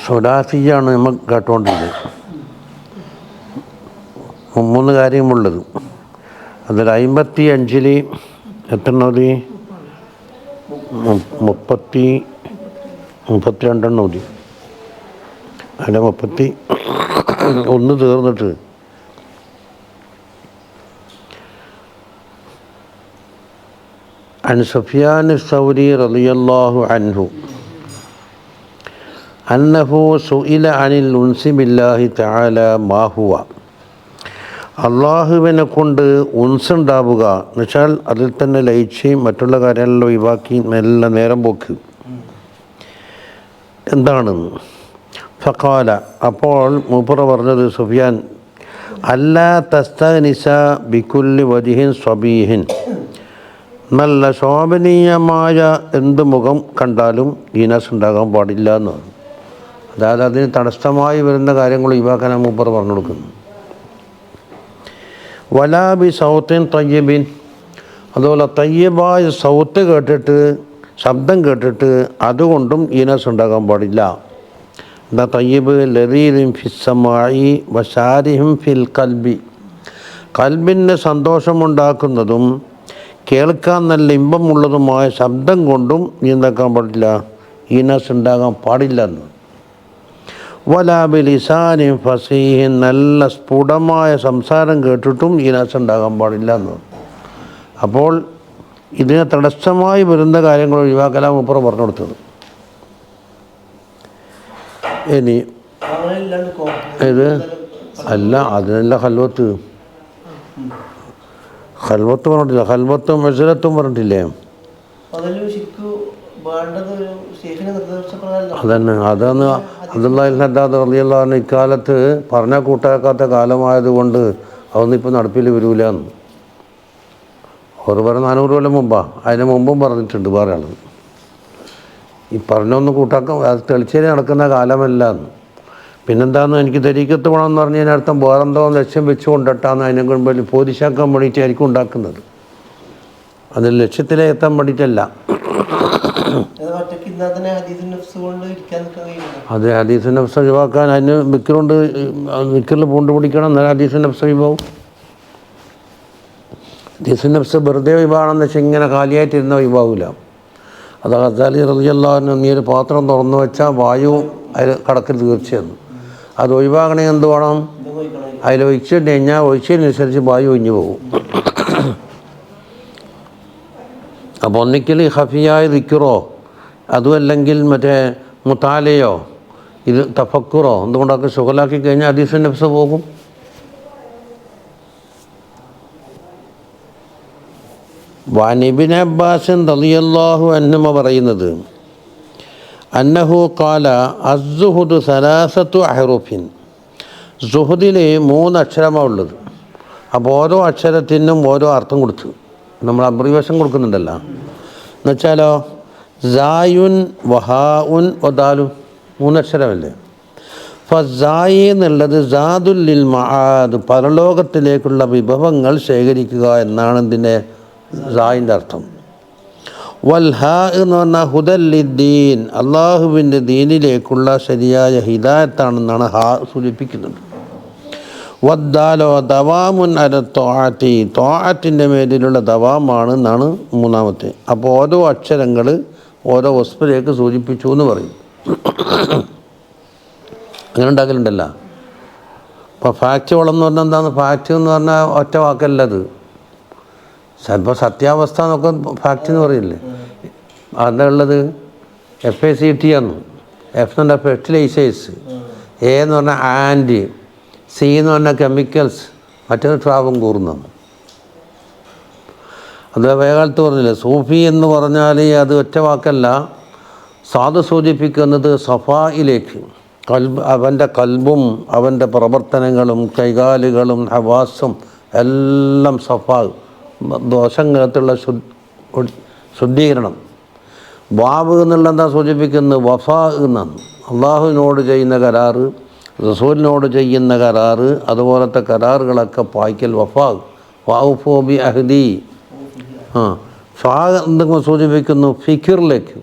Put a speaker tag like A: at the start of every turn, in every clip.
A: സുലാസിയാണ് നമ്മൾ കേട്ടുകൊണ്ടിരുന്നത്. 3 കാര്യമുള്ളത്. അതിൽ 55-ൽ എത്രണ്ണതി 32 മതി. അതിൽ 31 തീർന്നിട്ട് عن سفيان الثوري رضي الله عنه أنه سئل عن الأنس بالله تعالى ما هو. അള്ളാഹുവിനെ കൊണ്ട് ഉൻസുണ്ടാവുക എന്ന് വെച്ചാൽ അതിൽ തന്നെ ലയിച്ച് മറ്റുള്ള കാര്യങ്ങളെല്ലാം ഒഴിവാക്കി നല്ല നേരം പോക്ക് എന്താണെന്ന്. ഫഖാല, അപ്പോൾ മൂപ്പറ പറഞ്ഞത് സുഫിയാൻ, അല്ലാ തസ്തനിസ ബികുല്ലി വജിഹിൻ സ്വബീഹിൻ, നല്ല ശോഭനീയമായ എന്ത് മുഖം കണ്ടാലും ഈനാസ് ഉണ്ടാകാൻ പാടില്ല എന്ന് പറഞ്ഞു. അതായത് അതിന് തടസ്സമായി വരുന്ന കാര്യങ്ങൾ ഒഴിവാക്കാനാണ് മൂപ്പർ പറഞ്ഞു കൊടുക്കുന്നത്. വലാ ബി സൗത്തിൻ തയ്യബിൻ, അതുപോലെ തയ്യബായ സൗത്ത് കേട്ടിട്ട്, ശബ്ദം കേട്ടിട്ട് അതുകൊണ്ടും ഈനാസ് ഉണ്ടാകാൻ പാടില്ല. എന്താ തയ്യബ്? ലദീദിൻ ഫിസ്സമായി വശാരിഹിം ഫിൽ കൽബി, കൽബിന് സന്തോഷമുണ്ടാക്കുന്നതും കേൾക്കാൻ നല്ല ഇമ്പമുള്ളതുമായ ശബ്ദം കൊണ്ടും എന്താക്കാൻ പാടില്ല, ഈനാസ് ഉണ്ടാകാൻ പാടില്ല എന്ന്. വലാ ബിലിസാനിൻ ഫസീഹിൻ, നല്ല സ്ഫുടമായ സംസാരം കേട്ടിട്ടും ഈനാസ് ഉണ്ടാകാൻ പാടില്ല എന്ന്. അപ്പോൾ ഇതിനെ തടസ്സമായി വരുന്ന കാര്യങ്ങൾ ഒഴിവാക്കലാ മൂപ്പർ പറഞ്ഞു കൊടുത്തത്. ഇനി ഇത് അല്ല, അതിനല്ല ഖൽവത്ത്. ഖൽവത്ത് പറഞ്ഞിട്ടില്ല, ഖൽവത്തും മസ്അലത്തും പറഞ്ഞിട്ടില്ലേ? അതന്നെ, അതാണ് അബ്ദുല്ലാഹി ഹദ്ദാദ് റളിയല്ലാഹു അൻഹു ഇക്കാലത്ത് പറഞ്ഞാൽ കൂട്ടാക്കാത്ത കാലമായതുകൊണ്ട് അതൊന്നും ഇപ്പോൾ നടപ്പിൽ വരൂല എന്ന്. ഒരു 400 കൊല്ലം മുമ്പാണ്. അതിന് മുമ്പും പറഞ്ഞിട്ടുണ്ട് വേറെ ആൾ. ഈ പറഞ്ഞൊന്നും കൂട്ടാക്കാൻ അത് തെളിച്ചേരി നടക്കുന്ന കാലമല്ല എന്ന്. പിന്നെന്താന്ന് എനിക്ക് തരീക്കത്ത് വേണമെന്ന് പറഞ്ഞതിനർത്ഥം വേറെന്തോ ലക്ഷ്യം വെച്ച് കൊണ്ടിട്ടാന്ന് അതിനെ കൊണ്ട് പോരിശാക്കാൻ വേണ്ടിയിട്ടായിരിക്കും ഉണ്ടാക്കുന്നത്. അതിൽ ലക്ഷ്യത്തിലെ എത്താൻ വേണ്ടിയിട്ടല്ല. അതെ, ഹദീസ് നഫ്സ് ഒഴിവാക്കാൻ അതിന് വിക്കറുണ്ട്, വിക്കറിൽ പൂണ്ട് പിടിക്കണം, എന്നാൽ ഹദീസ് നഫ്സ് ഒഴിവാകും. ഹദീസ് നഫ്സ് വെറുതെ ഒഴിവാണെന്ന് വെച്ചാൽ ഇങ്ങനെ കാലിയായിട്ടിരുന്ന ഒഴിവാകില്ല. അത് ഗസാലി റളിയല്ലാഹു അൻഹു നീ ഒരു പാത്രം തുറന്നു വെച്ചാൽ വായു അതിൽ കടക്കൽ തീർച്ചയാണ്. അത് ഒഴിവാക്കണമെങ്കിൽ എന്ത് വേണം? അതിൽ ഒഴിച്ചിട്ട് കഴിഞ്ഞാൽ ഒഴിച്ചതിനനുസരിച്ച് വായു ഒഴിഞ്ഞു പോകും. അപ്പോൾ ഒന്നിക്കൽ ഹഫിയായ ദിക്റോ അതുമല്ലെങ്കിൽ മറ്റേ മുത്താലയോ ഇത് തഫക്കുറോ എന്തുകൊണ്ടൊക്കെ ശുഗലാക്കി കഴിഞ്ഞാൽ ഹദീസ് നഫ്സ് പോകും. ഇബ്നു അബ്ബാസ് റളിയല്ലാഹു അൻഹുമ പറയുന്നത്, അന്നഹു ഖാല അസ്സുഹുദു സലാസത്തു അഹ്റുഫിൻ, സുഹുദിൽ 3 അക്ഷരമാണ് ഉള്ളത്. അപ്പോൾ ഓരോ അക്ഷരത്തിനും ഓരോ അർത്ഥം കൊടുത്തു. നമ്മൾ അബ്രിവേഷൻ കൊടുക്കുന്നുണ്ടല്ലോ. എന്നുവെച്ചാലോ സായുൻ വഹാഉൻ വദാലുൻ 3 അക്ഷരമല്ലേ. ഫസായി എന്നുള്ളത് സാദുൽ ലിൽ മആദ്, പരലോകത്തിലേക്കുള്ള വിഭവങ്ങൾ ശേഖരിക്കുക എന്നാണ് ഇതിൻ്റെ സായിൻ്റെ അർത്ഥം. വൽ ഹാ എന്ന് പറഞ്ഞാൽ ഹുദല്ലിദ്ദീൻ, അള്ളാഹുവിൻ്റെ ദീനിലേക്കുള്ള ശരിയായ ഹിദായത്താണെന്നാണ് ഹാ സൂചിപ്പിക്കുന്നത്. വദ്ദാലോ ദവാമുൻ അല ത്വാഅത്തി, ത്വാഅത്തിൻ്റെ മേലിലുള്ള ദവാമാണ് എന്നാണ് 3-മത്തെ. അപ്പോൾ ഓരോ അക്ഷരങ്ങൾ ഓരോ വസ്ഫിലേക്ക് സൂചിപ്പിച്ചു എന്ന് പറയും. അങ്ങനെ ഉണ്ടാക്കലുണ്ടല്ലോ. അപ്പോൾ ഫാക്റ്റ് വളം എന്ന് പറഞ്ഞാൽ എന്താണ്? ഫാക്റ്റ് എന്ന് പറഞ്ഞാൽ ഒറ്റ വാക്കല്ല അത്. ചിലപ്പോൾ സത്യാവസ്ഥ എന്നൊക്കെ ഫാക്റ്റ് എന്ന് പറയില്ലേ. അതെന്താ ഉള്ളത്? FACT ആണ്. F എന്ന് പറഞ്ഞാൽ ഫെർട്ടിലൈസേഴ്സ്, A എന്ന് പറഞ്ഞാൽ ആൻഡ്, C എന്ന് പറഞ്ഞാൽ കെമിക്കൽസ്, മറ്റൊരു ട്രാവും കൂറുന്നതാണ്. അത് വേഗാലത്ത് പറഞ്ഞില്ലേ, സൂഫി എന്ന് പറഞ്ഞാൽ അത് ഒറ്റ വാക്കല്ല. സാധു സൂചിപ്പിക്കുന്നത് സഫായിലേക്ക്, അവൻ്റെ കൽബും അവൻ്റെ പ്രവർത്തനങ്ങളും കൈകാലുകളും ഹവാസും എല്ലാം സഫാ, ദോഷങ്ങൾക്കുള്ള ശുദ്ധീകരണം. വാവ് എന്നുള്ള എന്താ സൂചിപ്പിക്കുന്നത്? വഫാ എന്നാണ്. അള്ളാഹുവിനോട് ചെയ്യുന്ന കരാറ്, റസൂലിനോട് ചെയ്യുന്ന കരാറ്, അതുപോലത്തെ കരാറുകളൊക്കെ പായ്ക്കൽ വഫാ. വാവുഫോബി അഹ്ദി. ഫാ എന്തെങ്കിലും സൂചിപ്പിക്കുന്നു? ഫിക്കിറിലേക്ക്,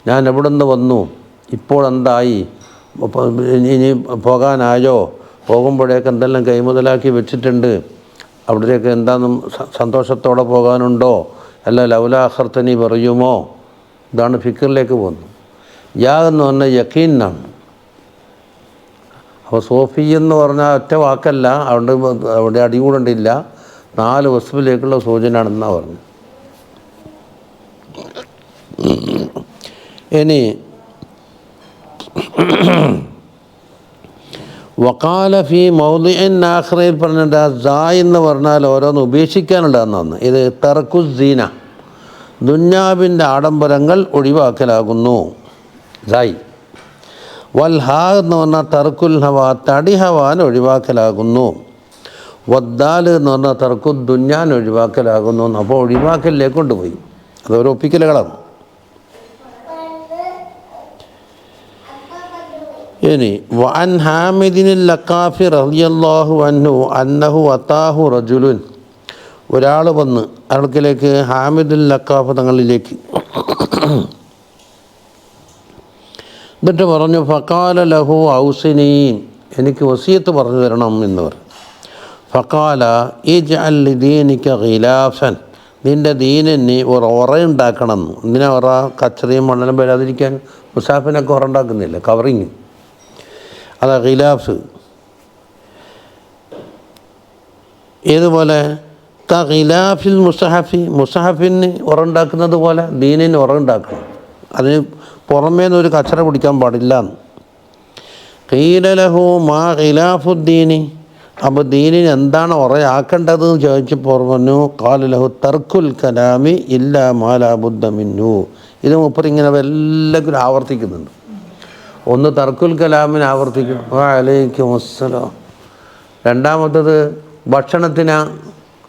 A: ഞാൻ എവിടെ നിന്ന് വന്നു, ഇപ്പോൾ എന്തായി, ഇനി പോകാനായോ, പോകുമ്പോഴേക്ക് എന്തെല്ലാം കൈമുതലാക്കി വെച്ചിട്ടുണ്ട്, അവിടേക്ക് എന്താണെന്നും സന്തോഷത്തോടെ പോകാനുണ്ടോ, അല്ല ലൗലാഹർത്തനി പറയുമോ, ഇതാണ് ഫിക്കറിലേക്ക് പോകുന്നത്. യാ എന്ന് പറഞ്ഞാൽ യക്കീനാണ്. അപ്പോൾ സോഫി എന്ന് പറഞ്ഞാൽ ഒറ്റ വാക്കല്ല, അവിടെ അടികൂടണ്ടില്ല, 4 വസ്തുവിലേക്കുള്ള സൂചനയാണെന്നാണ് പറഞ്ഞു. ഇനി വഖാല ഫി മൗദിഇൻ ആഖിറയിൽ പറഞ്ഞിട്ട് സായ് എന്ന് പറഞ്ഞാൽ ഓരോന്ന് ഉപേക്ഷിക്കാനുള്ളതെന്നാണ്. ഇത് തർക്കുസീന, ദുന്യാവിൻ്റെ ആഡംബരങ്ങൾ ഒഴിവാക്കലാകുന്നു. സായ് വൽ ഹാ എന്ന് പറഞ്ഞാൽ തർക്കുൽ ഹവ, തടി ഹവാൻ ഒഴിവാക്കലാകുന്നു. വദ്ദാൽ എന്ന് പറഞ്ഞാൽ തർക്കു ദുന്യാൻ ഒഴിവാക്കലാകുന്നു. അപ്പോൾ ഒഴിവാക്കലിലേക്ക് കൊണ്ടുപോയി. അതൊരു ഒപ്പിക്കലുകളാണ്. ഇനി വഅൻ ഹാമിദിനിൽ ലക്കാഫി റളിയല്ലാഹു അൻഹു അന്നഹു അതാഹു റജുലുൻ, ഒരാൾ വന്ന് അയാൾക്കിലേക്ക് ഹാമിദുൽ ലക്കാഫ് തങ്ങളിലേക്ക് എന്നിട്ട് പറഞ്ഞു ഫഖാല ലഹു ഔസിനി, എനിക്ക് വസിയത്ത് പറഞ്ഞു തരണം എന്ന് പറഞ്ഞു. ഫഖാല ഇജ്അൽ ലിദീനിക ഖിലാഫൻ, നിൻ്റെ ദീനിന് ഒരു ഉറയുണ്ടാക്കണം. എന്തിനാ ഉറ? കച്ചറയും മണ്ണലും വരാതിരിക്കാൻ മുസാഫിനൊക്കെ ഉറ ഉണ്ടാക്കുന്നില്ല, കവറിങ്, അതാ ഖിലാഫ്. ഏതുപോലെ ഖിലാഫിൽ മുസഹഫി, മുസഹഫിന് ഉറണ്ടാക്കുന്നത് പോലെ ദീനിന് ഉറണ്ടാക്കണം. അതിന് പുറമേ നിന്നൊരു കച്ചറ പിടിക്കാൻ പാടില്ല. ഖീല ലഹു മാ ഖിലാഫുദ്ദീനി, അപ്പോൾ ദീനിന് എന്താണ് ഉറയാക്കേണ്ടത് എന്ന് ചോദിച്ചപ്പോൾ പറഞ്ഞു ഖാല ലഹു തർക്കുൽ കലാമി ഇല്ലാ മാ ലാ ബുദ്ദ മിൻഹു. ഇത് മൂപ്പർ ഇങ്ങനെ എല്ലാവരും ആവർത്തിക്കുന്നുണ്ട്. ഒന്ന് തർക്കുൽ കലാമിന് ആവർത്തിക്കും, വഅലൈക്കും അസ്സലാം. രണ്ടാമത്തത് ഭക്ഷണത്തിന്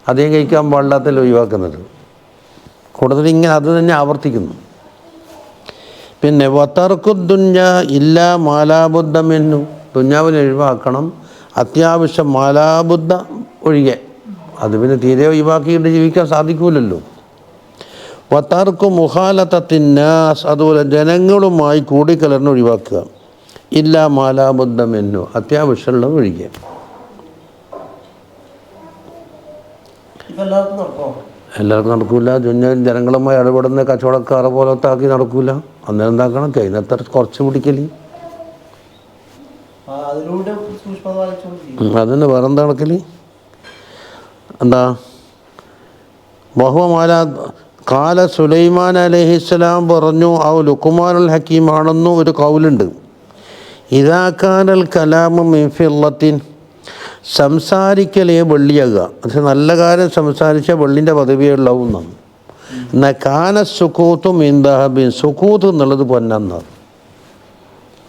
A: അധികം കഴിക്കാൻ പാടില്ലാത്തതിൽ ഒഴിവാക്കുന്നത്. കൂടുതൽ ഇങ്ങനെ അത് തന്നെ ആവർത്തിക്കുന്നു. പിന്നെ വതർക്കുദ്ദുന്യ ഇല്ലാ മാലാബുദ്ധ മിൻഹു, ദുന്യാവിനെ ഒഴിവാക്കണം, അത്യാവശ്യം മാലാബുദ്ധ ഒഴികെ. അത് പിന്നെ തീരെ ഒഴിവാക്കിയിട്ട് ജീവിക്കാൻ സാധിക്കൂലല്ലോ. വതർക്കു മുഖാലത്തത്തിന്നാസ്, അതുപോലെ ജനങ്ങളുമായി കൂടിക്കലർന്ന് ഒഴിവാക്കുക. ഇല്ലാ മാലാബുദ്ധ മിൻഹു, അത്യാവശ്യമുള്ളത് ഒഴികെ. എല്ലാവർക്കും നടക്കൂല. ജനങ്ങളുമായി ഇടപെടുന്ന കച്ചവടക്കാരെ പോലത്തെ ആക്കി നടക്കൂല. അന്നേരം എന്താക്കണം, കൈനത്ര കുറച്ച് പിടിക്കല്. അതിന് വേറെന്താ നടക്കല്? എന്താ ബഹുമാല കാല സുലൈമാൻ അലൈഹിസ്സലാം പറഞ്ഞു, ഔ ലുഖ്മാനുൽ ഹക്കീമാണെന്നും ഒരു കൗലുണ്ട്. ഇദാ കാനൽ കലാമു മിൻ ഫിള്ളത്തിൻ, സംസാരിക്കലേ വെള്ളിയാകുക. പക്ഷെ നല്ല കാര്യം സംസാരിച്ച വെള്ളിൻ്റെ പദവിയുള്ളവും എന്നാണ്. എന്നാൽ കാന സുക്കൂത്തു മിൻ ദഹബിൻ, സുക്കൂത്ത് എന്നുള്ളത് പൊന്നെന്നാണ്.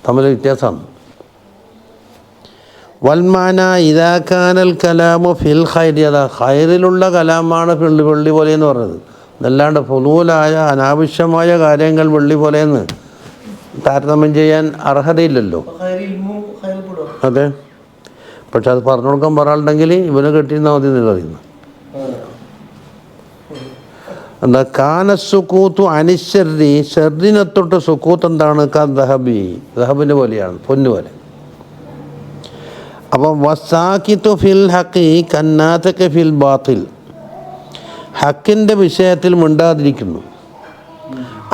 A: തമ്മിൽ വ്യത്യാസമാണ്. വൽമാന ഇദാ കാനൽ കലാമു ഫിൽ ഖൈരി, അതാ ഖൈറിലുള്ള കലാമാണ് വെള്ളി പോലെ എന്ന് പറഞ്ഞത്. അല്ലാണ്ട് ഫുളൂലായ അനാവശ്യമായ കാര്യങ്ങൾ വെള്ളി പോലെയെന്ന് താരതമ്യം ചെയ്യാൻ അർഹതയില്ലല്ലോ. അതെ, പക്ഷെ അത് പറഞ്ഞു കൊടുക്കാൻ പറയാളുണ്ടെങ്കിൽ ഇവനെ കെട്ടിയിരുന്നാൽ മതി എന്ന് പറയുന്നു. എന്താ കാന സുക്കൂത്തു അനിശ്ശരി, ഷെറിനെ തൊട്ട് സുക്കൂത്ത് എന്താണ്? ദഹബി, ദഹബിൻ്റെ പോലെയാണ്, പൊന്നു പോലെ. അപ്പം വസാക്കിത്തു ഫിൽ ഹഖി കന്നാതക ഫിൽ ബാത്തിൽ, ഹക്കിൻ്റെ വിഷയത്തിൽ മിണ്ടാതിരിക്കുന്നു.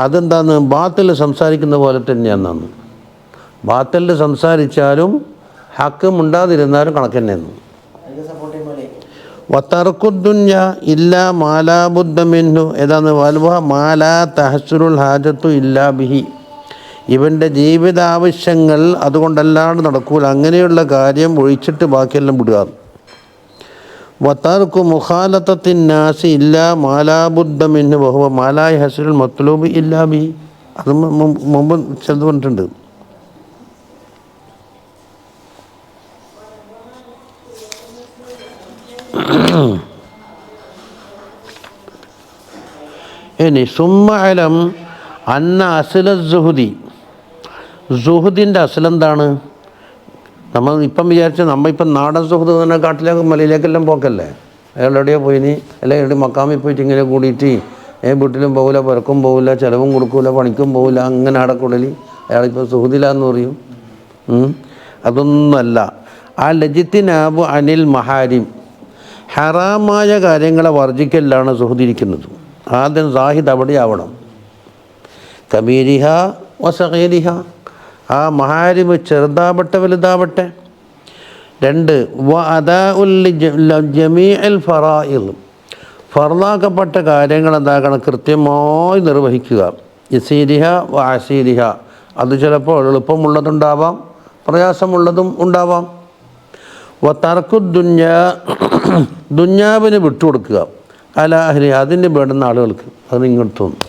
A: അതെന്താന്ന്? ബാത്തിൽ സംസാരിക്കുന്ന പോലെ തന്നെയാണെന്ന്. ബാത്തിൽ സംസാരിച്ചാലും ഹക്ക് മിണ്ടാതിരുന്നാലും കണക്ക് തന്നെയെന്ന്. വതർക്കുദ്ദുന്യ ഇല്ലാ മാലാബുദ്ധ മിൻഹു, ഏതാന്ന്? വൽവ മാലാ തഹസുറുൽ ഹാജത്തു ഇല്ലാ ബിഹി, ഇവൻ്റെ ജീവിതാവശ്യങ്ങൾ അതുകൊണ്ടല്ലാണ്ട് നടക്കൂല, അങ്ങനെയുള്ള കാര്യം ഒഴിച്ചിട്ട് ബാക്കിയെല്ലാം വിടുക. വതർക്കു മുഖാലത്തത്തിന്നാസി ഇല്ലാ മാലാബുദ്ധ മിൻഹു വഹുവ മാലാ യഹസുറുൽ മത്ലൂബി ഇല്ലാ ബിഹി. അത് മുമ്പ് ചിലത് പറഞ്ഞിട്ടുണ്ട്. ഇനി സുമ്മ അലം അന്ന അസ്ല സുഹുദി, സുഹുദിൻ്റെ അസ്ലെന്താണ്? നമ്മൾ ഇപ്പം വിചാരിച്ച നമ്മളിപ്പം നാടൻ സുഹൃത്ത് തന്നെ കാട്ടിലേക്ക് മലയിലേക്കെല്ലാം പോക്കല്ലേ. അയാൾ എവിടെയോ പോയിനി, അല്ലെങ്കിൽ എവിടെ മക്കാമിൽ പോയിട്ട് ഇങ്ങനെ കൂടിയിട്ട് വീട്ടിലും പോകില്ല, പുരക്കും പോകില്ല, ചിലവും കൊടുക്കില്ല, പണിക്കും പോകില്ല, അങ്ങനെ അടക്കുടലി. അയാളിപ്പോൾ സുഹൃദിലാന്ന് പറയും. അതൊന്നുമല്ല. ആ ലജിത്തിനാബു അനിൽ മഹാരിം, ഹറാമായ കാര്യങ്ങളെ വർജിക്കലാണ് സുഹൃദിരിക്കുന്നത്. ആദ്യം സാഹിദ് അവിടെ ആവണം. കബീരിഹ വസഗീരിഹ, ആ മഹാരിമ് ചെറുതാവട്ടെ വലുതാവട്ടെ. 2 വ അദാഉൽ ജമീഅൽ ഫറായിദ്, ഫർളാക്കപ്പെട്ട കാര്യങ്ങൾ എന്താക്കണം, കൃത്യമായി നിർവഹിക്കുക. യസീരിഹ വ അസീരിഹ, അത് ചിലപ്പോൾ എളുപ്പമുള്ളതുണ്ടാവാം, പ്രയാസമുള്ളതും ഉണ്ടാവാം. വ തർക്കു ദുന്യാ, ദുന്യാവിന് വിട്ടുകൊടുക്കുക. അല അഹ്ലി, അതിന് വേണ്ടുന്ന ആളുകൾക്ക്, അത് ഇങ്ങോട്ട് തോന്നും.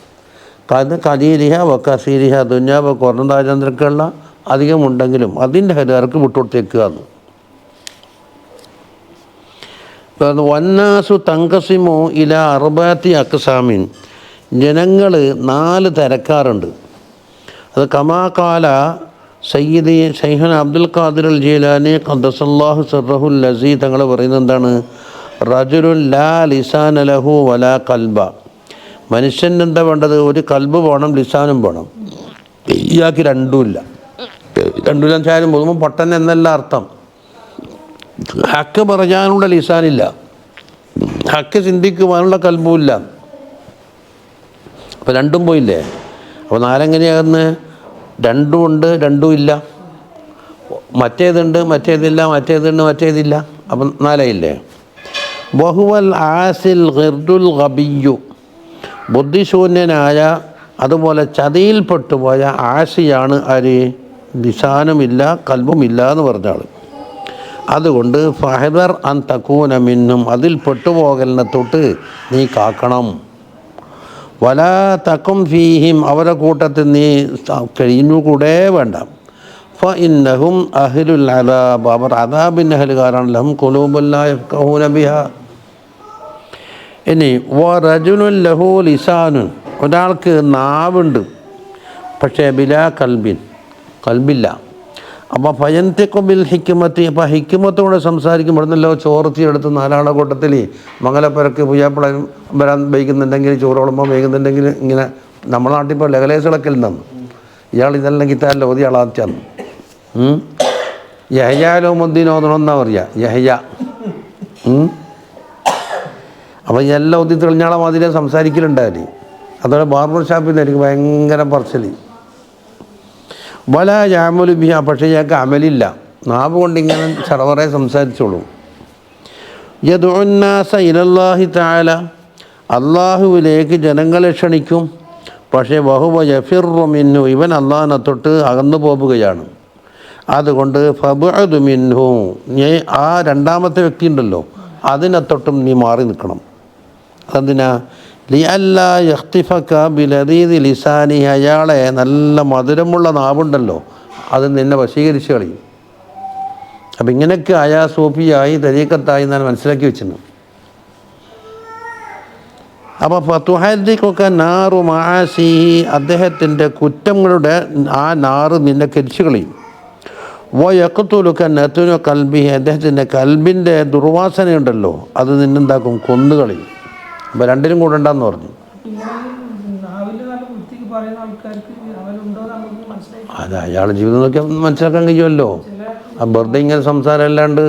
A: കലീലിഹ വ കസീരിഹ, ദുന്യാവ് കുറഞ്ഞതാചന്ദ്രക്കുള്ള അധികമുണ്ടെങ്കിലും അതിൻ്റെ ഹരിയാർക്ക് വിട്ടുകൊടുത്തേക്കുക എന്ന്. വന്നാസു തങ്കസിമോ ഇല അറുബാത്തി അക്സാമിൻ, ജനങ്ങൾ 4 തരക്കാറുണ്ട്. അത് കമാകാല സയ്യിദി ശൈഖുന അബ്ദുൽ ഖാദിർ അൽ ജീലാനി ഖദ്ദസല്ലാഹു സിർറഹുൽ ലസീ തങ്ങൾ പറയുന്നത് എന്താണ്? റജുലുൻ ലാ ലിസാന ലഹു വലാ കൽബ, മനുഷ്യന് എന്താ വേണ്ടത്? ഒരു കൽബ് വേണം, ലിസാനും വേണം. ഇയാൾക്ക് രണ്ടുമില്ല. രണ്ടുമില്ലാച്ചാലും പൊതുവും പൊട്ടൻ എന്നല്ല അർത്ഥം. ഹക്ക് പറയാനുള്ള ലിസാനില്ല, ഹക്ക് ചിന്തിക്കുവാനുള്ള കൽബുമില്ല. അപ്പോൾ രണ്ടും പോയില്ലേ? അപ്പോൾ 4 എങ്ങനെയാകുന്നത്? 2 ഉണ്ട്, 2 ഇല്ല. മറ്റേതുണ്ട്, മറ്റേതില്ല, മറ്റേതുണ്ട്, മറ്റേതില്ല. അപ്പം 4 ആയില്ലേ? വഹുവൽ ആസിൽ ഖിർദുൽ ഗബിയ്യു, ബുദ്ധിശൂന്യനായ അതുപോലെ ചതിയിൽപ്പെട്ടുപോയ ആശിയാണ് ആര്? ലിസാനുമില്ല കൽബുമില്ല എന്ന് പറഞ്ഞാൾ. അതുകൊണ്ട് ഫഹദർ അൻ തകൂന മിന്നും, അതിൽ പെട്ടുപോകലിനെ തൊട്ട് നീ കാക്കണം. വലാ തക്കും ഫീഹിം, അവരുടെ കൂട്ടത്തിൽ നീ കഴിഞ്ഞുകൂടെ വേണ്ട. ഫ ഇന്നഹും അഹ്ലുൽ അദാബ്, അവർ അദാബിൻ്റെ അഹ്ലുകാരാണ്. ലഹും ഖുലൂബുൻ ലാ യഫ്ഖഹൂന ബിഹാ. ഇനി വ റജുലുൻ ലഹു ലിസാനുൻ, ഒരാൾക്ക് നാവുണ്ട് പക്ഷേ ബിലാ കൽബിൻ, കൽബില്ല. അപ്പോൾ ഫയന്തിഖു ബിൽ ഹിക്മത്തി, അപ്പോൾ ഹിക്മത്തോടെ സംസാരിക്കുമ്പോഴല്ലോ ചോർത്തിയെടുത്ത് 4 ആളുടെ കൂട്ടത്തിൽ മംഗലപ്പരക്ക് പുയ്യാപ്പിള വരാൻ വൈകുന്നുണ്ടെങ്കിൽ, ചോറോളുമ്പോൾ വൈകുന്നുണ്ടെങ്കിൽ, ഇങ്ങനെ നമ്മുടെ നാട്ടിൽ ഇപ്പോൾ ലഹലേസുകളൊക്കെ നിന്നു. ഇയാൾ ഇതെല്ലാം കിട്ടാൻ ഓതി ആളാച്ചാന്ന് യഹ്യാലോമുദ്ദീൻ ഓതണമെന്നാ പറയുക, യഹ്യ. അപ്പോൾ എല്ലാം ഒത്തി തെളിഞ്ഞാളെ മാതിരി സംസാരിക്കലുണ്ടായി. അതോടെ ബാർബർ ഷാപ്പിൽ നിന്നായിരിക്കും ഭയങ്കര പറച്ചിൽ. വല യാമലു ബിഹ, പക്ഷേ ഞങ്ങൾക്ക് അമലില്ല, നാവ് കൊണ്ടിങ്ങനെ ചറവറെ സംസാരിച്ചോളൂ. യദ്ഉന്നാസ ഇലല്ലാഹി തആല, അള്ളാഹുവിലേക്ക് ജനങ്ങളെ ക്ഷണിക്കും. പക്ഷേ വഹുവ യഫിറു മിൻഹു, ഇവൻ അള്ളാഹിനെ തൊട്ട് അകന്നു പോവുകയാണ്. അതുകൊണ്ട് ഫബ്അദ് മിൻഹു, നീ ആ 2ാമത്തെ വ്യക്തി ഉണ്ടല്ലോ അതിനെ തൊട്ടും നീ മാറി നിൽക്കണം. അതെന്തിനാ? ലിഅല്ലാ യഖ്തിഫക ബിലദീദി ലിസാനി, അയാളെ നല്ല മധുരമുള്ള നാവുണ്ടല്ലോ അത് നിന്നെ വശീകരിച്ച് കളയും. അപ്പം ഇങ്ങനെയൊക്കെ ആയാ സൂഫിയായി തരീക്കത്തായി ഞാൻ മനസ്സിലാക്കി വെച്ചിരുന്നു. അപ്പോൾ ഫതുഹദ്ദിഖുക നാറു മആസിഹി, അദ്ദേഹത്തിൻ്റെ കുറ്റങ്ങളുടെ ആ നാറ് നിന്നെ കരിച്ചു കളയും. വയഖ്തുലുക നത്നു ഖൽബിഹി, അദ്ദേഹത്തിൻ്റെ കൽബിൻ്റെ ദുർവാസനയുണ്ടല്ലോ അത് നിന്നെന്താക്കും? കൊന്നുകളയും. അപ്പോൾ 2നും കൂടെ ഉണ്ടാന്ന് പറഞ്ഞു. അത് അയാളുടെ ജീവിതം നോക്കിയാൽ മനസ്സിലാക്കാൻ കഴിയുമല്ലോ. ആ വെറുതെ ഇങ്ങനെ സംസാരം അല്ലാണ്ട്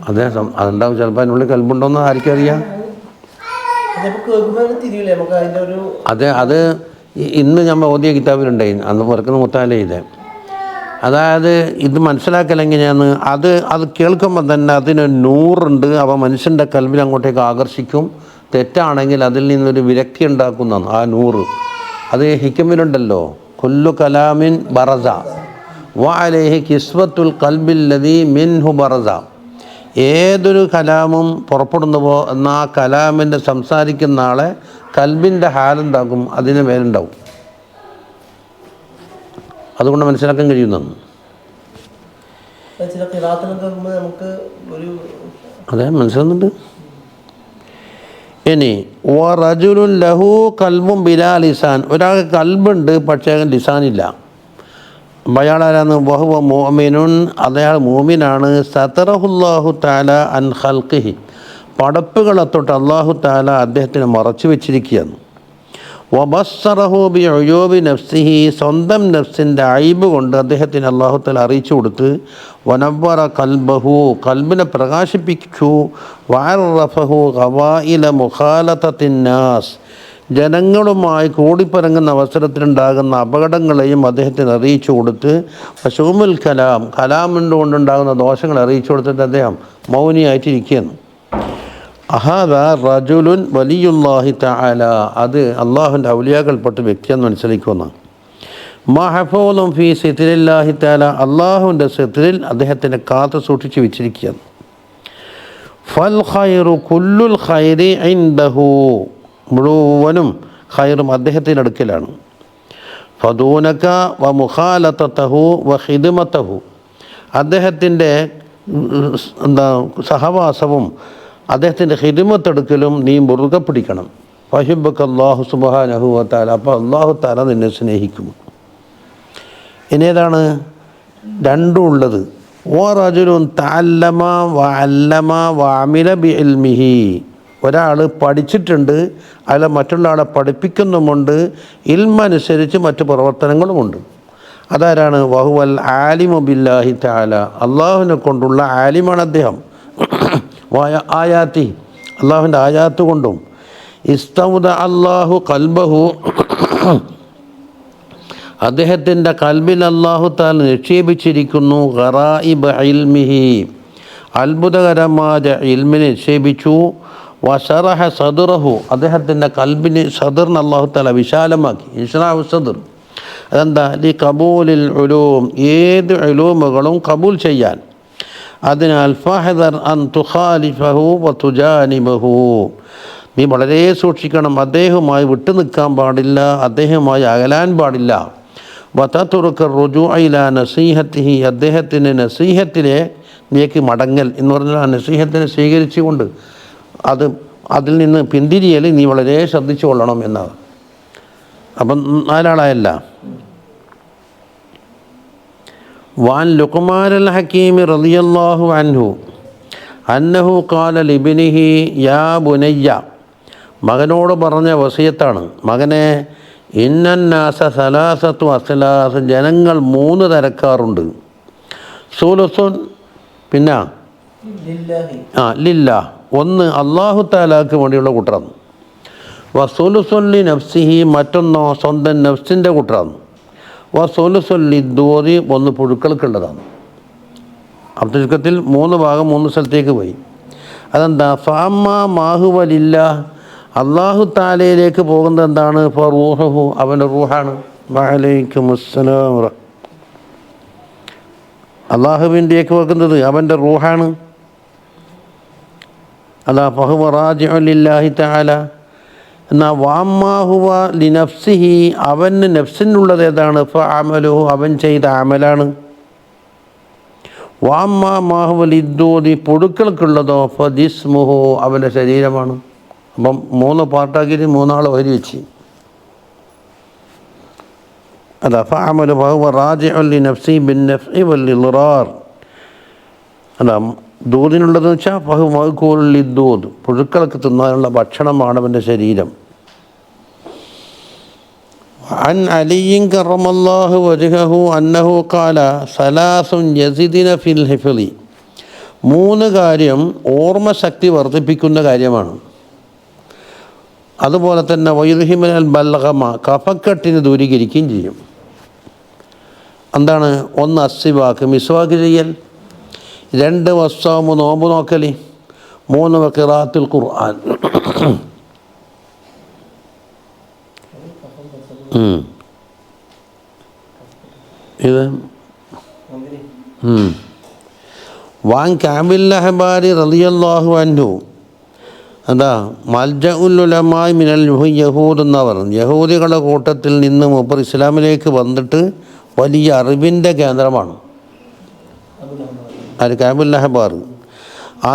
A: അതെ അതുണ്ടാവും. ചിലപ്പോൾ അതിനുള്ളിൽ കൽബുണ്ടോയെന്ന് ആർക്കറിയാം. അതെ, അത് ഇന്ന് നമ്മൾ ഓതിയ കിതാബിലുണ്ടായി, അന്ന് പുറക്കുന്ന മുത്താല ഇത്. അതായത് ഇത് മനസ്സിലാക്കൽ എങ്ങനെയാണ്? അത് കേൾക്കുമ്പോൾ തന്നെ അതിന് നൂറുണ്ട്. അപ്പോൾ മനുഷ്യൻ്റെ കൽബിൽ അങ്ങോട്ടേക്ക് ആകർഷിക്കും. തെറ്റാണെങ്കിൽ അതിൽ നിന്നൊരു വിരക്തി ഉണ്ടാക്കുന്നതാണ് ആ നൂറ്. അത് ഹിക്കമിലുണ്ടല്ലോ, കുല്ലു കലാമിൻ ബറസ വ അലൈഹി കിസ്വത്തുൽ ഖൽബില്ലദീ മിൻഹു ബറസ, ഏതൊരു കലാമും പുറപ്പെടുന്നുവോ എന്നാൽ ആ കലാമിൻ്റെ സംസാരിക്കുന്ന ആളെ കൽബിൻ്റെ ഹാലുണ്ടാക്കും, അതിന് മേലുണ്ടാവും. അതുകൊണ്ട് മനസ്സിലാക്കാൻ കഴിയുന്നതാണ്. അതെ, മനസ്സിലാകുന്നുണ്ട്. ഇനി വറജുലുൻ ലഹു കൽബും ബിലാ ലിസാൻ, ഒരാൾക്ക് കൽബുണ്ട് പക്ഷേ ലിസാനില്ല. അയാളാരാന്ന്? വഹുവ മുഅ്മിനുൻ, അയാൾ മുഅ്മിനാണ്. സതറഹുല്ലാഹു തആല അൻ ഖൽഖിഹി, പടപ്പുകളെ തൊട്ട് അല്ലാഹു തആല അദ്ദേഹത്തിനെ മറച്ചു വെച്ചിരിക്കുകയാണ്. വബസ്സറഹു ബി ഉയൂബി നഫ്സിഹി, സ്വന്തം നഫ്സിൻ്റെ അയ്ബ് കൊണ്ട് അദ്ദേഹത്തിന് അല്ലാഹു തആല അറിയിച്ചു കൊടുത്ത്, വനവ്വറ കൽബഹു, കൽബിനെ പ്രകാശിപ്പിച്ചു, വഅറഫഹു ഖവായില മുഖാലതത്തിന്നാസ്, ജനങ്ങളുമായി കൂടിപ്പരങ്ങുന്ന അവസരത്തിലുണ്ടാകുന്ന അപകടങ്ങളെയും അദ്ദേഹത്തിന് അറിയിച്ചു കൊടുത്ത്, വശൂമുൽ കലാമിൻ്റെകൊണ്ടുണ്ടാകുന്ന ദോഷങ്ങൾ അറിയിച്ചു കൊടുത്തിട്ട് അദ്ദേഹം മൗനിയായിട്ടിരിക്കുകയാണ്. അഹാദ റജുലുൻ വലിയുല്ലാഹി തആല, അത് അള്ളാഹുവിൻ്റെ ഔലിയാക്കൾപ്പെട്ട വ്യക്തിയെന്ന് മനസ്സിലാക്കുന്ന. മഹഫൂദുൻ ഫീ സിത്രില്ലാഹി തആല, അള്ളാഹുവിൻ്റെ സിത്രിൽ അദ്ദേഹത്തിനെ കാത്തു സൂക്ഷിച്ച് വെച്ചിരിക്കുകയാണ്. ഫൽ ഖൈറു കുല്ലുൽ ഖൈരി ഇൻദഹു, മുഴുവനും ഖൈറും അദ്ദേഹത്തിൻ്റെ അടുക്കലാണ്. ഫദൂനക വ മുഖാലതതഹു വ ഖിദ്മതഹു, അദ്ദേഹത്തിൻ്റെ സഹവാസവും അദ്ദേഹത്തിൻ്റെ ഖിദ്മത്തെടുക്കലും നീ മുറുകെ പിടിക്കണം. ഫഹിബ്ബക അല്ലാഹു സുബ്ഹാനഹു വ തആല, അപ്പോൾ അല്ലാഹു തആല നിന്നെ സ്നേഹിക്കും. ഇനി ഏതാണ് രണ്ടും ഉള്ളത്? വറജുലുൻ തഅല്ലമ വഅല്ലമ വഅമില ബിഇൽമിഹി, ഒരാൾ പഠിച്ചിട്ടുണ്ട്, അയാൾ മറ്റുള്ള ആളെ പഠിപ്പിക്കുന്നുമുണ്ട്, ഇൽമനുസരിച്ച് മറ്റു പ്രവർത്തനങ്ങളുമുണ്ട്. അതാരാണ്? വഹുവൽ ആലിമു ബില്ലാഹി തആല, അള്ളാഹുവിനെ കൊണ്ടുള്ള ആലിമാണ് അദ്ദേഹം. ആയാത്തി, അള്ളാഹുവിൻ്റെ ആയാത്ത് കൊണ്ടും. ഇസ്തൗദ അല്ലാഹു കൽബഹു, അദ്ദേഹത്തിൻ്റെ കൽബിൽ അല്ലാഹു തആല നിക്ഷേപിച്ചിരിക്കുന്നു. ഗറായിബ ഇൽമിഹി, അത്ഭുതകരമായ ഇൽമിനെ നിക്ഷേപിച്ചു. വശറഹ സദറഹു, അദ്ദേഹത്തിൻ്റെ കൽബിന് സദറിന് അല്ലാഹു തആല വിശാലമാക്കി. ഇശ്റാഹു സദർ, അതെന്താ? ലി കബൂലിൽ ഉലൂം, ഏത് ഉലൂമുകളും കബൂൽ ചെയ്യാൻ. അതിനാൽ ഫഹദർ അൻ തുഖാലിഫഹു വ തുജാനിബഹു, നീ വളരെ സൂക്ഷിക്കണം, അദ്ദേഹവുമായി വിട്ടു നിൽക്കാൻ പാടില്ല, അദ്ദേഹവുമായി അകലാൻ പാടില്ല. വതതുറുക റുജൂഅ ഇലാ നസീഹത്തിഹി, അദ്ദേഹത്തിൻ്റെ നസീഹത്തിലേക്ക് മടങ്ങൽ എന്ന് പറഞ്ഞാൽ ആ നസീഹത്തിനെ സ്വീകരിച്ചുകൊണ്ട് അതിൽ നിന്ന് പിന്തിരിയൽ നീ വളരെ ശ്രദ്ധിച്ചു കൊള്ളണം എന്നാണ്. അപ്പം നാലാളായല്ല. വാൻ ലുഖ്മാൻ അൽ ഹക്കീം റളിയല്ലാഹു അൻഹു അന്നഹു ഖാല ലിബ്നിഹി യാ ബുനയ്യ, മകനോട് പറഞ്ഞ വസിയത്താണ്, മകനെ, ഇന്നന്നാസ സലാസത്തു അസ്ലാസ്, ജനങ്ങൾ 3 തരക്കാറുണ്ട്. സുലുസുൻ, പിന്നെ ലില്ലാ, ഒന്ന് അല്ലാഹു തആലാക്ക് വേണ്ടിയുള്ള കൂട്ടറാണ്. വസുലുസുൻ ലി നഫ്സിഹി, മറ്റൊന്നോ സ്വന്തം നഫ്സിൻ്റെ കൂട്ടറാണ്. വസുലുസുൻ ലിദ്ദൂരി, ഒന്ന് പുഴുക്കൾക്കുള്ളതാണ്. അപ്പോൾ ചുരുക്കത്തിൽ 3 ഭാഗം 3 സ്ഥലത്തേക്ക് പോയി. അതെന്താ? ഫഅമ്മ മാഹുവ ലില്ലാഹ്, അല്ലാഹു തആലയിലേക്ക് പോകുന്നത് എന്താണ്? ഫറൂഹു, അവൻ്റെ റൂഹാണ്. വഅലൈക്കുമുസ്സലാം, അല്ലാഹുവിൻ്റെക്ക് വെക്കുന്നത് അവൻ്റെ റൂഹാണ്. അതാ ഫഹുവ റാജിഉ ലില്ലാഹി തആല. എന്നാൽ വഅമ്മാഹുവ ലിനഫ്സിഹി, അവന് നഫ്സിനുള്ളത് ഏതാണ്? ഫഅമലുഹു, അവൻ ചെയ്ത അമലാണ്. വഅമ്മാ മാഹുവ ലിദ്ദൂദി, പുഴുക്കൾക്കുള്ളതോ ഫജിസ്മുഹു, അവൻ്റെ ശരീരമാണ്. അപ്പം 3 പാർട്ടാക്കിയിട്ട് 3 ആൾ വരി വെച്ച്. അതാ ഫഅമലു ഫഹുവ റാജിഉ ലിനഫ്സിഹി ബിന്നഫ്ഇ വൽഇളറാർ. അതാ ദൂദിനുള്ളതെന്ന് വെച്ചാൽ ഫഹു മഅ്കൂലുൻ ലിദ്ദൂദ്, പുഴുക്കൾക്ക് തിന്നാനുള്ള ഭക്ഷണമാണ് അവൻ്റെ ശരീരം. അൻ അലിയിൻ കറമല്ലാഹു വജ്ഹഹു അന്നഹു ഖാല സലാസുൻ യസിദിന ഫിൽ ഹിഫ്ളി, 3 കാര്യം ഓർമ്മശക്തി വർദ്ധിപ്പിക്കുന്ന കാര്യമാണ്. അതുപോലെ തന്നെ വയുദ്ഹിമിനൽ ബൽഗമ, കഫക്കെട്ടിന് ദൂരീകരിക്കുകയും ചെയ്യും. എന്താണ്? 1 അസ്സിവാക്ക്, മിസ്വാക്ക് ചെയ്യൽ. 2 വസ്സാമു, നോമ്പ് നോക്കൽ. 3 ഖിറാഅത്തുൽ ഖുർആൻ. ഇത് വാൻ കഅബിൽ അഹ്ബാരി റളിയല്ലാഹു അൻഹു, അതാ മൽജഉൽ ഉലമായി മിനൽ യഹൂദ് എന്നാ പറഞ്ഞു. യഹൂദികളുടെ കൂട്ടത്തിൽ നിന്ന് മൂപ്പർ ഇസ്ലാമിലേക്ക് വന്നിട്ട് വലിയ അറിവിൻ്റെ കേന്ദ്രമാണ്. അത് കഅബുൽ അഹ്ബാർ.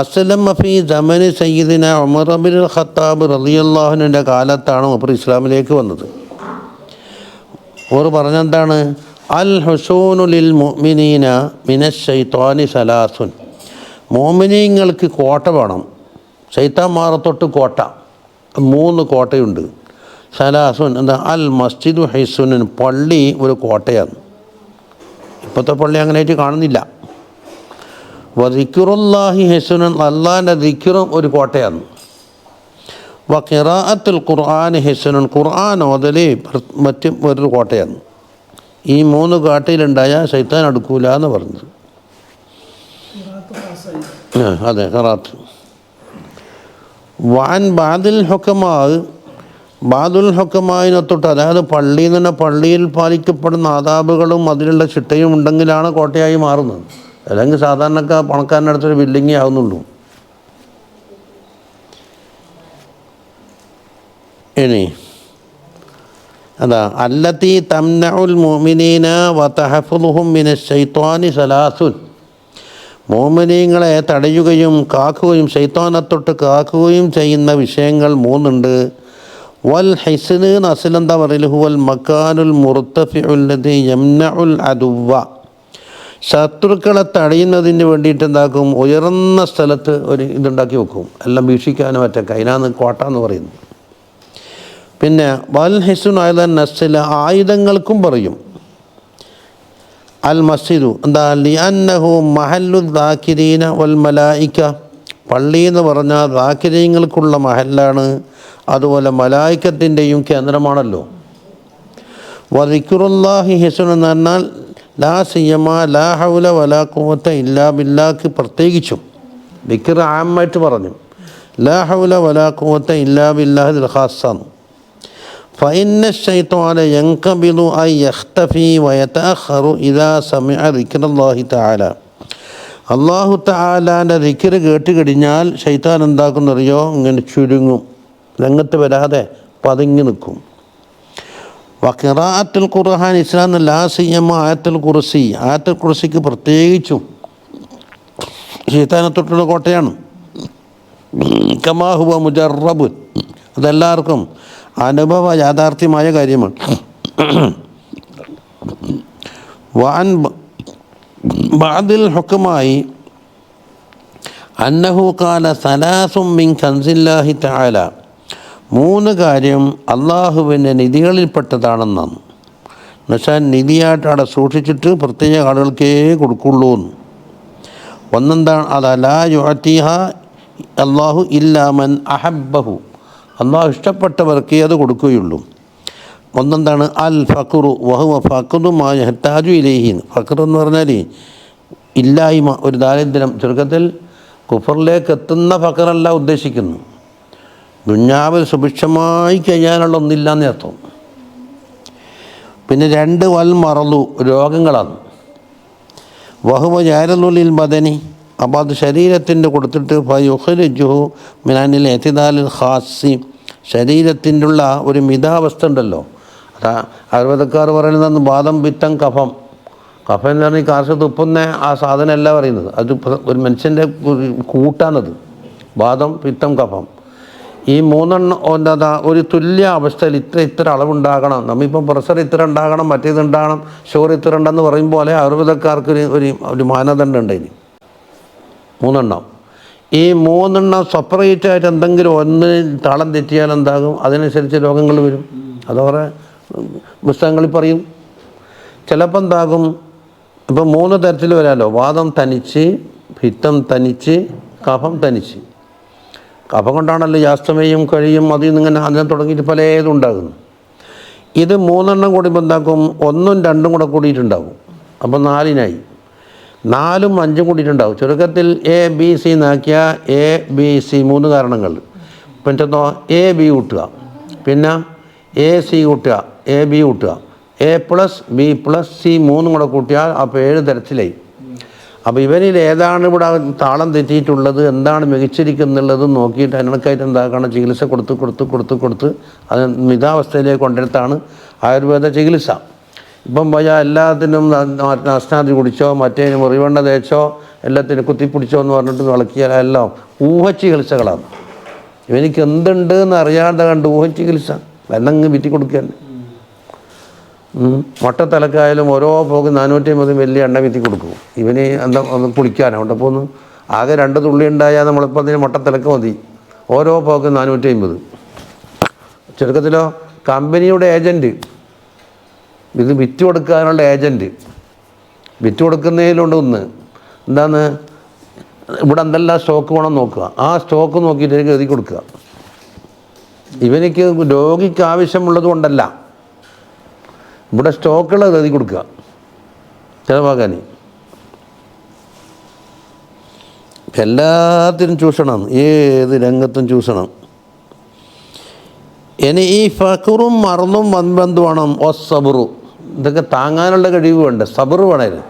A: അസ്ലം ഫീ സമനി സയ്യിദിന ഉമർ ഇബ്നുൽ ഖത്താബ് റളിയല്ലാഹു അൻഹുവിൻ്റെ കാലത്താണ് മൂപ്പർ ഇസ്ലാമിലേക്ക് വന്നത്. അവർ പറഞ്ഞെന്താണ്? അൽ ഹുസൂനു ലിൽ മുഅ്മിനീന മിനശ് ശൈത്വാനി സലാസുൻ, മോമിനീങ്ങൾക്ക് കോട്ട വേണം, ശൈത്താന്മാരെ തൊട്ട് കോട്ട. 3 കോട്ടയുണ്ട്. സലാസുൻ എന്താ അൽ മസ്ജിദു ഹൈസുൻ പള്ളി ഒരു കോട്ടയാണ്. ഇപ്പോഴത്തെ പള്ളി അങ്ങനെയായിട്ട് കാണുന്നില്ല. ദിക്റുല്ലാഹി ഹൈസുൻ അള്ളാഹിൻ്റെ ദിക്റും ഒരു കോട്ടയാണ്. ഖിറാഅത്തുൽ ഖുർആൻ ഹൈസുൻ ഖുർആൻ ഓതൽ മറ്റും ഒരു കോട്ടയാണ്. ഈ 3 കോട്ടയിലുണ്ടായാൽ ശൈത്താൻ അടുക്കൂല എന്ന് പറഞ്ഞത്. അതെ ഖിറാഅത്ത്. വാൻ ബാദിൽ ഹുക്കമായിനെ തൊട്ട്, അതായത് പള്ളിയിൽ നിന്ന് പള്ളിയിൽ പാലിക്കപ്പെടുന്ന ആദാബുകളും അതിലുള്ള ചിട്ടയും ഉണ്ടെങ്കിലാണ് കോട്ടയായി മാറുന്നത്. അല്ലെങ്കിൽ സാധാരണക്കാർ പണക്കാരൻ്റെ അടുത്തൊരു ബിൽഡിങ്ങേ ആവുന്നുള്ളൂ. ഇനി അതാ അല്ലത്തി തംനഉൽ മുഅ്മിനീന വതഹഫുദുഹും മിനശ് ശൈത്വാനി സലാസുൻ മോമിനീങ്ങളെ തടയുകയും കാക്കുകയും ശൈത്താനെ തൊട്ട് കാക്കുകയും ചെയ്യുന്ന വിഷയങ്ങൾ 3 ഉണ്ട്. വൽ ഹൈസ്ന് അസ്ലെന്താ പറയല് ഹുവൽ മക്കാനുൽ മുർത്തഫിഉല്ലദി യംനഉൽ അദുവ ശത്രുക്കളെ തടയുന്നതിന് വേണ്ടിയിട്ട് എന്താക്കും, ഉയർന്ന സ്ഥലത്ത് ഒരു ഇതുണ്ടാക്കി വെക്കും, എല്ലാം വീക്ഷിക്കാനും മറ്റൊക്കെ. അതിനാണ് കോട്ട എന്ന് പറയുന്നത്. പിന്നെ വൽ ഹൈസ്നു അയദൻ നസ്ല ആയുധങ്ങൾക്കും പറയും. അൽ മസ്ജിദു എന്താ ലിഅന്നഹു മഹല്ലു ദാക്കിരീന വൽ മലായിക പള്ളി എന്ന് പറഞ്ഞാൽ ദാക്കിരീങ്ങൾക്കുള്ള മഹല്ലാണ്, അതുപോലെ മലായിക്കത്തിൻ്റെയും കേന്ദ്രമാണല്ലോ. വദിക്റുല്ലാഹി ഹസൻ എന്ന് പറഞ്ഞാൽ ലാ സിയമ ലാ ഹൗല വലാ ഖുവത ഇല്ലാ ബില്ലാക്ക് പ്രത്യേകിച്ചും ദിക്ർ ആമായിട്ട് പറഞ്ഞു. ലാ ഹൗല വലാ ഖുവത ഇല്ലാ ബില്ലാഹിൽ ഖാസ്സാണ്. فإن الشيطان ينقبض أن يختفي ويتأخر إذا سمع ذكر الله تعالى അള്ളാഹു തആലാൻ്റെ ദിക്ർ കേട്ട് കഴിഞ്ഞാൽ ശൈത്താൻ എന്താക്കുന്നറിയോ, ഇങ്ങനെ ചുരുങ്ങും, രംഗത്ത് വരാതെ പതുങ്ങി നിൽക്കും. ഖിറാഅത്തുൽ ഖുർആൻ ഇസ്ലാം ലാ സിയമ ആയത്തുൽ കുർസി ആയത്തുൽ കുർസിക്ക് പ്രത്യേകിച്ചും ശൈത്താനെ തൊട്ടുള്ള കോട്ടയാണ്. കമാ ഹുവ മുജറബുൻ അതെല്ലാവർക്കും അനുഭവ യാഥാർത്ഥ്യമായ കാര്യമാണ്. വാൻ ബഅദിൽ ഹുക്മായി അന്നഹു ഖാല സലാസും മിൻ കൻസില്ലാഹി തആല 3 കാര്യം അള്ളാഹുവിൻ്റെ നിധികളിൽപ്പെട്ടതാണെന്നാണ്. എന്നുവെച്ചാൽ നിധിയായിട്ട് അവിടെ സൂക്ഷിച്ചിട്ട് പ്രത്യേക ആളുകൾക്കേ കൊടുക്കുള്ളൂ എന്ന്. ഒന്നെന്താണ് അത് ലാ യുഅതിഹ അല്ലാഹു ഇല്ലാ മൻ അഹബ്ബഹു അള്ളാഹു ഇഷ്ടപ്പെട്ടവർക്കേ അത് കൊടുക്കുകയുള്ളൂ. ഒന്നെന്താണ് അൽ ഫഖ്റു വഹുവ ഫഖ്റു മാ യഹ്താജു ഇലൈഹി ഫഖ്ർ എന്ന് പറഞ്ഞാൽ ഇല്ലായ്മ, ഒരു ദാരിദ്ര്യം. ചുരുക്കത്തിൽ കുഫറിലേക്ക് എത്തുന്ന ഫഖറല്ല ഉദ്ദേശിക്കുന്നു, ദുന്യാവിൽ സുഭിക്ഷമായി കഴിയാനുള്ള ഒന്നില്ലാന്ന് അർത്ഥം. പിന്നെ 2 വൽ മറലു രോഗങ്ങളാണ്. വഹുവ ജാരലുൽ ബദനി അപ്പോൾ അത് ശരീരത്തിൻ്റെ കൊടുത്തിട്ട് ഫയുഖ്രിജുഹു മിനൽ ഇഅ്തിദാലിൽ ഖാസ്സി ശരീരത്തിൻ്റെ ഉള്ള ഒരു മിതാവസ്ഥ ഉണ്ടല്ലോ. അതാ ആയുർവേദക്കാർ പറയുന്നത് വാദം പിത്തം കഫം. കഫം എന്ന് പറഞ്ഞാൽ കാർഷ തുപ്പുന്ന ആ സാധനമല്ല പറയുന്നത്, അത് ഒരു മനുഷ്യൻ്റെ കൂട്ടാണത്. വാദം പിത്തം കഫം ഈ 3 എന്താ ഒരു തുല്യ അവസ്ഥയിൽ ഇത്ര അളവുണ്ടാകണം. നമ്മിപ്പം പ്രഷർ ഇത്ര ഉണ്ടാകണം, മറ്റേതുണ്ടാകണം, ഷുഗർ ഇത്ര ഉണ്ടെന്ന് പറയും പോലെ ആയുർവേദക്കാർക്ക് ഒരു മാനദണ്ഡം ഉണ്ട്. ഇനി 3 ഈ 3 സെപ്പറേറ്റ് ആയിട്ട് എന്തെങ്കിലും ഒന്ന് താളം തെറ്റിയാൽ എന്താകും, അതിനനുസരിച്ച് രോഗങ്ങൾ വരും. അതോടെ പുസ്തകങ്ങളിൽ പറയും. ചിലപ്പോൾ എന്താകും, ഇപ്പം 3 തരത്തിൽ വരാമല്ലോ. വാദം തനിച്ച്, പിത്തം തനിച്ച്, കഫം തനിച്ച്. കഫം കൊണ്ടാണല്ലോ യാസ്തമയും കഴിയും അതിൽ നിന്നിങ്ങനെ അതിനെ തുടങ്ങിയിട്ട് പലതും ഉണ്ടാകുന്നു. ഇത് 3 കൂടി എന്താക്കും, 1ഉം 2ഉം കൂടെ കൂടിയിട്ടുണ്ടാകും. അപ്പം 4 4ഉം 5ഉം കൂടിയിട്ടുണ്ടാവും. ചുരുക്കത്തിൽ എ ബി സി എന്നാക്കിയാൽ എ ബി സി 3 കാരണങ്ങൾ. പിന്നെന്തോ എ ബി കൂട്ടുക, പിന്നെ എ സി കൂട്ടുക, എ ബി കൂട്ടുക, A plus B plus C 3 കൂടെ കൂട്ടിയാൽ അപ്പോൾ 7 തരത്തിലായി. അപ്പോൾ ഇവരിൽ ഏതാണ് ഇവിടെ താളം തെറ്റിയിട്ടുള്ളത്, എന്താണ് മികച്ചിരിക്കുന്നുള്ളത് നോക്കിയിട്ട് അതിനൊക്കെയായിട്ട് എന്താക്കണം ചികിത്സ കൊടുത്ത് അത് മിതാവസ്ഥയിലേക്ക് കൊണ്ടിടത്താണ് ആയുർവേദ ചികിത്സ. ഇപ്പം പോയാൽ എല്ലാത്തിനും അസ്നാദി കുടിച്ചോ മറ്റേ മുറിവെണ്ണ തേച്ചോ എല്ലാത്തിനും കുത്തിപ്പിടിച്ചോ എന്ന് പറഞ്ഞിട്ട് കളക്കിയാൽ എല്ലാം ഊഹച്ചികിത്സകളാണ്. ഇവനിക്ക് എന്തുണ്ട് എന്ന് അറിയാതെ കണ്ട് ഊഹച്ചികിത്സ എന്നങ്ങ് വിറ്റി കൊടുക്കുകയല്ലേ. മുട്ടത്തലക്കായാലും ഓരോ പോക്ക് 450 വലിയ എണ്ണ വിറ്റി കൊടുക്കും. ഇവന് എന്താ ഒന്ന് കുളിക്കാനോ ഉണ്ടപ്പോൾ ഒന്ന് ആകെ 2 തുള്ളി ഉണ്ടായാൽ നമ്മളിപ്പോൾ അതിന് മുട്ടത്തലക്ക് മതി. ഓരോ പോക്ക് 450. ചുരുക്കത്തിലോ കമ്പനിയുടെ ഏജൻറ്റ്, ഇത് വിറ്റ് കൊടുക്കാനുള്ള ഏജൻറ്റ്. വിറ്റ് കൊടുക്കുന്നതിലുണ്ട് ഒന്ന് എന്താണ്, ഇവിടെ എന്തെല്ലാം സ്റ്റോക്ക് വേണം നോക്കുക, ആ സ്റ്റോക്ക് നോക്കിയിട്ട് എനിക്ക് എഴുതി കൊടുക്കുക. ഇവനിക്ക് രോഗിക്ക് ആവശ്യമുള്ളത് കൊണ്ടല്ല, ഇവിടെ സ്റ്റോക്കുകൾ എഴുതി കൊടുക്കുക ചിലവാക്കാൻ. എല്ലാത്തിനും ചൂഷണം, ഏത് രംഗത്തും ചൂഷണം. ഇനി ഈ ഫഖറും മറന്നും വൻബന്ധു വേണം, ഓ സബറു, ഇതൊക്കെ താങ്ങാനുള്ള കഴിവ് വേണ്ട, സബറ് വേണേന്.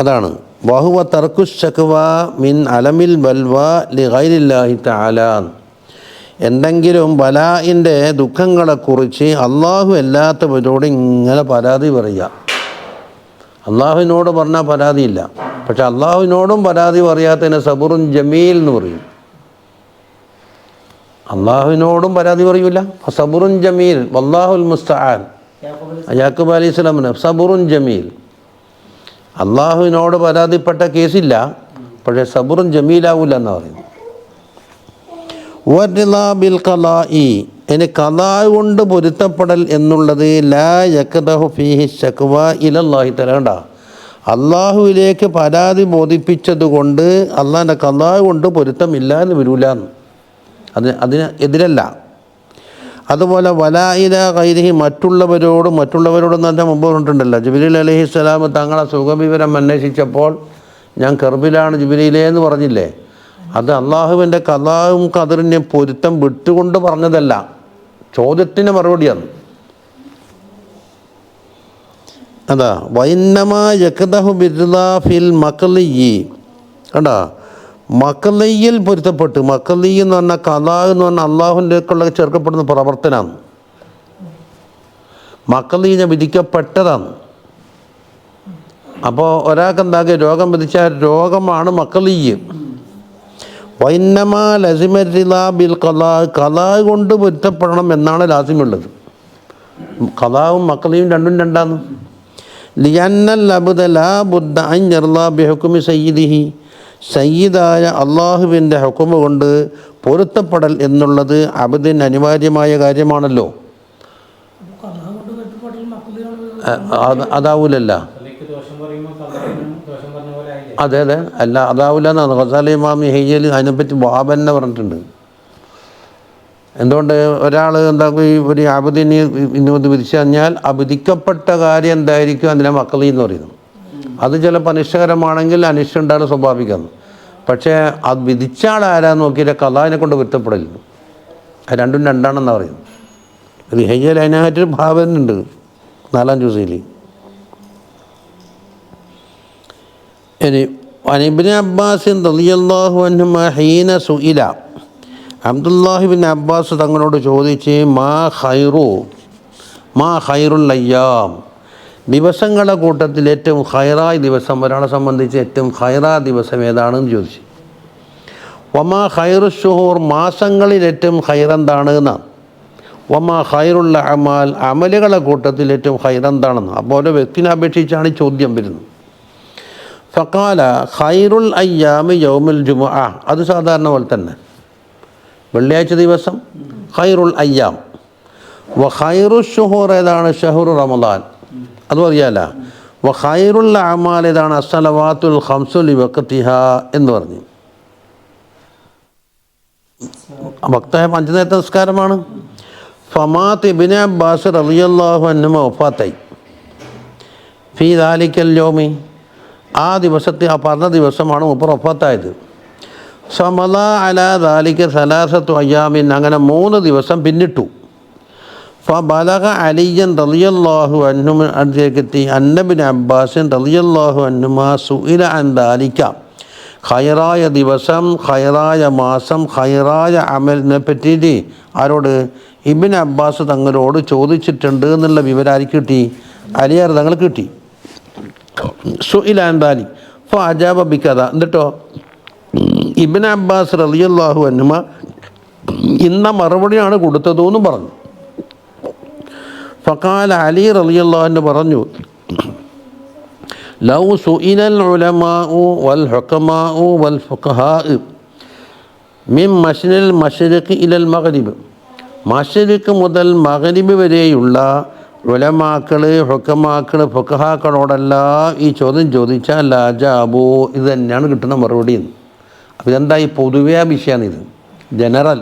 A: അതാണ് വഹുവ തർക്കു ശക്വ മിൻ അലമിൽ ബൽവ ലി ഗൈരില്ലാഹി തആല. എന്തെങ്കിലും ബലാഇൻ്റെ ദുഃഖങ്ങളെക്കുറിച്ച് അള്ളാഹു അല്ലാത്തവരോട് ഇങ്ങനെ പരാതി പറയുക. അള്ളാഹുവിനോട് പറഞ്ഞാൽ പരാതിയില്ല, പക്ഷെ അള്ളാഹുവിനോടും പരാതി പറയാത്തതിന് സബറുൻ ജമീൽ എന്ന് പറയും. അള്ളാഹുവിനോടും പരാതി പറയൂല, സബറുൻ ജമീൽ വല്ലാഹുൽ മുസ്തആൻ. യാക്കൂബ് അലൈഹിസ്സലാമിന് സബറുൻ ജമീൽ. അള്ളാഹുവിനോട് പരാതിപ്പെട്ട കേസില്ല, പക്ഷേ സബറുൻ ജമീലാവൂല എന്ന് പറയുന്നു. വറിളാ ബിൽ ഖലാഇ, ഇനി ഖലാ കൊണ്ട് പൊരുത്തപ്പെടൽ എന്നുള്ളത് ലാ യക്ദഹു ഫീഹി ശക്വ ഇലല്ലാഹി തആല. അള്ളാഹുവിലേക്ക് പരാതി ബോധിപ്പിച്ചത് കൊണ്ട് അള്ളാഹിൻ്റെ ഖലാ കൊണ്ട് പൊരുത്തമില്ല എന്ന് വരൂലാന്ന്, അതിന് എതിരല്ല. അതുപോലെ വലായില ഗൈരിഹി, മറ്റുള്ളവരോടെന്ന് പറഞ്ഞാൽ മുമ്പ് പറഞ്ഞിട്ടുണ്ടല്ലോ. ജിബ്രീൽ അലൈഹിസ്സലാം തങ്ങളെ സുഖവിവരം അന്വേഷിച്ചപ്പോൾ ഞാൻ കർബിലാണ് ജിബ്രീലേ എന്ന് പറഞ്ഞില്ലേ, അത് അള്ളാഹുവിൻ്റെ ഖലാവും ഖദറിനെയും പൊരുത്തം വിട്ടുകൊണ്ട് പറഞ്ഞതല്ല, ചോദ്യത്തിന് മറുപടിയാണ്. അതാ വൈന്നമാ യക്ദഹു ബിർളാ ഫിൽ മഖ്ലിയി. കണ്ടാ, മഖ്ലിയിൽ പൊരുത്തപ്പെട്ട്, മഖ്ലി എന്ന് പറഞ്ഞാൽ ഖലാ എന്ന് പറഞ്ഞാൽ അള്ളാഹുവിൻ്റെക്കുള്ള ചേർക്കപ്പെടുന്ന പ്രവർത്തനമാണ്. മഖ്ലിനെ വിധിക്കപ്പെട്ടതാണ്. അപ്പോൾ ഒരാൾക്ക് എന്താക്കുക, രോഗം വിധിച്ചാൽ രോഗമാണ് മഖ്ലി. വൈന്നമാ ലസിമരിളാ ബിൽ ഖലാ, ഖലാ കൊണ്ട് പൊരുത്തപ്പെടണം എന്നാണ് ലാസിമുള്ളത്. ഖലാവും മഖ്ലിയും രണ്ടും രണ്ടാണ്. ലിയന്നൽ അബ്ദ ലാ ബുദ്ദ അൻ യർളാ ബിഹുക്മി സയ്യിദിഹി, സയ്യിദായ അള്ളാഹുവിൻ്റെ ഹുക്മ കൊണ്ട് പൊരുത്തപ്പെടൽ എന്നുള്ളത് അബ്ദിന് അനിവാര്യമായ കാര്യമാണല്ലോ. അതാവൂലല്ല, അതെ അല്ല, അതാവില്ല എന്നാണ് ഗസാലി ഇമാം ഹയ്യൽ അതിനെപ്പറ്റി വാബന്നെ പറഞ്ഞിട്ടുണ്ട്. എന്തുകൊണ്ട് ഒരാൾ എന്താക്കും, ഈ ഒരു അബദിന് ഇന്നത് വിധിച്ചു കഴിഞ്ഞാൽ ആ വിധിക്കപ്പെട്ട കാര്യം എന്തായിരിക്കും, അതിനെ മക്കളി എന്ന് പറയുന്നു. അത് ചിലപ്പോൾ അനിഷ്ടകരമാണെങ്കിൽ അനിഷ്ടം ഉണ്ടാകുന്ന സ്വാഭാവികമാണ്. പക്ഷേ അത് വിധിച്ച ആൾ ആരാന്ന് നോക്കിയിട്ട് കലാവിനെ കൊണ്ട് പൊരുത്തപ്പെടലില്ല. അത് രണ്ടും രണ്ടാണെന്നാണ് പറയുന്നത്. ഒരു ഹയ്യൽ അതിനായിട്ടൊരു ഭാവനുണ്ട് 4-ാം ജുസയിൽ. ഇനി ഇബ്നു അബ്ബാസ് റളിയല്ലാഹു അൻഹുമാ ഹീന സുഇല, അബ്ദുല്ലാഹി ഇബ്നു അബ്ബാസ് തങ്ങളോട് ചോദിച്ച് മാ ഖൈറുൽ അയ്യാം, ദിവസങ്ങളുടെ കൂട്ടത്തിൽ ഏറ്റവും ഖൈറായ ദിവസം, ഒരാളെ സംബന്ധിച്ച് ഏറ്റവും ഖൈറായ ദിവസം ഏതാണെന്ന് ചോദിച്ചു. വമാ ഖൈറു ശുഹൂർ, മാസങ്ങളിൽ ഏറ്റവും ഖൈറെന്താണ് എന്നാണ്. വമാ ഖൈറുൽ അമാൽ, അമലുകളെ കൂട്ടത്തിൽ ഏറ്റവും ഖൈറെന്താണെന്ന്. അപ്പോൾ ഓരോ വ്യക്തിനെ അപേക്ഷിച്ചാണ് ഈ ചോദ്യം വരുന്നത്. ഫഖാല ഖൈറുൽ അയ്യാമി യൗമുൽ ജുമുഅ, അത് സാധാരണ പോലെ തന്നെ വെള്ളിയാഴ്ച ദിവസം ഖൈറുൽ അയ്യാം. വ ഖൈറു ശുഹൂർ ഏതാണ്, ഷഹ്റു റമദാൻ, അതും അറിയാല. വ ഖൈറുൽ അമാൽ ഏതാണ്, അസ്സലവാത്തുൽ ഖംസു ലിവഖ്തിഹാ എന്ന് പറഞ്ഞു. വക്തായ 5 നേരത്തെ നിസ്കാരമാണ്. ഫമാത്ത് ഇബ്നു അബ്ബാസ് റളിയല്ലാഹു അൻഹുമാ വഫാത്തായി ഫീ ദാലിക്കൽ യൗമി, ആ ദിവസത്തെ, ആ പറഞ്ഞ ദിവസമാണ് മൂപ്പർ വഫാത്തായത്. സമല അലാ ദാലിക സലാസത്തു അയ്യാമിൻ, അങ്ങനെ 3 ദിവസം പിന്നിട്ടു. ഫബലഗ അലിയൻ റളിയല്ലാഹു അൻഹു അതിലേക്കെത്തി അന്നബിൻ അബ്ബാസിൻ റളിയല്ലാഹു അൻഹുമാ സുഇല അൻ ദാലിക, ഖൈറായ ദിവസം, ഖൈറായ മാസം, ഖൈറായ അമലിനെ പറ്റിയിട്ട് ആരോട്, ഇബ്നു അബ്ബാസ് തങ്ങളോട് ചോദിച്ചിട്ടുണ്ട് എന്നുള്ള വിവരം ആർക്ക് കിട്ടി, അലിയാർ തങ്ങൾ കിട്ടി. സുഇല അൻ ദാലിക ഫഅജാബ ബികദ, എന്നിട്ടോ ഇബ്നു അബ്ബാസ് റളിയല്ലാഹു അൻഹുമ ഇന്ന മറുപടിയാണ് കൊടുത്തതെന്നും പറഞ്ഞു. ഫഖാല അലി റളിയല്ലാഹു അൻഹു പറഞ്ഞു, ലൗ സുഇലൽ ഉലമാഉ വൽ ഹുകമാഉ വൽ ഫുഖഹാഉ മിൻ മശ്രിഖിൽ മശ്രിഖി ഇലൽ മഗ്രിബ്, മശ്രിഖ് മുതൽ മഗ്രിബ് വരെയുള്ള ഉലമാക്കൾ, ഹുക്കമാക്കൾ, ഫുഖഹാക്കളോടെല്ലാം ഈ ചോദ്യം ചോദിച്ചാൽ ലാജാബോ, ഇത് തന്നെയാണ് കിട്ടുന്ന മറുപടി. അപ്പോൾ ഇതെന്താ, ഈ പൊതുവേ വിഷയമാണിത്, ജനറൽ.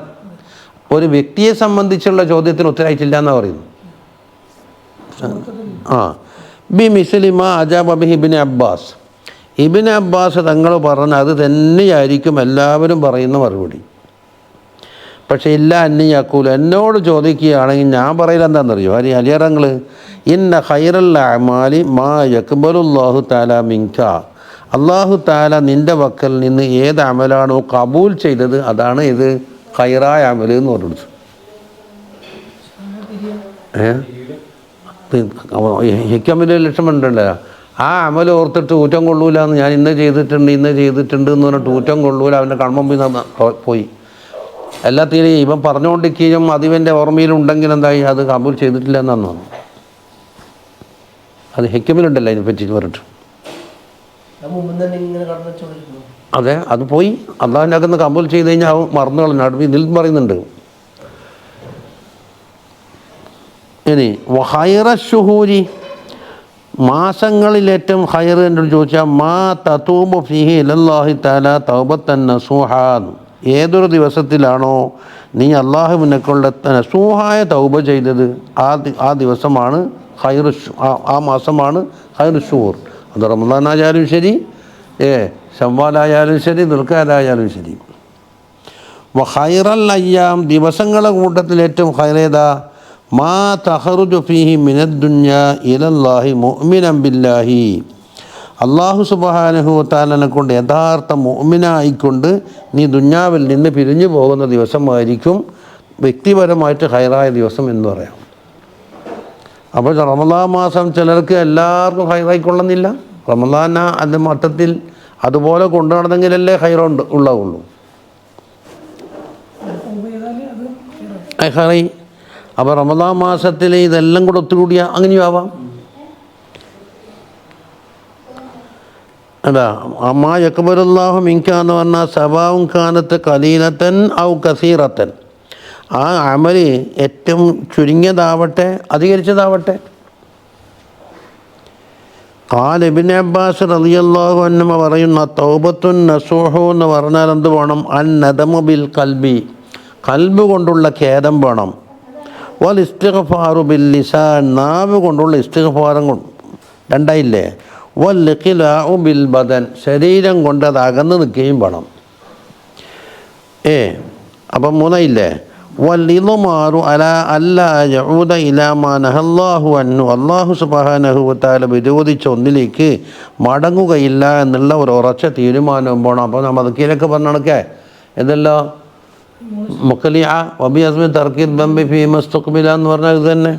A: ഒരു വ്യക്തിയെ സംബന്ധിച്ചുള്ള ചോദ്യത്തിന് ഉത്തരവായിട്ടില്ല എന്നാണ് പറയുന്നത്. ബി മിസ്ലിമ അജാബ ബിഹി ഇബ്നു അബ്ബാസ്, ഇബ്നു അബ്ബാസ് തങ്ങൾ പറഞ്ഞ അത് തന്നെയായിരിക്കും എല്ലാവരും പറയുന്ന മറുപടി. പക്ഷേ ഇല്ല അന്നി യഖൂൽ, എന്നോട് ചോദിക്കുകയാണെങ്കിൽ ഞാൻ പറയില്ല എന്താണെന്നറിയോ, അലിയറങ്ങൾ ഇന്ന ഖൈറൽ അഅമാലി മാ യഖ്ബലുല്ലാഹു തആല മിൻക, അല്ലാഹു തആല നിൻ്റെ വക്കൽ നിന്ന് ഏത് അമലാണോ കബൂൽ ചെയ്തത് അതാണ് ഇത് ഖൈറായ അമൽ എന്ന് പറഞ്ഞു. ഹിക്കമിൻ്റെ ലക്ഷ്യമുണ്ടല്ലോ, ആ അമൽ ഓർത്തിട്ട് ഊറ്റം കൊള്ളൂല എന്ന്, ഞാൻ ഇന്ന് ചെയ്തിട്ടുണ്ട് എന്ന് പറഞ്ഞിട്ട് ഊറ്റം കൊള്ളൂല, അവൻ്റെ കൺമുമ്പിൽ പോയി എല്ലാത്തിനും ഇവൻ പറഞ്ഞുകൊണ്ടിരിക്കുകയും അതിവൻ്റെ ഓർമ്മയിലുണ്ടെങ്കിൽ എന്തായി, അത് കബൂൽ ചെയ്തിട്ടില്ല എന്നാണ്. അത് ഹിക്കമിലുണ്ടല്ലോ അതിനെപ്പറ്റി പറഞ്ഞിട്ട്. അതെ, അത് പോയി അള്ളാഹുവിൻ്റെ അകത്ത് കബൂൽ ചെയ്ത് കഴിഞ്ഞാൽ അവൻ മറന്നു കളഞ്ഞു. അടുത്ത് ഇതിൽ പറയുന്നുണ്ട്. ഇനി വഖൈറ ശുഹൂരി, മാസങ്ങളിലേറ്റവും ഖൈർ എന്നോട് ചോദിച്ചാൽ മാ തതൂബു ഫീഹി ഇലല്ലാഹി തആല തൗബത്തൻ നസൂഹാൻ, ഏതൊരു ദിവസത്തിലാണോ നീ അള്ളാഹുവിനെക്കുള്ള നസൂഹായ തൗബ ചെയ്തത് ആ ദിവസമാണ് ഖൈറു, ആ മാസമാണ് ഖൈറു ശുഹൂർ. അത് റമദാനായാലും ശരി, ശവ്വാലായാലും ശരി, ദുൽഖഅദായാലും ശരി. വഖൈറൽ അയ്യാം, ദിവസങ്ങളുടെ കൂട്ടത്തിൽ ഏറ്റവും ഖൈറേതാ മാ തഖറുജു ഫീഹി മിനദ് ദുനിയാ ഇലല്ലാഹി മുഅ്മിനൻ ബില്ലാഹി, അല്ലാഹു സുബ്ഹാനഹു വ തആലനെ കൊണ്ട് യഥാർത്ഥ മുഅ്മിനായിക്കൊണ്ട് നീ ദുനിയാവിൽ നിന്ന് പിരിഞ്ഞു പോകുന്ന ദിവസമായിരിക്കും വ്യക്തിപരമായിട്ട് ഖൈറായ ദിവസം എന്ന് പറയാം. അപ്പോൾ റമദാൻ മാസം ചിലർക്ക് എല്ലാവർക്കും ഖൈറായിക്കൊള്ളുന്നില്ല. റമദാന അതിൻ്റെ മട്ടത്തിൽ അതുപോലെ കൊണ്ടു നടന്നെങ്കിലല്ലേ ഖൈറുണ്ട് ഉള്ളൂ. ഖൈ, അപ്പോൾ റമദാൻ മാസത്തിൽ ഇതെല്ലാം കൂടെ ഒത്തുകൂടിയ അങ്ങനെയും ആവാം. അതാ അമ്മാ യഖ്ബലുല്ലാഹു മിൻക എന്ന് പറഞ്ഞാൽ സവാഉൻ കാനത്ത് ഖലീലത്തൻ ഔ കസീറത്തൻ, ആ അമൽ ഏറ്റവും ചുരുങ്ങിയതാവട്ടെ അധികരിച്ചതാവട്ടെ. ഖാല ഇബ്നു അബ്ബാസ് റളിയല്ലാഹു അൻഹു പറയുന്ന തൗബത്തുൻ നസൂഹു എന്ന് പറഞ്ഞാൽ എന്ത് വേണം, അൻ നദമു ബിൽ ഖൽബി, ഖൽബ് കൊണ്ടുള്ള ഖേദം വേണം. വൽ ഇസ്തിഗ്ഫാറു ബിൽ ലിസാൻ, നാവ് കൊണ്ടുള്ള ഇസ്തിഗ്ഫാറും കൊണ്ട് രണ്ടായില്ലേ. വൽ ഇഖ്ലാഉ ബിൽ ബദൻ, ശരീരം കൊണ്ട് അത് അകന്ന് നിൽക്കുകയും വേണം. അപ്പം മൂന്നായില്ലേ. വൽ ഇദ്മാറു അലാ അല്ലാ യഊദ ഇലാ മാ നഹല്ലാഹു അൻഹു, അല്ലാഹു സുബ്ഹാനഹു വ തആല വിരോധിച്ച ഒന്നിലേക്ക് മടങ്ങുകയില്ല എന്നുള്ള ഒരു ഉറച്ച തീരുമാനവും വേണം. അപ്പോൾ നമ്മൾ അതൊക്കെ പറഞ്ഞണക്കെ ഇതല്ലോ മുഖലിയ വബി അസ്മി തർക്കിൽ ബംബി ഫീ മസ്തുഖ്ബില എന്ന് പറഞ്ഞാൽ ഇത് തന്നെ.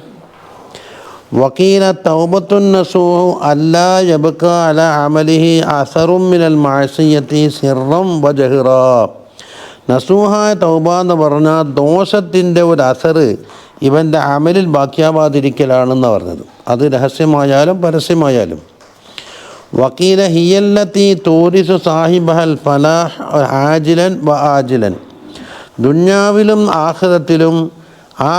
A: വക്കീല തൗബത്തുൻ നസൂഹു അല്ലാ യബ്ക അലാ അമലിഹി അസറും മിനൽ മഅസിയത്തി സിർറൻ വ ജഹ്റാ, നസൂഹായ തൗബ എന്ന് പറഞ്ഞാൽ ദോഷത്തിൻ്റെ ഒരു അസർ ഇവൻ്റെ അമലിൽ ബാക്കിയാവാതിരിക്കലാണെന്ന് പറഞ്ഞത്, അത് രഹസ്യമായാലും പരസ്യമായാലും. വക്കീല ഹിയല്ലത്തി തൂരിസു സാഹിബഹൽ ഫലാഹ് ആജിലൻ വ ആജിലൻ, ദുന്യാവിലും ആഖിറത്തിലും ആ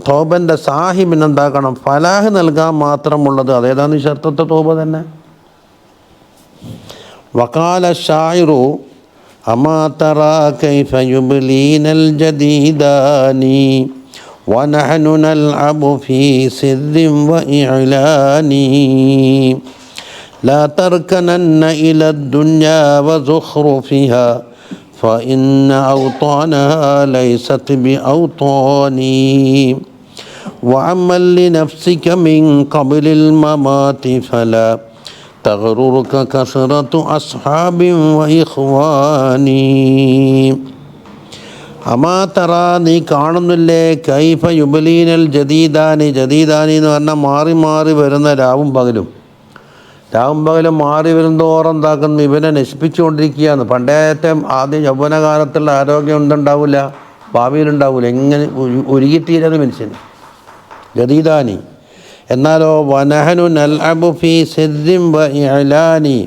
A: തൗബൻ്റെ സാഹിബിന് എന്താക്കണം, ഫലാഹ് നൽകാൻ മാത്രമുള്ളത്. അതേതാണ് ഈ ഷർത്തത്തെ തൗബ തന്നെ. വഖാല ഷായിറു അമാ തറാ കൈഫ യുബ്ലീനൽ ജദീദാനി വനഹ്നു നൽഅബു ഫീ സിർരിൻ വഇഅ്ലാനി ലാ തർകനന്ന ഇലദ് ദുനിയാ വസുഖ്റുഫിഹാ فإن أوطانها ليست بأوطاني وعمل لنفسك من قبل الممات فلا تغررك كثرة أصحاب وإخواني. അമാ തറാ, നീ കാണുന്നില്ലേ, കൈഫ യുബ്ലീനൽ ജദീദാനി, ജദീദാനി എന്ന് പറഞ്ഞാൽ മാറി മാറി വരുന്ന രാവും പകലും മാറി വരുന്നതോറും എന്താക്കുന്നു, ഇവനെ നശിപ്പിച്ചുകൊണ്ടിരിക്കുകയാണ്. പണ്ടത്തെ ആദ്യം യൗവനകാലത്തുള്ള ആരോഗ്യം ഒന്നുണ്ടാവില്ല, ഭാവിയിലുണ്ടാവില്ല, എങ്ങനെ ഒരുകിത്തീരുന്ന മനുഷ്യന് ജദീദാനി. എന്നാലോ വനഹനു നൽഅബു ഫീ സിർരിൻ വ ഇഅ്ലാനി,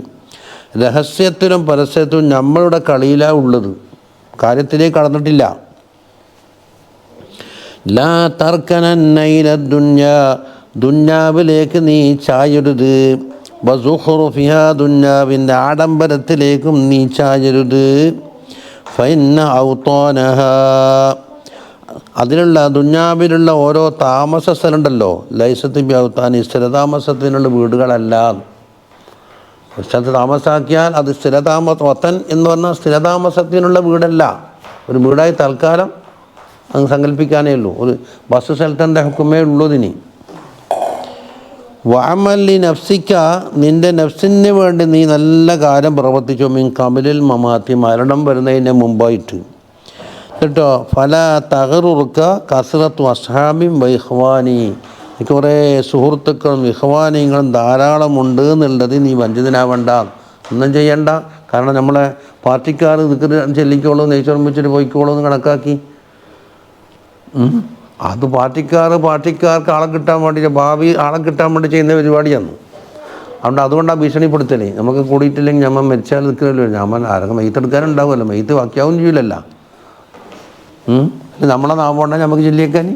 A: രഹസ്യത്തിലും പരസ്യത്തിലും നമ്മളുടെ കളിയിലാണ് ഉള്ളത്, കാര്യത്തിലേക്ക് കടന്നിട്ടില്ല. ലാ തർക്കനന്ന ഇല ദുന്യാ, ദുന്യാവിലേക്ക് നീ ചായരുത്. വസുഖ്റുഫിഹാ, ദുന്യാവിൻ്റെ ആഡംബരത്തിലേക്കും നീ ചായരുത്. ഫഇന്ന ഔത്താനഹാ, അതിലുള്ള ദുന്യാവിലുള്ള ഓരോ താമസ സ്ഥലമുണ്ടല്ലോ, ലൈസത്ത് ബി ഔത്താനി, സ്ഥിരതാമസത്തിനുള്ള വീടുകളല്ല. സ്ഥലത്ത് താമസാക്കിയാൽ അത് വത്തൻ എന്ന് പറഞ്ഞാൽ സ്ഥിരതാമസത്തിനുള്ള വീടല്ല, ഒരു വീടായി തൽക്കാലം അങ്ങ് സങ്കല്പിക്കാനേ ഉള്ളൂ. ഒരു ബസ് സ്ഥലത്തിൻ്റെ ഹുക്കുമേ ഉള്ളൂ ഇതിന്. വഅമലി നഫ്സിക്ക, നിൻ്റെ നഫ്സിന് വേണ്ടി നീ നല്ല കാര്യം പ്രവർത്തിച്ചു. മിൻ കമിലിൽ മമാത്തി, മരണം വരുന്നതിന് മുമ്പായിട്ട് കേട്ടോ. ഫല തഗറുറുക്ക കസ്റത്തു അസ്ഹാബിം വൈഹ്വാനി, എനിക്ക് കുറേ സുഹൃത്തുക്കളും ഇഹ്വാനികളും ധാരാളമുണ്ട് എന്നുള്ളത് നീ വഞ്ചിതനാവണ്ട, ഒന്നും ചെയ്യണ്ട. കാരണം നമ്മളെ പാർട്ടിക്കാർ ദിക്ർ ചെല്ലിക്കോളൂ, നെയ്ച്ചോർമ്മിച്ചിട്ട് പോയിക്കോളൂ എന്ന് കണക്കാക്കി. അത് പാർട്ടിക്കാർക്ക് ആളെ കിട്ടാൻ വേണ്ടി, ഭാവി ആളെ കിട്ടാൻ വേണ്ടി ചെയ്യുന്ന പരിപാടിയാണ്. അതുകൊണ്ടാണ് ഭീഷണിപ്പെടുത്തലേ. നമുക്ക് കൂടിയിട്ടില്ലെങ്കിൽ നമ്മൾ മരിച്ചാൽ നിൽക്കില്ലല്ലോ. നമ്മൾ ആരൊക്കെ മെയ്ത്തെടുക്കാനുണ്ടാവുമല്ലോ, മെയ്ത്ത് ബാക്കിയാവും ചെയ്യില്ലല്ലോ. നമ്മളെ നാവുകൊണ്ട നമുക്ക് ചൊല്ലിയേക്കാൻ.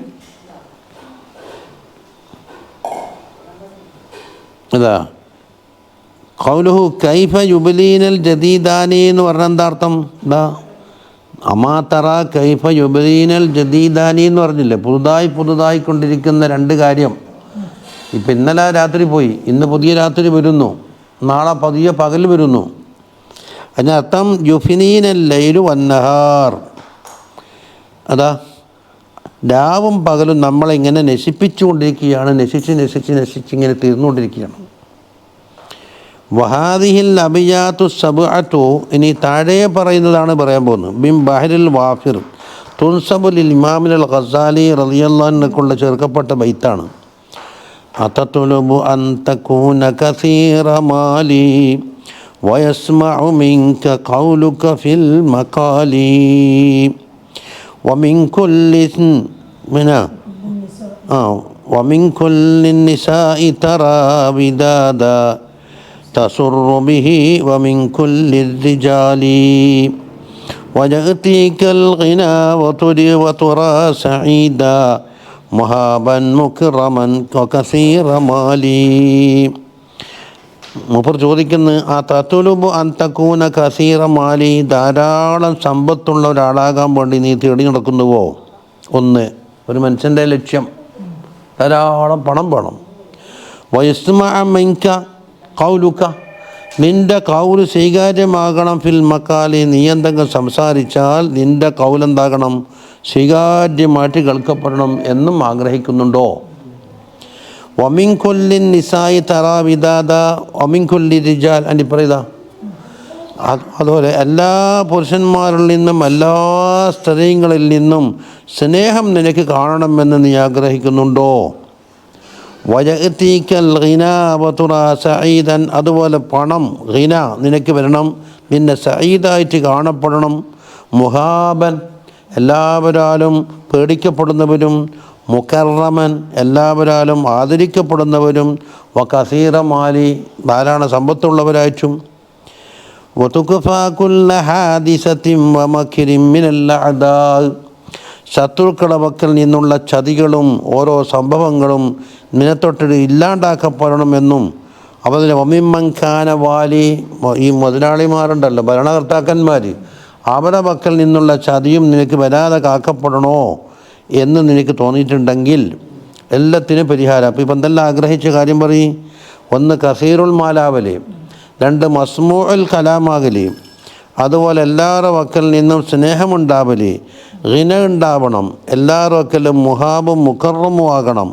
A: അതാ ഖൗലുഹു കൈഫ യുബലീനൽ ജദീദാനി എന്ന് പറഞ്ഞ എന്താർത്ഥം? എന്താ അമാതറ കൈഫ യുബലീനൽ ജദീദാനി എന്ന് പറഞ്ഞില്ലേ, പുതുതായി കൊണ്ടിരിക്കുന്ന രണ്ട് കാര്യം. ഇപ്പം ഇന്നലെ രാത്രി പോയി, ഇന്ന് പുതിയ രാത്രി വരുന്നു, നാളെ പുതിയ പകൽ വരുന്നു. അതിനർത്ഥം യുഫിനീനൽ ലൈലു വന്നഹാർ, അതാ രാവും പകലും നമ്മളിങ്ങനെ നശിപ്പിച്ചുകൊണ്ടിരിക്കുകയാണ്, നശിച്ച് ഇങ്ങനെ തീർന്നുകൊണ്ടിരിക്കുകയാണ്. വഹാദിഹിൽ അബിയാത്തു സബ്അത്തു, ഇനി താഴെ പറയുന്നതാണ് പറയാൻ പോകുന്നത്. ബിം ബഹരിൽ വാഫിർ തുൻസബുൽ ഇമാമിൽ അൽ ഖസാലി റളിയല്ലാഹു അൻഹുള്ള ചേർക്കപ്പെട്ട ബൈത്താണ്. അതതുലുബു അൻ തകൂന കസീറ മാലി വയസ്മഉ മിൻക ഖൗലുക ഫിൽ മഖാലി വമിൻ കുല്ലി വമിൻ കുല്ലി നിസാഇ തറാ വിദാദാ തസുറു ബിഹി വമിൻ കുല്ലി റിജാലി വയഅതീകൽ ഗിനാ വതുറാ സഈദാ മുഹാബൻ മുക്റമൻ വകസീറ മാലി. മൂപ്പർ ചോദിക്കുന്നു, ആ തതുലുബു അൻ തകൂന കസീറ മാലി, ധാരാളം സമ്പത്തുള്ള ഒരാളാകാൻ വേണ്ടി നീ തേടി നടക്കുന്നുവോ? ഒന്ന്, ഒരു മനുഷ്യൻ്റെ ലക്ഷ്യം ധാരാളം പണം വേണം. വയസ്മഅ മിൻക ഖൗലുക, നിൻ്റെ കൗല് സ്വീകാര്യമാകണം. ഫിൽ മക്കാലി, നീ എന്തെങ്കിലും സംസാരിച്ചാൽ നിൻ്റെ കൗലെന്താകണം? സ്വീകാര്യമായിട്ട് കേൾക്കപ്പെടണം എന്നും ആഗ്രഹിക്കുന്നുണ്ടോ? വമിൻ കുല്ലി നിസായി തറാ വിദാദ വമിൻ കുല്ലി റിജാൽ, അതിൻ്റെ പറയുക. അതുപോലെ എല്ലാ പുരുഷന്മാരിൽ നിന്നും എല്ലാ സ്ത്രീകളിൽ നിന്നും സ്നേഹം നിനക്ക് കാണണമെന്ന് നീ ആഗ്രഹിക്കുന്നുണ്ടോ? വയഅതീകൽ ഗിനാ വതുറാ സഈദൻ, അതുപോലെ പണം ഗിന നിനക്ക് വരണം, നിന്നെ സഈദായിട്ട് കാണപ്പെടണം. മുഹാബൻ, എല്ലാവരാലും പേടിക്കപ്പെടുന്നവരും. മുകറമൻ, എല്ലാവരാലും ആദരിക്കപ്പെടുന്നവരും. വകസീറ മാലി, ധാരാളം സമ്പത്തുള്ളവരായിട്ടും. വതുഖഫാ കുല്ല ഹാദിസത്തിൻ വമക്രിൻ മിനൽ അഅദാ, ശത്രുക്കളുടെ പക്കൽ നിന്നുള്ള ചതികളും ഓരോ സംഭവങ്ങളും നിനത്തൊട്ട് ഇല്ലാണ്ടാക്കപ്പെടണമെന്നും. അപ്പോൾ വമിമ്മൻ ഖാന വാലി, ഈ മുതലാളിമാരുണ്ടല്ലോ, ഭരണകർത്താക്കന്മാർ, അവരുടെ പക്കൽ നിന്നുള്ള ചതിയും നിനക്ക് വരാതെ കാക്കപ്പെടണോ എന്ന് നിനക്ക് തോന്നിയിട്ടുണ്ടെങ്കിൽ എല്ലാത്തിനും പരിഹാരം. അപ്പോൾ ഇപ്പം എന്തെല്ലാം ആഗ്രഹിച്ച കാര്യം പറയും. ഒന്ന് കസീറുൽ മാലാവലി, രണ്ട് മസ്മൂഉൽ കലാമാകലി, അതുപോലെ എല്ലാവരുടെ പക്കൽ നിന്നും സ്നേഹമുണ്ടാവലി, ഗിന ഉണ്ടാവണം, എല്ലാവരുടെ പക്കലും മുഹാബും മുക്കറമും ആകണം.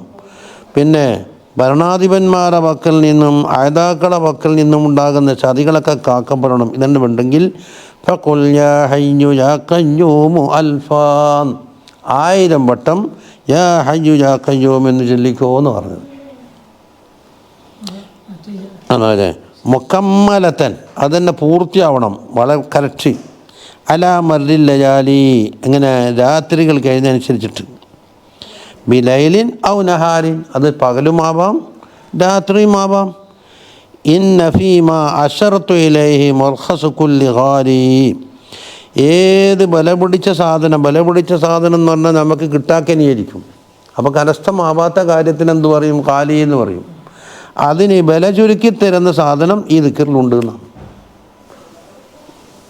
A: പിന്നെ ഭരണാധിപന്മാരുടെ പക്കൽ നിന്നും അയതാക്കളുടെ പക്കൽ നിന്നും ഉണ്ടാകുന്ന ചതികളൊക്കെ കാക്കപ്പെടണം. ഇതെല്ലാം ഉണ്ടെങ്കിൽ ഫഖുൽ യാ ഹയ്യു യാ ഖയ്യൂമു അൽഫാൻ, 1000 വട്ടം യാ ഹയ്യു യാ ഖയ്യൂം എന്ന് ചൊല്ലിക്കോ എന്ന് പറഞ്ഞത്. അതെ, മുക്കമ്മലത്തൻ, അതെന്നെ പൂർത്തിയാവണം, വളരെ കറക്റ്റ്. അലാ മർരിൽ ലയാലി, എങ്ങനെ രാത്രികൾ കഴിഞ്ഞതനുസരിച്ചിട്ട്. ബിലൈലിൻ ഔ നഹാരിൻ, അത് പകലുമാവാം രാത്രിയുമാവാം. ഇന്ന ഫീമാ അശറത്തു ഇലൈഹി മുർഖസു കുല്ലി ഗാരി, ഏത് ബല പിടിച്ച സാധനം എന്ന് പറഞ്ഞാൽ നമുക്ക് കിട്ടാക്കനിയായിരിക്കും. അപ്പോൾ കരസ്ഥമാവാത്ത കാര്യത്തിന് എന്ത് പറയും? ഖാലി എന്ന് പറയും. അതിന് ബല ചുരുക്കി തരുന്ന സാധനം ഈ ദിക്റിലുണ്ട് എന്നാണ്.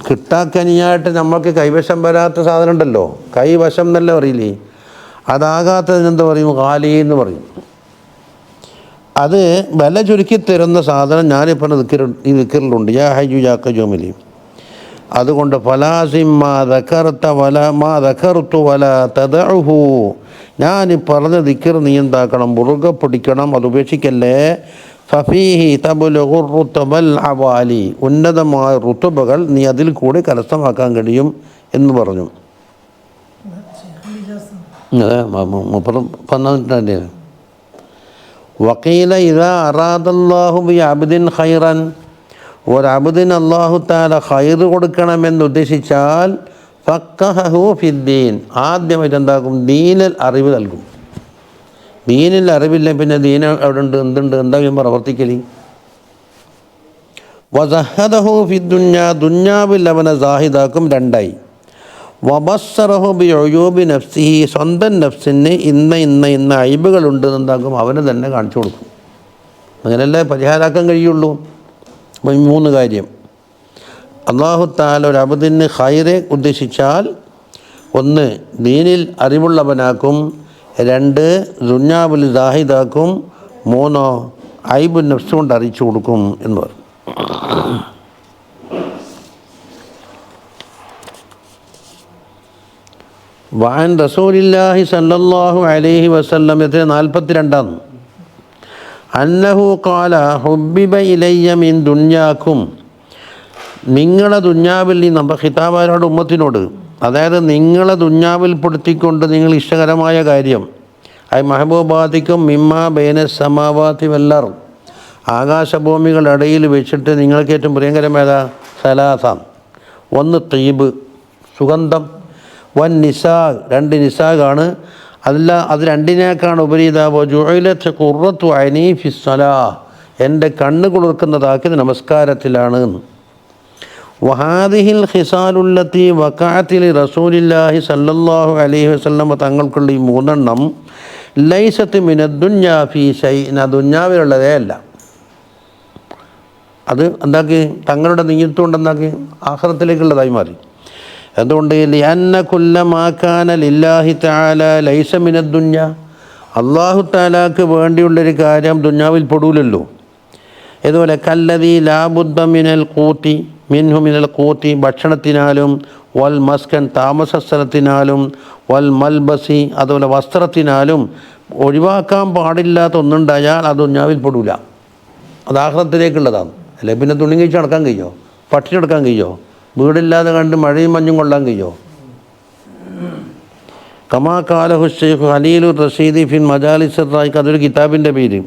A: കിട്ടാക്കനിയായിട്ട് നമ്മൾക്ക് കൈവശം വരാത്ത സാധനം ഉണ്ടല്ലോ, കൈവശം എന്നല്ല പറയില്ലേ, അതാകാത്തതിനെന്ത് പറയും? ഖാലി എന്ന് പറയും. അത് ബല ചുരുക്കി തരുന്ന സാധനം ഞാനിപ്പോൾ ഈ ദിക്റിലുണ്ട്, യാ ഹയ്യു യാ ഖയ്യൂമിൽ. അതുകൊണ്ട് ഫലാസിം മാ ദഖർതു വലാ തദഉഹു, ഞാൻ പറഞ്ഞ ദിക്ർ നീ എന്താക്കണം? മുറുകെ പിടിക്കണം, അത് ഉപേക്ഷിക്കല്ലേ. ഫഫീഹി തബ്ലുഗു റുതബൽ അവാലി, ഉന്നതമായ റുതുബകൾ നീ അതിൽ കൂടി കരസ്ഥമാക്കാൻ കഴിയും എന്ന് പറഞ്ഞു. അതെ, 13 വഖീല ഇദാ അറാദല്ലാഹു ബി അബ്ദിൻ ഖൈറൻ, ഒരബ്ദിന് അല്ലാഹു തആല ഖൈർ കൊടുക്കണമെന്ന് ഉദ്ദേശിച്ചാൽ ഫഖഹഹു ഫിദ്ദീൻ, ആദ്യമായിട്ട് എന്താക്കും? ദീനിൽ അറിവ് നൽകും. ദീനിൽ അറിവില്ല പിന്നെ ദീന അവിടെ ഉണ്ട്, എന്തുണ്ട്, എന്താ പ്രവർത്തിക്കൽ? വസഹദഹു ഫിദ്ദുന്യ, ദുന്യാവിൽ അവനെ സാഹിദാക്കും. 2 വബസ്സറഹു ബി ഉയൂബി നഫ്സിഹി, സ്വന്തം നഫ്സിന് ഇന്ന അയ്ബുകളുണ്ട് എന്താക്കും? അവന് തന്നെ കാണിച്ചു കൊടുക്കും. അങ്ങനെയല്ലേ പരിഹാരമാക്കാൻ കഴിയുള്ളൂ. അപ്പോൾ 3 കാര്യം. അല്ലാഹു തആല ഒരു അബ്ദിന് ഖൈറെ ഉദ്ദേശിച്ചാൽ 1 ദീനിൽ അറിവുള്ളവനാക്കും, 2 ദുന്യാവിൽ സാഹിദാക്കും, 3 ഐബ് നഫ്സ് കൊണ്ട് അറിയിച്ചു കൊടുക്കും എന്ന് പറയും. വഅൻ റസൂലില്ലാഹി സല്ലല്ലാഹു അലൈഹി വസല്ലം 42 അന്നഹു ഖാല ഹുബ്ബിബ ഇലയ്യ മിൻ ദുന്യാക്കും, നിങ്ങളെ ദുന്യാവിൽ നിന്ന്, നമ്മുടെ ഖിതാബാരോട് ഉമ്മത്തിനോട്, അതായത് നിങ്ങളെ ദുന്യാവിൽ പെടുത്തിക്കൊണ്ട് നിങ്ങൾ ഇഷ്ടകരമായ കാര്യം, ഐ മഹബൂബാദിക്കും മിമ്മ ബൈന സമാവാതി വല്ലർ, ആകാശഭൂമികളുടെ ഇടയിൽ വെച്ചിട്ട് നിങ്ങൾക്ക് ഏറ്റവും പ്രിയങ്കരമേതാ? സലാസാം. 1 തീബ്, സുഗന്ധം, 1 നിസാഗ്, 2 നിസാഗാണ്. അല്ല, അത് 2 ഉപരീതാവോ ജുഇലത്ത് ഖുർറത്തു ഐനി ഫിസ്സലാ, എൻ്റെ കണ്ണ് കുളിർക്കുന്നതാക്കിയത് നമസ്കാരത്തിലാണ്. വഹാദിഹിൽ ഖിസാലുല്ലത്തി വഖഅത്തിൽ റസൂലില്ലാഹി സല്ലല്ലാഹു അലൈഹി വസല്ലം, തങ്ങൾക്കുള്ള ഈ 3 ലൈസത്ത് മിനദ്ദുന്യാ ഫീ ഷൈഇൻ, ദുന്യാവിലുള്ളതേ അല്ല. അത് എന്താക്കി? തങ്ങളുടെ നിയ്യത്ത് കൊണ്ട് എന്താക്കി? ആഖിറത്തിലേക്കുള്ളതായി മാറി. അതുകൊണ്ട് ലിഅന്ന കുല്ല മാ കാന ലില്ലാഹി തആല ലൈസ മിനദ്ദുന്യ, അല്ലാഹു തആലാക്ക് വേണ്ടിയുള്ളൊരു കാര്യം ദുന്യാവിൽ പെടൂലല്ലോ. ഇതുപോലെ കല്ലദീ ലാ ബുദ്ദ മിനൽ ഖൂതി മിൻഹു മിനൽ ഖൂതി, ഭക്ഷണത്തിനാലും, വൽ മസ്കൻ, താമസ സ്ഥലത്തിനാലും, വൽ മൽബസി, അതുപോലെ വസ്ത്രത്തിനാലും ഒഴിവാക്കാൻ പാടില്ലാത്ത ഒന്നുണ്ടായാൽ അത് ദുന്യാവിൽ പെടൂല. അത് ആഖിറത്തിലേക്കുള്ളതാണ്. അല്ലെ പിന്നെ തുണി കഴിച്ച് നടക്കാൻ കഴിയോ? പട്ടിണി എടുക്കാൻ കഴിയോ? വീടില്ലാതെ കണ്ട് മഴയും മഞ്ഞും കൊള്ളാൻ കഴിയോ? കമാ കാലഹു ശൈഖ് ഖലീലുർ റഷീദി ഫിൻ മജാലിസിർ റായിഖ്, അതൊരു കിതാബിൻ്റെ പേര്.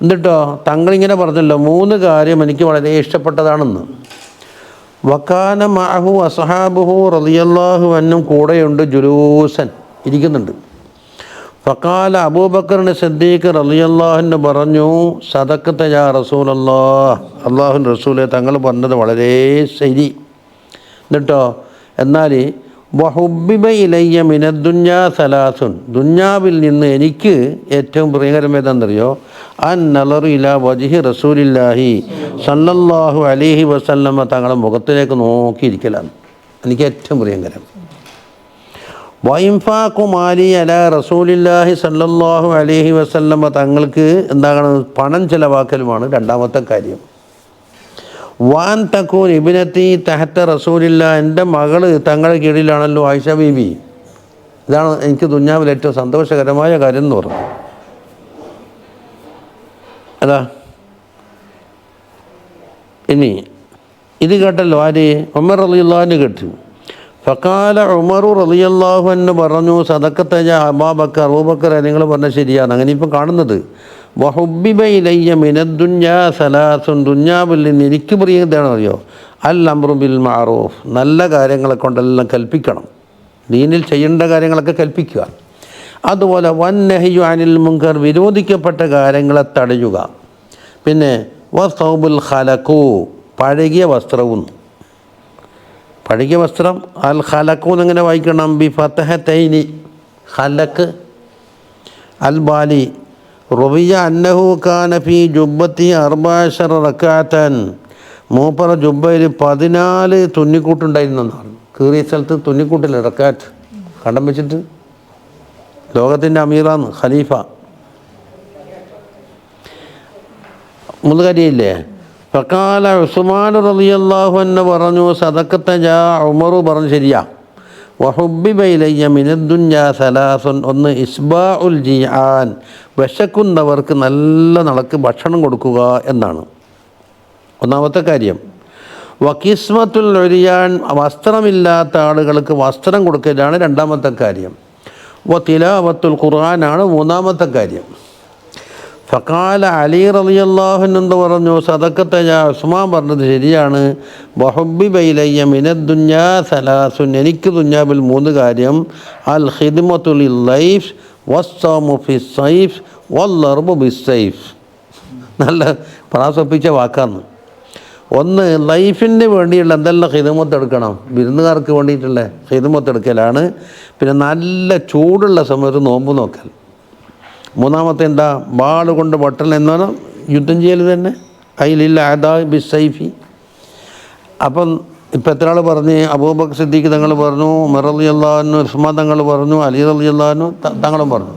A: എന്നിട്ടോ തങ്ങളിങ്ങനെ പറഞ്ഞല്ലോ 3 കാര്യം എനിക്ക് വളരെ ഇഷ്ടപ്പെട്ടതാണെന്ന്. വക്കാന മഅഹു അസ്ഹാബുഹു റളിയല്ലാഹു അൻഹും, കൂടെയുണ്ട്, ജുലൂസൻ, ഇരിക്കുന്നുണ്ട്. ഫഖാല അബൂബക്കറിന് സിദ്ദീഖ് റളിയല്ലാഹു അൻഹു പറഞ്ഞു, സദഖത യാ റസൂലല്ലാഹ്, അല്ലാഹുവിൻ്റെ റസൂലേ, തങ്ങൾ പറഞ്ഞത് വളരെ ശരി. എന്നിട്ടോ എന്നാൽ വഹുബ്ബിബ ഇലയ്യ മിനദ്ദുന്യാ സലാസുൻ, ദുന്യാവിൽ നിന്ന് എനിക്ക് ഏറ്റവും പ്രിയകരമേതെന്നറിയോ? അൻ നളറു ഇലാ വജ്ഹി റസൂലില്ലാഹി സല്ലല്ലാഹു അലൈഹി വസല്ലമ, തങ്ങളുടെ മുഖത്തിലേക്ക് നോക്കിയിരിക്കലാണ് എനിക്ക് ഏറ്റവും പ്രിയങ്കരം. വഇൻഫാഖു മാലി അലാ റസൂലില്ലാഹി സല്ലല്ലാഹു അലൈഹി വസല്ലമ, തങ്ങൾക്ക് എന്താണ്? പണം ചിലവാക്കലുമാണ് 2ാമത്തെ കാര്യം. വാൻ തക്കൂൻ ഇബ്നത്തി തഹത്ത റസൂലില്ല, എൻ്റെ മകള് തങ്ങളുടെ കീഴിലാണല്ലോ ആയിഷ ബീബി. ഇതാണ് എനിക്ക് ദുന്യാവിൽ ഏറ്റവും സന്തോഷകരമായ കാര്യം എന്ന് പറഞ്ഞു. അതാ ഇനി ഇത് കേട്ടല്ലോ ആര്? ഉമർ റളിയല്ലാഹു അൻഹു കേട്ടു. ഫഖാല ഉമറു റളിയല്ലാഹു അൻഹു പറഞ്ഞു, സദഖത യാ അബൂബക്കർ, അബൂബക്കർ നിങ്ങൾ പറഞ്ഞ ശരിയാണ്. അങ്ങനെ ഇപ്പം കാണുന്നത് വഹുബ്ബിബ ഇലയ്യ മിനദ്ദുന്യാ സലാസുൻ, ദുന്യാവിൽ നിന്ന് എനിക്ക് പ്രിയതാണെന്ന് അറിയോ? അൽ അംറു ബിൽ മഅറൂഫ്, നല്ല കാര്യങ്ങളെ കൊണ്ടെല്ലാം കൽപ്പിക്കണം, ദീനിൽ ചെയ്യേണ്ട കാര്യങ്ങളൊക്കെ കൽപ്പിക്കുക. അതുപോലെ വന്നഹ്യു അനിൽ മുൻകർ, വിരോധിക്കപ്പെട്ട കാര്യങ്ങളെ തടയുക. പിന്നെ വസൗബുൽ ഖലഖു, പഴകിയ വസ്ത്രവും, പഴകിയ വസ്ത്രം. അൽ ഖലഖു എന്നിങ്ങനെ വായിക്കണം, ബി ഫതഹതൈനി, ഖലഖ് അൽ ബാലി. റുവിയ അന്നഹു കാന ഫി ജുബ്ബത്തി 14 റക്അത്തൻ, മൂപ്പറ ജുബ്ബയിൽ 14 തുന്നിക്കൂട്ടുണ്ടായിരുന്നു എന്നാണ്. കീറിയ സ്ഥലത്ത് തുന്നിക്കൂട്ടില്ല, റക്കാറ്റ് കണ്ടം വെച്ചിട്ട്. ലോകത്തിൻ്റെ അമീറാന്ന്, ഖലീഫ. മുതുകരിയില്ലേ. ഫഖാല ഉസ്മാൻ റളിയല്ലാഹു അൻഹു പറഞ്ഞു, സദഖത ജാ ഉമറു പറഞ്ഞു ശരിയാ. വഹുബ്ബിബ ഇലയ്യ മിനദ്ദുന്യാ സലാസുൻ, ഒന്ന് ഇസ്ബാഉൽ ജിആൻ, വിശക്കുന്നവർക്ക് നല്ല നിലക്ക് ഭക്ഷണം കൊടുക്കുക എന്നാണ് ഒന്നാമത്തെ കാര്യം. വകിസ്മത്തുൽ ഉരിയാൻ, വസ്ത്രമില്ലാത്ത ആളുകൾക്ക് വസ്ത്രം കൊടുക്കലാണ് രണ്ടാമത്തെ കാര്യം. തിലാവത്തുൽ ഖുർആനാണ് മൂന്നാമത്തെ കാര്യം. ഫഖാല അലി റളിയല്ലാഹു അൻഹു എന്ന് പറഞ്ഞു, സദഖത യാ ഉസ്മാൻ പറഞ്ഞത് ശരിയാണ്. വഹുബ്ബിബ ഇലയ്യ മിനദ്ദുന്യാ സലാസുൻ, എനിക്ക് ദുന്യാവിൽ 3 കാര്യം. അൽ ഖിദ്മത്തു ലില്ലൈഫ് വസ്സൗമു ഫിസ്സൈഫ് വല്ലർബു ബിസ്സൈഫ്. നല്ല പ്രാസപ്പിച്ച വാക്കാണ്. ഒന്ന്, ലൈഫിന് വേണ്ടിയുള്ള എന്തെല്ലാം ഖിദ്മത്ത് എടുക്കണം, വിരുന്നുകാർക്ക് വേണ്ടിയിട്ടുള്ള ഖിദ്മത്ത് എടുക്കലാണ്. പിന്നെ നല്ല ചൂടുള്ള സമയത്ത് നോമ്പ് നോക്കൽ. മൂന്നാമത്തെ എന്താ, വാൾ കൊണ്ട് ബട്ടൽ എന്നാണ് യുദ്ധം ചെയ്യൽ തന്നെ. അതിലില്ല അദാ ബിസ്സൈഫി. അപ്പം ഇപ്പം എത്ര ആൾ പറഞ്ഞ്, അബൂബക്കർ സിദ്ദീഖ് തങ്ങൾ പറഞ്ഞു, ഉമർ റളിയല്ലാഹു അൻഹു, ഉസ്മാൻ തങ്ങൾ പറഞ്ഞു, അലി റളിയല്ലാഹു അൻഹു തങ്ങളും പറഞ്ഞു.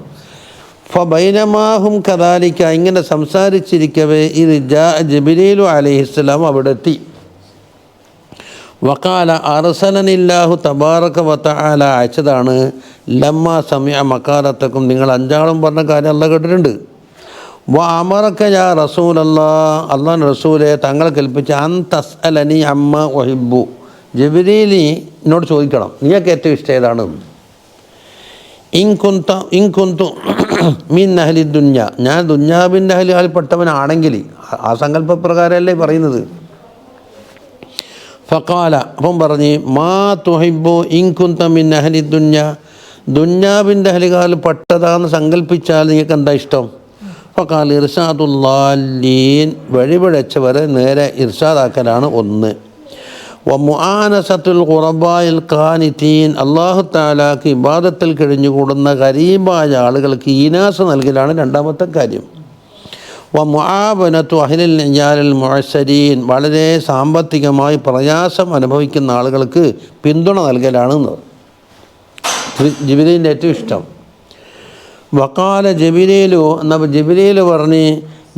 A: ഫബൈനമാഹും കദാലിക, ഇങ്ങനെ സംസാരിച്ചിരിക്കവേ ഇത് ജാ ജിബ്രീലു അലൈഹിസ്സലാം അവിടെ എത്തി. വഖാല അർസലനില്ലാഹു തബാറക വതആല, അയച്ചതാണ്. ലമ്മ സമിഅ മക്കാലത്തക്കും, നിങ്ങൾ 5 ആളും പറഞ്ഞ കാര്യം അല്ലാഹ് കേട്ടിട്ടുണ്ട്. വ അമറക യാ റസൂലല്ലാഹ്, അല്ലാഹുവിൻ്റെ റസൂലെ തങ്ങളെ കൽപ്പിച്ച അൻ തസ്അലനി അമ്മ ഉഹിബ്ബു, ജിബ്രീലി എന്നോട് ചോദിക്കണം നിങ്ങൾക്ക് ഏറ്റവും ഇഷ്ടം ഏതാണ്. ഇൻകുന്തു മിൻ അഹ്ലി ദുന്യ, ഞാൻ ദുന്യാവിൻ്റെ അഹ്ലിൽപ്പെട്ടവനാണെങ്കിൽ, ആ സങ്കല്പപ്രകാരമല്ലേ പറയുന്നത്. ഫഖാല, അപ്പം പറഞ്ഞ്, മാ തുഹിബ്ബു ഇൻകുന്ത മിൻ അഹ്ലി ദുന്യ, ദുന്യാവിൻ്റെ അഹ്ലിൽ പെട്ടതാന്ന് സങ്കല്പിച്ചാൽ നിങ്ങൾക്ക് എന്താ ഇഷ്ടം. ഫഖാല ഇർഷാദുല്ലാലീൻ, വഴിപിഴച്ചവരെ നേരെ ഇർഷാദാക്കലാണ് ഒന്ന്. വ മുആനസത്തുൽ ഖുറബായിൽ ഖാനിതീൻ, അല്ലാഹു തആലാക്ക് ഇബാദത്തിൽ കഴിഞ്ഞുകൂടുന്ന ഖരീബായ ആളുകൾക്ക് ഈനാസ് നൽകലാണ് രണ്ടാമത്തെ കാര്യം. വ മുആവനത്തു അഹ്ലിൽ നിജാലിൽ മുഅസ്സരീൻ, വളരെ സാമ്പത്തികമായി പ്രയാസം അനുഭവിക്കുന്ന ആളുകൾക്ക് പിന്തുണ നൽകലാണ് ജിബ്രീലിൻ്റെ ഏറ്റവും ഇഷ്ടം. വഖാല ജിബ്രീലു, എന്നാൽ ജിബ്രീൽ പറഞ്ഞ്,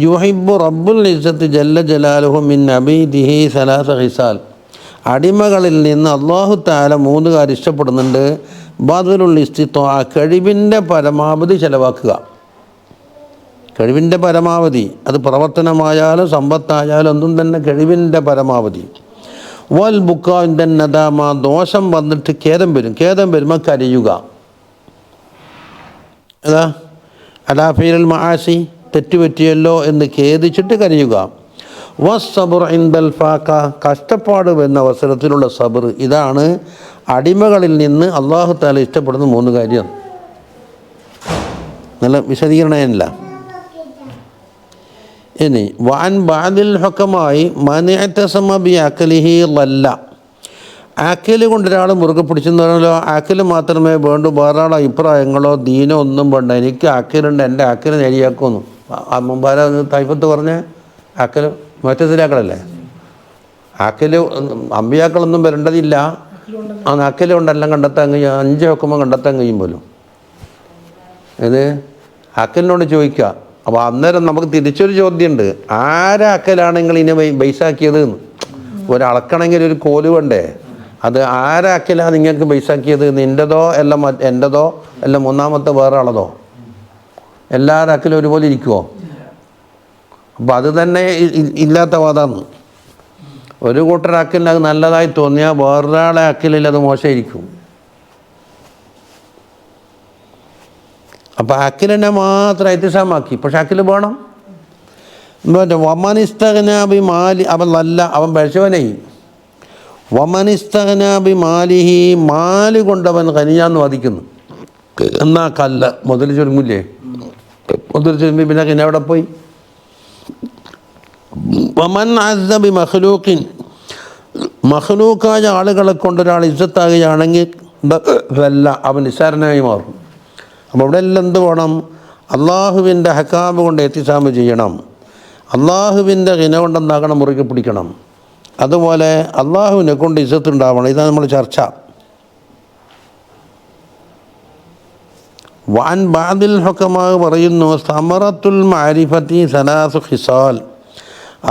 A: യുഹിബ്ബു റബ്ബുൽ ഇസ്സത്തി ജല്ല ജലാലുഹു മിൻ അബീദിഹി സലാസ ഖിസാൽ, അടിമകളിൽ നിന്ന് അല്ലാഹു തആല 3 കാര്യം ഇഷ്ടപ്പെടുന്നുണ്ട്. ബദലുൽ ഇസ്തിത്വാ, കഴിവിൻ്റെ പരമാവധി ചെലവാക്കുക. കഴിവിൻ്റെ പരമാവധി, അത് പ്രവർത്തനമായാലും സമ്പത്തായാലും ഒന്നും തന്നെ കഴിവിൻ്റെ പരമാവധി. വൽ ബുക്കാഇൻ നദാമ, ദോഷം വന്നിട്ട് ഖേദം വരുമ്പോൾ കരയുക. അതാ അലാഫീൽ മആസി, തെറ്റുപറ്റിയല്ലോ എന്ന് ഖേദിച്ചിട്ട് കരയുക. വസ്സബ്റു ഇൻദൽ ഫാഖ, കഷ്ടപ്പാട് എന്ന അവസരത്തിലുള്ള സബ്ർ. ഇതാണ് അടിമകളിൽ നിന്ന് അല്ലാഹു തആല ഇഷ്ടപ്പെടുന്ന 3 കാര്യം. നല്ല വിശദീകരണമില്ല. ഇനി വഅൻ ബഅദിൽ ഹുക്കമായി മനിഅതസമ ബി അക്ലിഹി ലല്ല, ആക്കല് കൊണ്ട് ഒരാൾ മുറുകെ പിടിച്ചെന്ന് പറഞ്ഞാലോ, ആക്കല് മാത്രമേ വേണ്ടൂ, വേറെ ആളെ അഭിപ്രായങ്ങളോ ദീനോ ഒന്നും വേണ്ട, എനിക്ക് ആക്കലുണ്ട്, എൻ്റെ ആക്കല് നേരിയാക്കുന്നു. മുമ്പാര തൈഫത്ത് പറഞ്ഞ ആക്കല് മറ്റത്തിലാക്കളല്ലേ, ആക്കല് അമ്പിയാക്കളൊന്നും വരേണ്ടതില്ല. ആ ആക്കല് കൊണ്ടെല്ലാം കണ്ടെത്താൻ കഴിയും, 5 ഹുക്കുമ്പോൾ കണ്ടെത്താൻ കഴിയും പോലും. ഇത് ആക്കലിനോട് ചോദിക്കുക. അപ്പോൾ അന്നേരം നമുക്ക് തിരിച്ചൊരു ചോദ്യമുണ്ട്, ആരാക്കലാണെങ്കിൽ ഇതിനെ ബൈസാക്കിയത് എന്ന്. ഒരളക്കണമെങ്കിൽ ഒരു കോല് വേണ്ടേ, അത് ആരാക്കലാണ് നിങ്ങൾക്ക് ബൈസാക്കിയത്, നിൻ്റെതോ എല്ലാം എൻ്റെതോ അല്ല മൂന്നാമത്തെ വേറെ ആളതോ, എല്ലാവരും അക്കലും ഒരുപോലെ ഇരിക്കുമോ. അപ്പോൾ അത് തന്നെ ഇല്ലാത്ത വാദമാണ്. ഒരു കൂട്ടർ അക്കലിന് അത് നല്ലതായി തോന്നിയാൽ വേറൊരാളെ അക്കലിൽ അത് മോശമായിരിക്കും. അപ്പോൾ അക്കലിനെ മാത്രം എത്തിസാമാക്കി. പക്ഷെ അക്കല് വേണം. വമനിസ്തഗ്നാബി മാലി, അവൻ നല്ല, അവൻ പഴച്ചവനായി. വമനിസ്തഗ്നാബി മാലിഹി, മാല് കൊണ്ടവൻ ഖനിയാന്ന് വാദിക്കുന്നു. എന്നാ കല്ല മുതൽ ചുരുങ്ങില്ലേ, മുതൽ ചുരുങ്ങി പിന്നെ ഖനി അവിടെ പോയി. വമൻ അസ്സ ബി മഖ്ലൂഖിൻ, മഖ്ലൂക്കായ ആളുകളെ കൊണ്ടൊരാൾ ഇസ്സത്താകുകയാണെങ്കിൽ അല്ല അവൻ നിസ്സാരനായി മാറും. അപ്പോൾ ഇവിടെ എല്ലാം എന്ത് വേണം? അള്ളാഹുവിൻ്റെ ഹക്കാമ് കൊണ്ട് എത്തിസാമ് ചെയ്യണം, അള്ളാഹുവിൻ്റെ ഹിന കൊണ്ടെന്താകണം, മുറുകെ പിടിക്കണം. അതുപോലെ അള്ളാഹുവിനെ കൊണ്ട് ഇസ്സത്തുണ്ടാവണം. ഇതാണ് നമ്മൾ ചർച്ച. വാൻ ബാദിൽ ഹുക്കമാ പറയുന്നു, സമറത്തുൽ മാരിഫത്തി സലാസു ഖിസാൽ.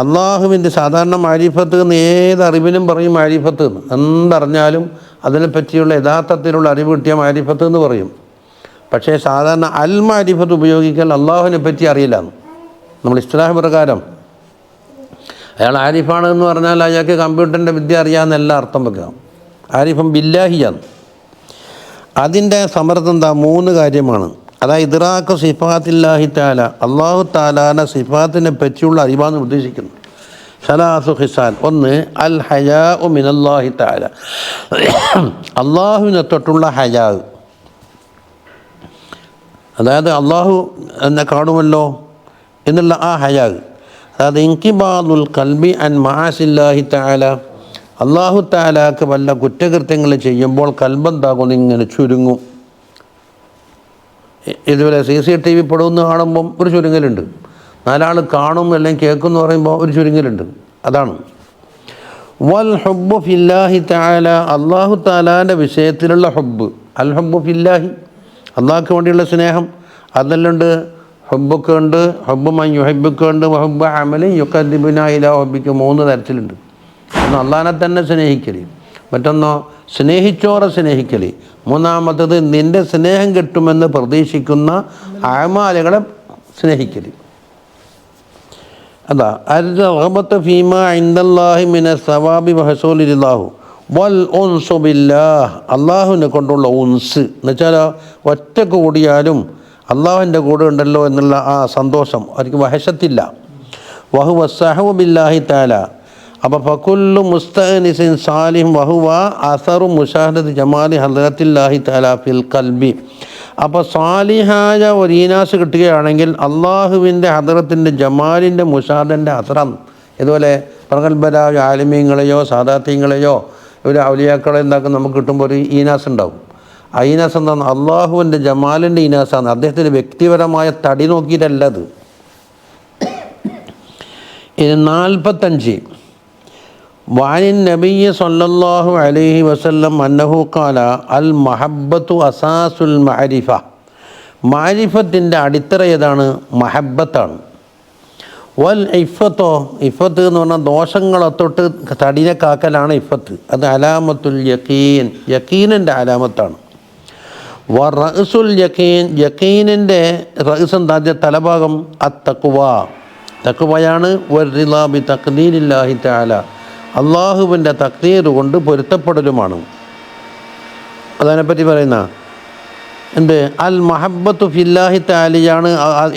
A: അള്ളാഹുവിൻ്റെ സാധാരണ മാരിഫത്ത് എന്ന് ഏതറിവിനും പറയും മാരിഫത്ത് എന്ന്. എന്തറിഞ്ഞാലും അതിനെപ്പറ്റിയുള്ള യഥാർത്ഥത്തിലുള്ള അറിവ് കിട്ടിയ മാരിഫത്ത് എന്ന് പറയും. പക്ഷേ സാധാരണ അൽ മാരിഫത്ത് ഉപയോഗിക്കൽ അള്ളാഹുവിനെ പറ്റി അറിയില്ല. നമ്മൾ ഇസ്തിലാഹ് പ്രകാരം അയാൾ ആരിഫാണെന്ന് പറഞ്ഞാൽ അയാൾക്ക് കമ്പ്യൂട്ടറിൻ്റെ വിദ്യ അറിയാമെന്നല്ല അർത്ഥം വെക്കാം. ആരിഫം ബില്ലാഹിയാണ്. അതിൻ്റെ സമർത്ഥം എന്താ? 3 കാര്യമാണ്. അതായത് ഇദ്റാഖ് സിഫാത്തില്ലാഹി തആല, അള്ളാഹു തആലാൻ്റെ സിഫാത്തിനെ പറ്റിയുള്ള അറിവാണ് ഉദ്ദേശിക്കുന്നത്. സലാസു ഖിസാൽ. 1 അൽ ഹയാഉ മിനല്ലാഹി തആല, അള്ളാഹുവിനെ തൊട്ടുള്ള ഹയാ. അതായത് അള്ളാഹു എന്നെ കാണുമല്ലോ എന്നുള്ള ആ ഹയാ. അതായത് ഇൻകിബാദുൽ ഖൽബി അൻ മആസില്ലാഹി തആല, അള്ളാഹു തആലാക്ക് വല്ല കുറ്റകൃത്യങ്ങൾ ചെയ്യുമ്പോൾ കൽബെന്താകുന്നു, ഇങ്ങനെ ചുരുങ്ങും. ഇതുപോലെ CCTV പെടുമെന്ന് കാണുമ്പം ഒരു ചുരുങ്ങലുണ്ട്. 4 ആൾ കാണും അല്ലെങ്കിൽ കേൾക്കുമെന്ന് പറയുമ്പോൾ ഒരു ചുരുങ്ങലുണ്ട്. അതാണ് വൽ ഹുബ്ബു ഫില്ലാഹി തആല, അള്ളാഹു തആലാൻ്റെ വിഷയത്തിലുള്ള ഹുബ്ബ്. അൽ ഹുബ്ബു ഫില്ലാഹി, അള്ളാഹ്ക്ക് വേണ്ടിയുള്ള സ്നേഹം. അതെല്ലാം ഹുബ്ബൊക്കെ ഉണ്ട്, ഹുബ്ബ് മൻ യുഹിബ്ബുക്കെ ഉണ്ട്, വഹുബ്ബ അമലി യുഖദ്ദിബുനാ ഇലാ ഹുബ്ബിക്ക്. 3 തരത്തിലുണ്ട്. ഒന്ന് അള്ളാഹിനെ തന്നെ സ്നേഹിക്കൽ, മറ്റൊന്നോ സ്നേഹിച്ചോറെ സ്നേഹിക്കൽ, മൂന്നാമത്തത് നിൻ്റെ സ്നേഹം കിട്ടുമെന്ന് പ്രതീക്ഷിക്കുന്ന അഅമാലുകളെ സ്നേഹിക്കൽ. അതാ അർഗബത്ത് ഫീമ ഇൻദല്ലാഹി മിന സവാബി വഹസൂലില്ലാഹു വൽ ഉൻസു ബില്ലാഹ്, അള്ളാഹുവിനെ കൊണ്ടുള്ള ഉൻസ് എന്ന് വെച്ചാൽ ഒറ്റക്ക് കൂടിയാലും അള്ളാഹുവിൻ്റെ കൂടെ ഉണ്ടല്ലോ എന്നുള്ള ആ സന്തോഷം അവർക്ക് വഹശത്തില്ല. വഹുവ സഹവ ബില്ലാഹി തആല. അപ്പോൾ ഫകുല്ലു മുസ്തഅനിസിൻ സാലിഹ് വഹുവ അസറു മുശാഹദത്തി ജമാലി ഹദ്റത്തില്ലാഹി തആല ഫിൽ ഖൽബി. അപ്പോൾ സാലിഹായ ഒരു ഈനാസ് കിട്ടുകയാണെങ്കിൽ അള്ളാഹുവിൻ്റെ ഹദ്റത്തിൻ്റെ ജമാലിൻ്റെ മുശാഹദൻ്റെ അസറാണ്. ഇതുപോലെ പ്രഗത്ഭരായ ആലിമീങ്ങളെയോ സാദാത്യങ്ങളെയോ ഒരു ഔലിയാക്കളെ എന്താക്കും നമുക്ക് കിട്ടുമ്പോൾ ഒരു ഈനാസ് ഉണ്ടാവും. ആ ഈനാസ് എന്താണ്? അള്ളാഹുവിൻ്റെ ജമാലിൻ്റെ ഈനാസാണ്. അദ്ദേഹത്തിൻ്റെ വ്യക്തിപരമായ തടി നോക്കിയിട്ടല്ല അത്. ഇനി 45 വാനിൻ നബിയ്യ സല്ലല്ലാഹു അലൈഹി വസല്ലം അന്നഹു ഖാല അൽ മഹബ്ബത്തു അസാസുൽ മഅരിഫ. മാരിഫത്തിൻ്റെ അടിത്തറ ഏതാണ്? മഹബ്ബത്താണ്. വൽ ഇഫത്തോ, ഇഫത്ത് എന്ന് പറഞ്ഞാൽ ദോഷങ്ങളെ തൊട്ട് തടിനെ കാക്കലാണ് ഇഫത്ത്. അത് അലാമത്തുൽ യഖീൻ, യഖീനിൻ്റെ അലാമത്താണ്. വ റഅസുൽ യഖീൻ, യഖീനിൻ്റെ റഅസ് എന്താ? തലഭാഗം അത്തഖ്വ, തഖ്വയാണ്. വറിളാ ബി തഖ്ദീരില്ലാഹി തആല, അള്ളാഹുവിൻ്റെ തഖ്ദീർ കൊണ്ട് പൊരുത്തപ്പെടലുമാണ്. അതിനെപ്പറ്റി പറയുന്ന എന്ത്? അൽ മഹബ്ബത്തു ഫില്ലാഹി തആലയാണ്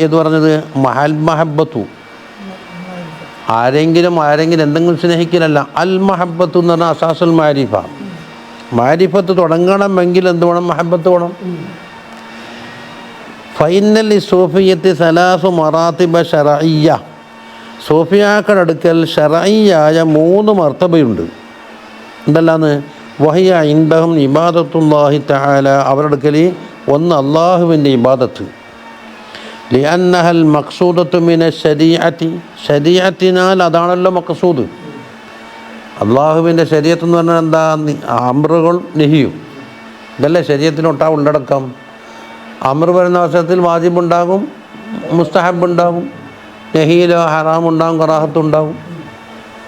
A: ഏത് പറഞ്ഞത്? മഹബ്ബത്തു ആരെങ്കിലും എന്തെങ്കിലും സ്നേഹിക്കലല്ല. അൽ മഹബ്ബത്തു എന്ന് പറഞ്ഞാൽ അസാസുൽ മാരിഫ. മാരിഫത്ത് തുടങ്ങണമെങ്കിൽ എന്ത് വേണം? മഹബ്ബത്ത് വേണം. ഫൈനൽ സൂഫിയത്തി സലാസു മറാത്തിബ ശറഇയ്യ, സൂഫിയാക്കളടുക്കൽ ശറഇയ്യായ 3 മർത്തബയുണ്ട്. എന്തെല്ലാന്ന്? വഹിയ ഇൻദഹും ഇബാദത്തുല്ലാഹി തആല, അവരടുക്കൽ 1 അള്ളാഹുവിൻ്റെ ഇബാദത്ത്. ലിഅന്നഹൽ മഖ്സൂദത്തു മിന ശരീഅത്തി, ശരീഅത്തിനാൽ അതാണല്ലോ മഖ്സൂദ്. അള്ളാഹുവിൻ്റെ ശരീഅത്ത് എന്ന് പറഞ്ഞാൽ എന്താ? അമ്രുകൾ നെഹിയും, ഇതല്ലേ ശരീഅത്തിനൊട്ടാ ഉള്ളടക്കം. അമ്ർ വരുന്ന അവസരത്തിൽ വാജിബുണ്ടാകും, മുസ്തഹബ് ഉണ്ടാകും, നെഹിയിലോ ഹറാമുണ്ടാകും, കറാഹത്തുണ്ടാകും.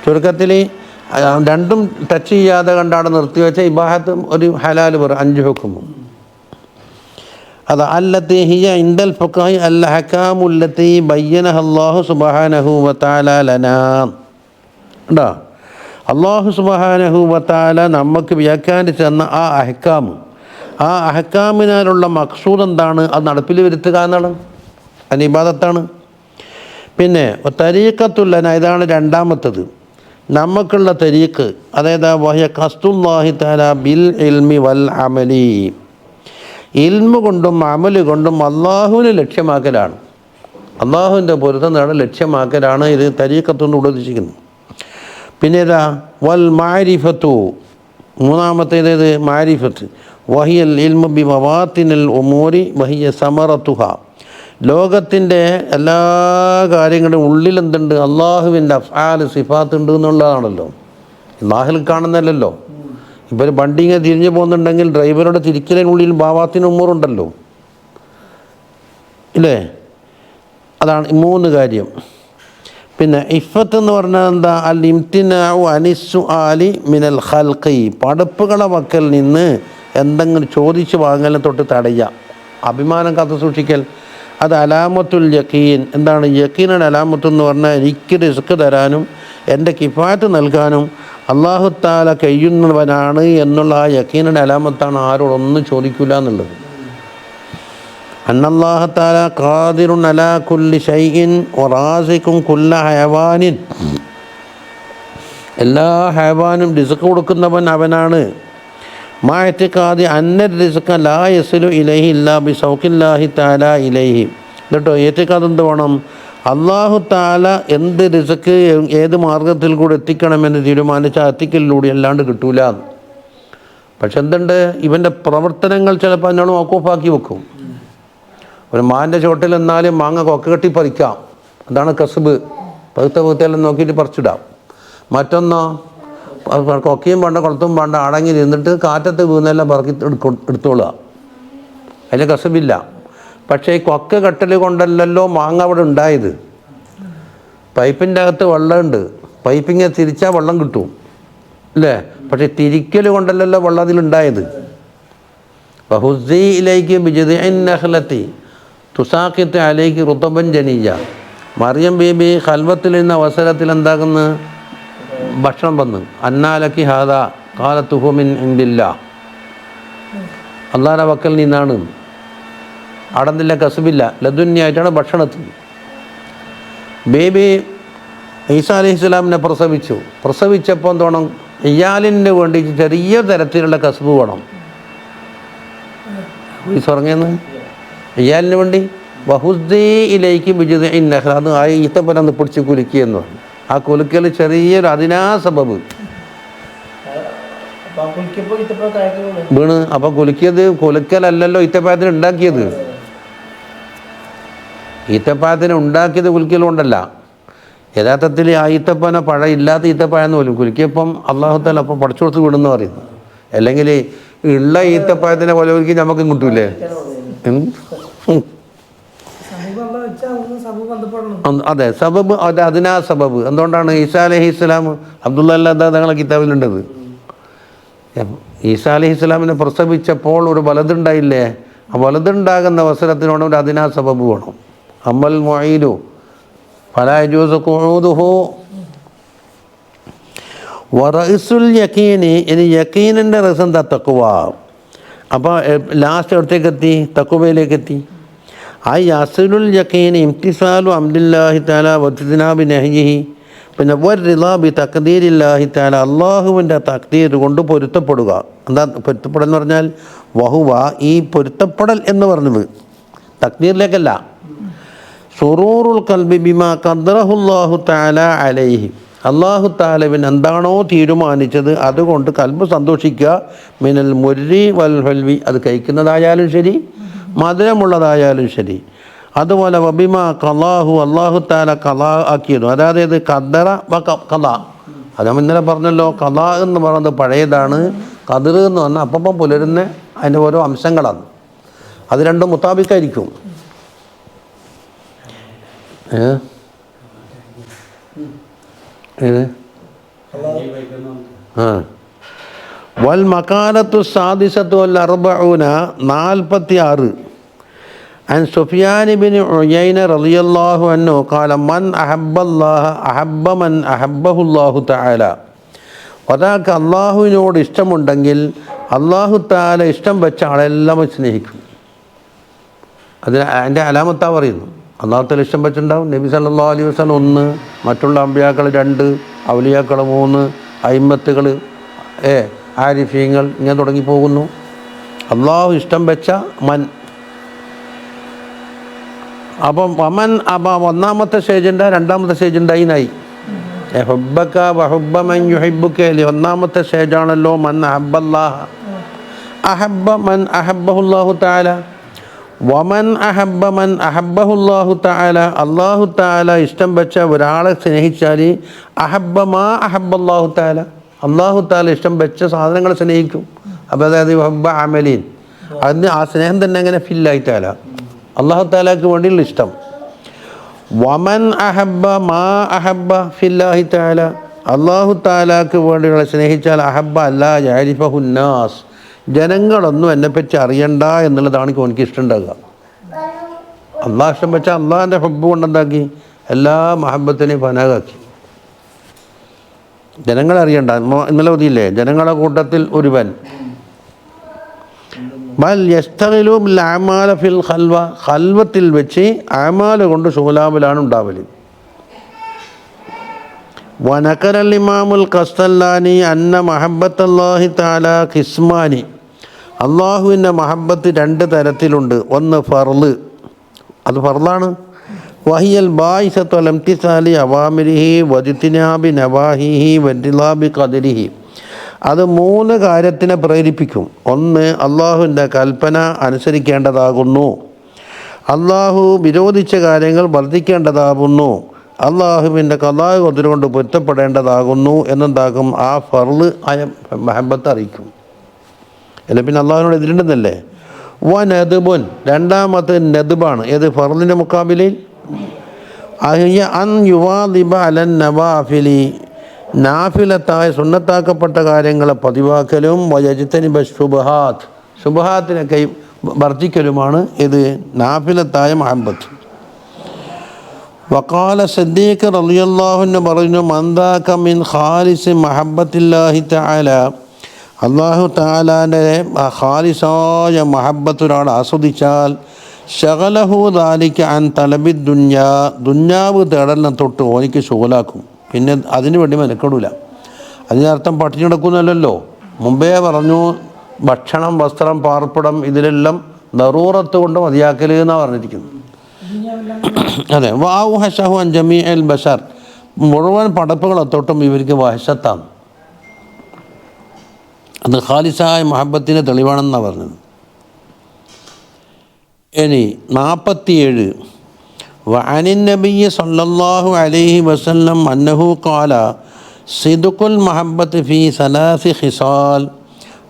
A: ചുരുക്കത്തിൽ രണ്ടും ടച്ച് ചെയ്യാതെ കണ്ടാണ് നിർത്തിവെച്ച ഇബാഹത്ത് ഒരു ഹലാൽ പറയും. 5 ഹുക്കുമും അത് അല്ലത്തി ഹിയ ഇൻദൽ ഫഖഹി അൽ ഹകാമുല്ലത്തി ബയ്യനഹ അല്ലാഹു സുബ്ഹാനഹു വ തആല ലനാ. ഉണ്ടോ? അല്ലാഹു സുബ്ഹാനഹു വ തആല നമുക്ക് വ്യാഖ്യാനിച്ച് തന്ന ആ അഹ്കാം, ആ അഹ്കാമിനാലുള്ള മഖ്സൂദ് എന്താണ്? അത് നടപ്പിൽ വരുത്തുക എന്നാണ്. അത് ഇബാദത്താണ്. പിന്നെ തരീഖത്തുല്ലന, ഇതാണ് 2ാമത്തത് നമുക്കുള്ള തരീഖ്. അതായത് വഹിയ ഖസ്തുല്ലാഹി തആല ബിൽ ഇൽമി വൽ അമലി, ഇൽമു കൊണ്ടും അമല് കൊണ്ടും അള്ളാഹുവിനെ ലക്ഷ്യമാക്കലാണ്. അള്ളാഹുവിൻ്റെ പൊരുത്തം നേടാൻ ലക്ഷ്യമാക്കലാണ് ഇത് തരീഖത്തുകൊണ്ട് ഉദ്ദേശിക്കുന്നത്. പിന്നെ ഏതാ വൽ മാരിഫത്തു, മൂന്നാമത്തേത് മാരിഫത്ത്. വഹിയൽ ഇൽമു ബി മവാത്തിനൽ ഉമൂരി വഹിയ സമറത്തുഹ, ലോകത്തിൻ്റെ എല്ലാ കാര്യങ്ങളും ഉള്ളിൽ എന്തുണ്ട്, അള്ളാഹുവിൻ്റെ അഫ്ആൽ സിഫാത്ത് ഉണ്ട് എന്നുള്ളതാണല്ലോ. നാഹിൽ കാണുന്നതല്ലല്ലോ. ഇപ്പോൾ ഒരു വണ്ടി ഇങ്ങനെ തിരിഞ്ഞു പോകുന്നുണ്ടെങ്കിൽ ഡ്രൈവറുടെ തിരിക്കലിനുള്ളിൽ ബാവാത്തിന് ഉമ്മറുണ്ടല്ലോ, ഇല്ലേ? അതാണ് 3 കാര്യം. പിന്നെ ഇഫത്ത് എന്ന് പറഞ്ഞാൽ എന്താ? അൽ ഇംതിനാഉ അനിസ്സു ആലി മിനൽ ഖൽഖി, പടപ്പുകളെ മക്കൾ നിന്ന് എന്തെങ്കിലും ചോദിച്ച് വാങ്ങലിനെ തൊട്ട് തടയുക, അഭിമാനം കാത്തു സൂക്ഷിക്കൽ. അത് അലാമത്തുൽ യഖീൻ. എന്താണ് യഖീനാണ് അലാമത്ത് എന്ന് പറഞ്ഞാൽ എനിക്ക് റിസ്ക് തരാനും എൻ്റെ കിഫായത്ത് നൽകാനും അല്ലാഹു തആല കഴിയുന്നവനാണ് എന്നുള്ള ആ യഖീനിൻ്റെ അലാമത്താണ് ആരോടൊന്നും ചോദിക്കില്ല എന്നുള്ളത്. അന്നല്ലാഹ തആല ഖാദിറുൻ അലാ കുല്ലി ഷൈഇൻ വറാസിഖുൻ കുല്ല ഹയവാനിൻ, എല്ലാ ഹയവാനും റിസ്ക് കൊടുക്കുന്നവൻ അവനാണ്. മാ ഇഅ്തിഖാദി അന്ന റിസ്ഖ ലാ യസിലു ഇലൈഹി ഇല്ലാ ബി സൗഖില്ലാഹി തആല ഇലൈഹി. എന്നിട്ടോ ഇഅ്തിഖാദ് എന്ത് വേണം? അല്ലാഹു തആല എന്ത് റിസ്ക് ഏത് മാർഗത്തിൽ കൂടെ എത്തിക്കണമെന്ന് തീരുമാനിച്ചാൽ എത്തിക്കലിലൂടെ അല്ലാണ്ട് കിട്ടൂല. പക്ഷെ എന്തുണ്ട്, ഇവൻ്റെ പ്രവർത്തനങ്ങൾ ചിലപ്പോൾ അതിനോട് മൗഖൂഫാക്കി വെക്കും. ഒരു മാൻ്റെ ചോട്ടിൽ എന്നാലും മാങ്ങ കൊക്ക കെട്ടി പറിക്കാം, അതാണ് കസ്ബ്. പഴുത്ത പൂത്തേലും നോക്കിയിട്ട് പറിച്ചിടാം. മറ്റൊന്നോ കൊക്കയും വേണ്ട കുളത്തും വേണ്ട അടങ്ങി നിന്നിട്ട് കാറ്റത്ത് വീണെല്ലാം പറക്കി എടുത്തോളുക, അതിന് കസബില്ല. പക്ഷേ ഈ കൊക്ക കെട്ടൽ കൊണ്ടല്ലല്ലോ മാങ്ങ അവിടെ ഉണ്ടായത്. പൈപ്പിൻ്റെ അകത്ത് വെള്ളമുണ്ട്, പൈപ്പിങ്ങനെ തിരിച്ചാൽ വെള്ളം കിട്ടും അല്ലേ? പക്ഷേ തിരിക്കൽ കൊണ്ടല്ലല്ലോ വെള്ളം അതിലുണ്ടായത്. ബഹുസീയിലേക്ക് ബിജദിഇൻ നഖ്ലത്തി തുസാഖിത്ത് അലൈക്ക് റുതബൻ ജനിയ, മറിയം ബീബി ഖൽവത്തിൽ നിന്ന അവസരത്തിൽ എന്താകുന്നു? ഭക്ഷണം വന്ന്. അന്നാലക്കി ഹാദ ഖാലത്ത് ഹു മിൻ ഇൻദില്ലാ, അള്ളാഹുവിൻ്റെ വക്കൽ നിന്നാണ്. അടന്നില്ല, കസുബില്ല, ലദുന്യായിട്ടാണ് ഭക്ഷണത്തിന്. ബേബി ഈസാ അലൈഹിസ്സലാമിനെ പ്രസവിച്ചപ്പോൾ തോണം ഇയാലിന് വേണ്ടി ചെറിയ തരത്തിലുള്ള കസുബ് വേണം. ഈസ ഉറങ്ങിയെന്ന് ഇയാലിന് വേണ്ടി വഹുദ്ദീയിലേക്ക് ബിജുദ്ഇൻ നഖ്ല, അത് ആ ഈത്തപ്പനന്ന് പിടിച്ച് കുലുക്കിയെന്ന് പറഞ്ഞു. ആ കുലുക്കൽ ചെറിയൊരു അതിനാ സബബ് വീണ്. അപ്പം കുലുക്കലല്ലല്ലോ ഈത്തപ്പഴത്തിന് ഉണ്ടാക്കിയത്. ഈത്തപ്പഴത്തിന് ഉണ്ടാക്കിയത് കുലുക്കൽ കൊണ്ടല്ല. യഥാർത്ഥത്തിൽ ആ ഈത്തപ്പന പഴം ഇല്ലാത്ത ഈത്തപ്പഴന്ന് പോലും കുലുക്കിയപ്പം അല്ലാഹു തആല അപ്പം പഠിച്ചു കൊടുത്ത് വിടുന്നു പറയുന്നു. അല്ലെങ്കിൽ ഉള്ള ഈത്തപ്പഴത്തിനെ പോലെ ഒരിക്കലും നമുക്ക് കിട്ടൂലേ? അതെ, സബബ് അത് അതിനാ സബബ്. എന്തുകൊണ്ടാണ് ഈസാ അലൈഹിസ്സലാം അബ്ദുള്ള തങ്ങളെ കിതാബിലുണ്ടത്. ഈസാ അലൈഹിസ്സലാമിനെ പ്രസവിച്ചപ്പോൾ ഒരു വലതുണ്ടായില്ലേ? ആ വലതുണ്ടാകുന്ന അവസരത്തിനോട് ഒരു അതിനാ സബബ് വേണം. അമ്മൽ മുഈദു ഫലാ യജൂസു ഖുഊദുഹു വറഇസുൽ യഖീനി. ഇനി യഖീനിൻ്റെ റസം എന്താ? തഖ്വ. അപ്പോൾ ലാസ്റ്റ് എവിടത്തേക്ക് എത്തി? തഖ്വയിലേക്ക് എത്തി. ഐ അസ്ലുൽ യഖീനി ഇംതിസാലു അംരില്ലാഹി തആല വജ്തിനാബി നഹ്യിഹി. പിന്നെ വറിളാ ബി തഖ്ദീരില്ലാഹി തആല, അല്ലാഹുവിൻ്റെ തഖ്ദീർ കൊണ്ട് പൊരുത്തപ്പെടുക. എന്താ പൊരുത്തപ്പെടൽ എന്ന് പറഞ്ഞാൽ? വഹുവ, ഈ പൊരുത്തപ്പെടൽ എന്ന് പറഞ്ഞത് തഖ്ദീറിലേക്കല്ല. സുറൂറുൽ ഖൽബി ബിമാ ഖദ്ദറഹുല്ലാഹു തആല അലൈഹി, അല്ലാഹു തആലവിൻ എന്താണോ തീരുമാനിച്ചത് അതുകൊണ്ട് കൽബ് സന്തോഷിക്കുക. മിനൽ മുർരി വൽ ഹൽവി, അത് കഴിക്കുന്നതായാലും ശരി മധുരമുള്ളതായാലും ശരി. അതുപോലെ വബിമാ ഖലാഹു, അല്ലാഹു തആല ഖലാ ആക്കിയതും, അതായത് ഖദ്ദറ ഖലാ. അത് നമ്മൾ ഇന്നലെ പറഞ്ഞല്ലോ, ഖലാ എന്ന് പറയുന്നത് പഴയതാണ്, ഖദർ എന്ന് പറഞ്ഞാൽ അപ്പം പുലരുന്ന അതിൻ്റെ ഓരോ അംശങ്ങളാണ്. അത് രണ്ടും മുത്താബിക്കായിരിക്കും. വൽ മക്കാനത്തു സാദിസത്തു വൽ അർബഊന 46. അൻ സുഫിയാൻ ഇബ്നു ഉയൈന റളിയല്ലാഹു അൻഹു ഖാല മൻ അഹബ്ബല്ലാഹ അഹബ്ബ മൻ അഹബ്ബഹുല്ലാഹു തആല. അതാക്ക് അള്ളാഹുവിനോട് ഇഷ്ടമുണ്ടെങ്കിൽ അള്ളാഹു തആല ഇഷ്ടം വെച്ച ആളെല്ലാം സ്നേഹിക്കും. അതിന് അതിൻ്റെ അലാമത്താ പറയുന്നു. അള്ളാഹു തആല ഇഷ്ടം വെച്ചിട്ടുണ്ടാവും. നബി സല്ലല്ലാഹു അലൈഹി വസല്ലം 1, മറ്റുള്ള അമ്പിയാക്കൾ 2, ഔലിയാക്കൾ 3, അയിമ്മത്തുകൾ, ആരിഫീങ്ങൾ, ഇങ്ങനെ തുടങ്ങി പോകുന്നു. അള്ളാഹു ഇഷ്ടം വെച്ച മൻ. അപ്പം വമൻ, അപ്പം ഒന്നാമത്തെ സ്റ്റേജുണ്ട്, രണ്ടാമത്തെ സ്റ്റേജുണ്ട്, അതിനായി ഹുബ്ബക വഹുബ്ബ മൻ യുഹിബ്ബുക ഒന്നാമത്തെ സ്റ്റേജാണല്ലോ മൻ അഹബ്ബല്ലാഹ അഹബ്ബ മൻ അഹബ്ബഹുല്ലാഹു തആല വമൻ അഹബ്ബ മൻ അഹബ്ബഹുല്ലാഹു തആല അല്ലാഹു തആല ഇഷ്ടം വെച്ച ഒരാളെ സ്നേഹിച്ചാൽ അഹബ്ബ മാ അഹബ്ബല്ലാഹു തആല അല്ലാഹു തആല ഇഷ്ടം വെച്ച സാധനങ്ങളെ സ്നേഹിക്കും. അപ്പോൾ അതായത് ഹുബ്ബ അമലീൻ അതിന് ആ സ്നേഹം തന്നെ അങ്ങനെ ഫില്ലായി തആല അല്ലാഹു തആലക്ക് വേണ്ടിയുള്ള ഇഷ്ടം. വമൻ അഹബ്ബ മാ അഹബ്ബ ഫില്ലാഹി തആല അല്ലാഹു തആലക്ക് വേണ്ടിയുള്ള സ്നേഹിച്ചാൽ അഹബ്ബ അല്ലാ യഅരിഫഹുന്നാസ് ജനങ്ങളൊന്നും എന്നെപ്പറ്റി അറിയണ്ട എന്നുള്ളതാണ് എനിക്ക് ഇഷ്ടമുണ്ടാകുക. അള്ളാഹ് ഇഷ്ടം വെച്ചാൽ അള്ളാഹിൻ്റെ ഹുബ്ബ് കൊണ്ടെന്താക്കി എല്ലാ മഹബത്തിനെയും ഫനാകാക്കി. ജനങ്ങളറിയണ്ട. ഇന്നലെ ഓതിയില്ലേ ജനങ്ങളുടെ കൂട്ടത്തിൽ ഒരുവൻ ബൽ യസ്തഗിലു ബിൽ അഅമാല ഫിൽ ഖൽവത്തിൽ വെച്ച് അഅമാൽ കൊണ്ട് ശുഗലാമിലാണ് ഉണ്ടാവല്. വനക്കരൽ ഇമാമുൽ ഖസ്തല്ലാനി അന്ന മഹബ്ബത്തല്ലാഹി തആല ഖിസ്മാനി അള്ളാഹുവിൻ്റെ മഹബത്ത് രണ്ട് തരത്തിലുണ്ട്. ഒന്ന് ഫർള്, അത് ഫർളാണ്. വഹിയൽ ബായിസത്തു അൽ ഇംതിസാലി അവാമിരിഹി വജ്തിനാബി നവാഹിഹി വൻതിലാബി ഖദരിഹി അത് മൂന്ന് കാര്യത്തിനെ പ്രേരിപ്പിക്കും. ഒന്ന് അള്ളാഹുവിൻ്റെ കൽപ്പന അനുസരിക്കേണ്ടതാകുന്നു, അള്ളാഹു വിരോധിച്ച കാര്യങ്ങൾ വർദ്ധിക്കേണ്ടതാകുന്നു, അള്ളാഹുവിൻ്റെ ഖദാ കൊണ്ട് പൊരുത്തപ്പെടേണ്ടതാകുന്നു എന്നെന്താക്കും ആ ഫർള് ആയ മഹബത്ത് അറിയിക്കും. അല്ല പിന്നെ അള്ളാഹുവിനോട് എതിരുണ്ടെന്നല്ലേ. നദ്ബുൻ രണ്ടാമത്തെ നദ്ബാണ്. ഏത് ഫർളിൻ്റെ മുക്കാബിലിൽ അഹിയ അൻ യുവാദിബ അലൻ നവാഫിലി നാഫിലത്തായ സുന്നത്താക്കപ്പെട്ട കാര്യങ്ങളെ പതിവാക്കലും വയജ്തനിബ ശുബ്ഹാത്ത് ശുബ്ഹാത്തിനെ വർജിക്കലുമാണ് ഇത് നാഫിലത്തായ മഹബത്ത്. വഖാല സിദ്ദീഖ് റളിയല്ലാഹു അൻഹു പറഞ്ഞു മന്ദാക മിൻ ഖാലിസ് മഹബ്ബത്തില്ലാഹി തആല അള്ളാഹു തആലാൻ്റെ ഖാലിസായ മഹബത്ത് ഒരാൾ ആസ്വദിച്ചാൽ ശഗലഹു ദാലിക അൻ തലബി ദുന്യാവ് തേടലിനെ തൊട്ട് ഓനിക്ക് ശുഗലാക്കും. പിന്നെ അതിനു വേണ്ടി മെനക്കെടൂല. അതിനർത്ഥം പട്ടിണി കിടക്കുന്നല്ലോ. മുമ്പേ പറഞ്ഞു ഭക്ഷണം വസ്ത്രം പാർപ്പിടം ഇതിലെല്ലാം ദറൂറത്ത് കൊണ്ട് മതിയാക്കൽ എന്നാണ് പറഞ്ഞിരിക്കുന്നത്. അതെ വാഹു ഹഷഹു അൻ ജമീഅൽ ബശർ മുഴുവൻ പടപ്പുകളെ തൊട്ടും ഇവർക്ക് വഹശത്താണ്. അത് ഖാലിസായ മഹബത്തിൻ്റെ തെളിവാണെന്നാണ് പറഞ്ഞത്. ഇനി 47 വഅനിൻ നബിയ്യി സല്ലല്ലാഹു അലൈഹി വസല്ലം അന്നഹു ഖാല സിദ്ഖുൽ മഹബ്ബത്ത് ഫീ സലാസി ഖിസാൽ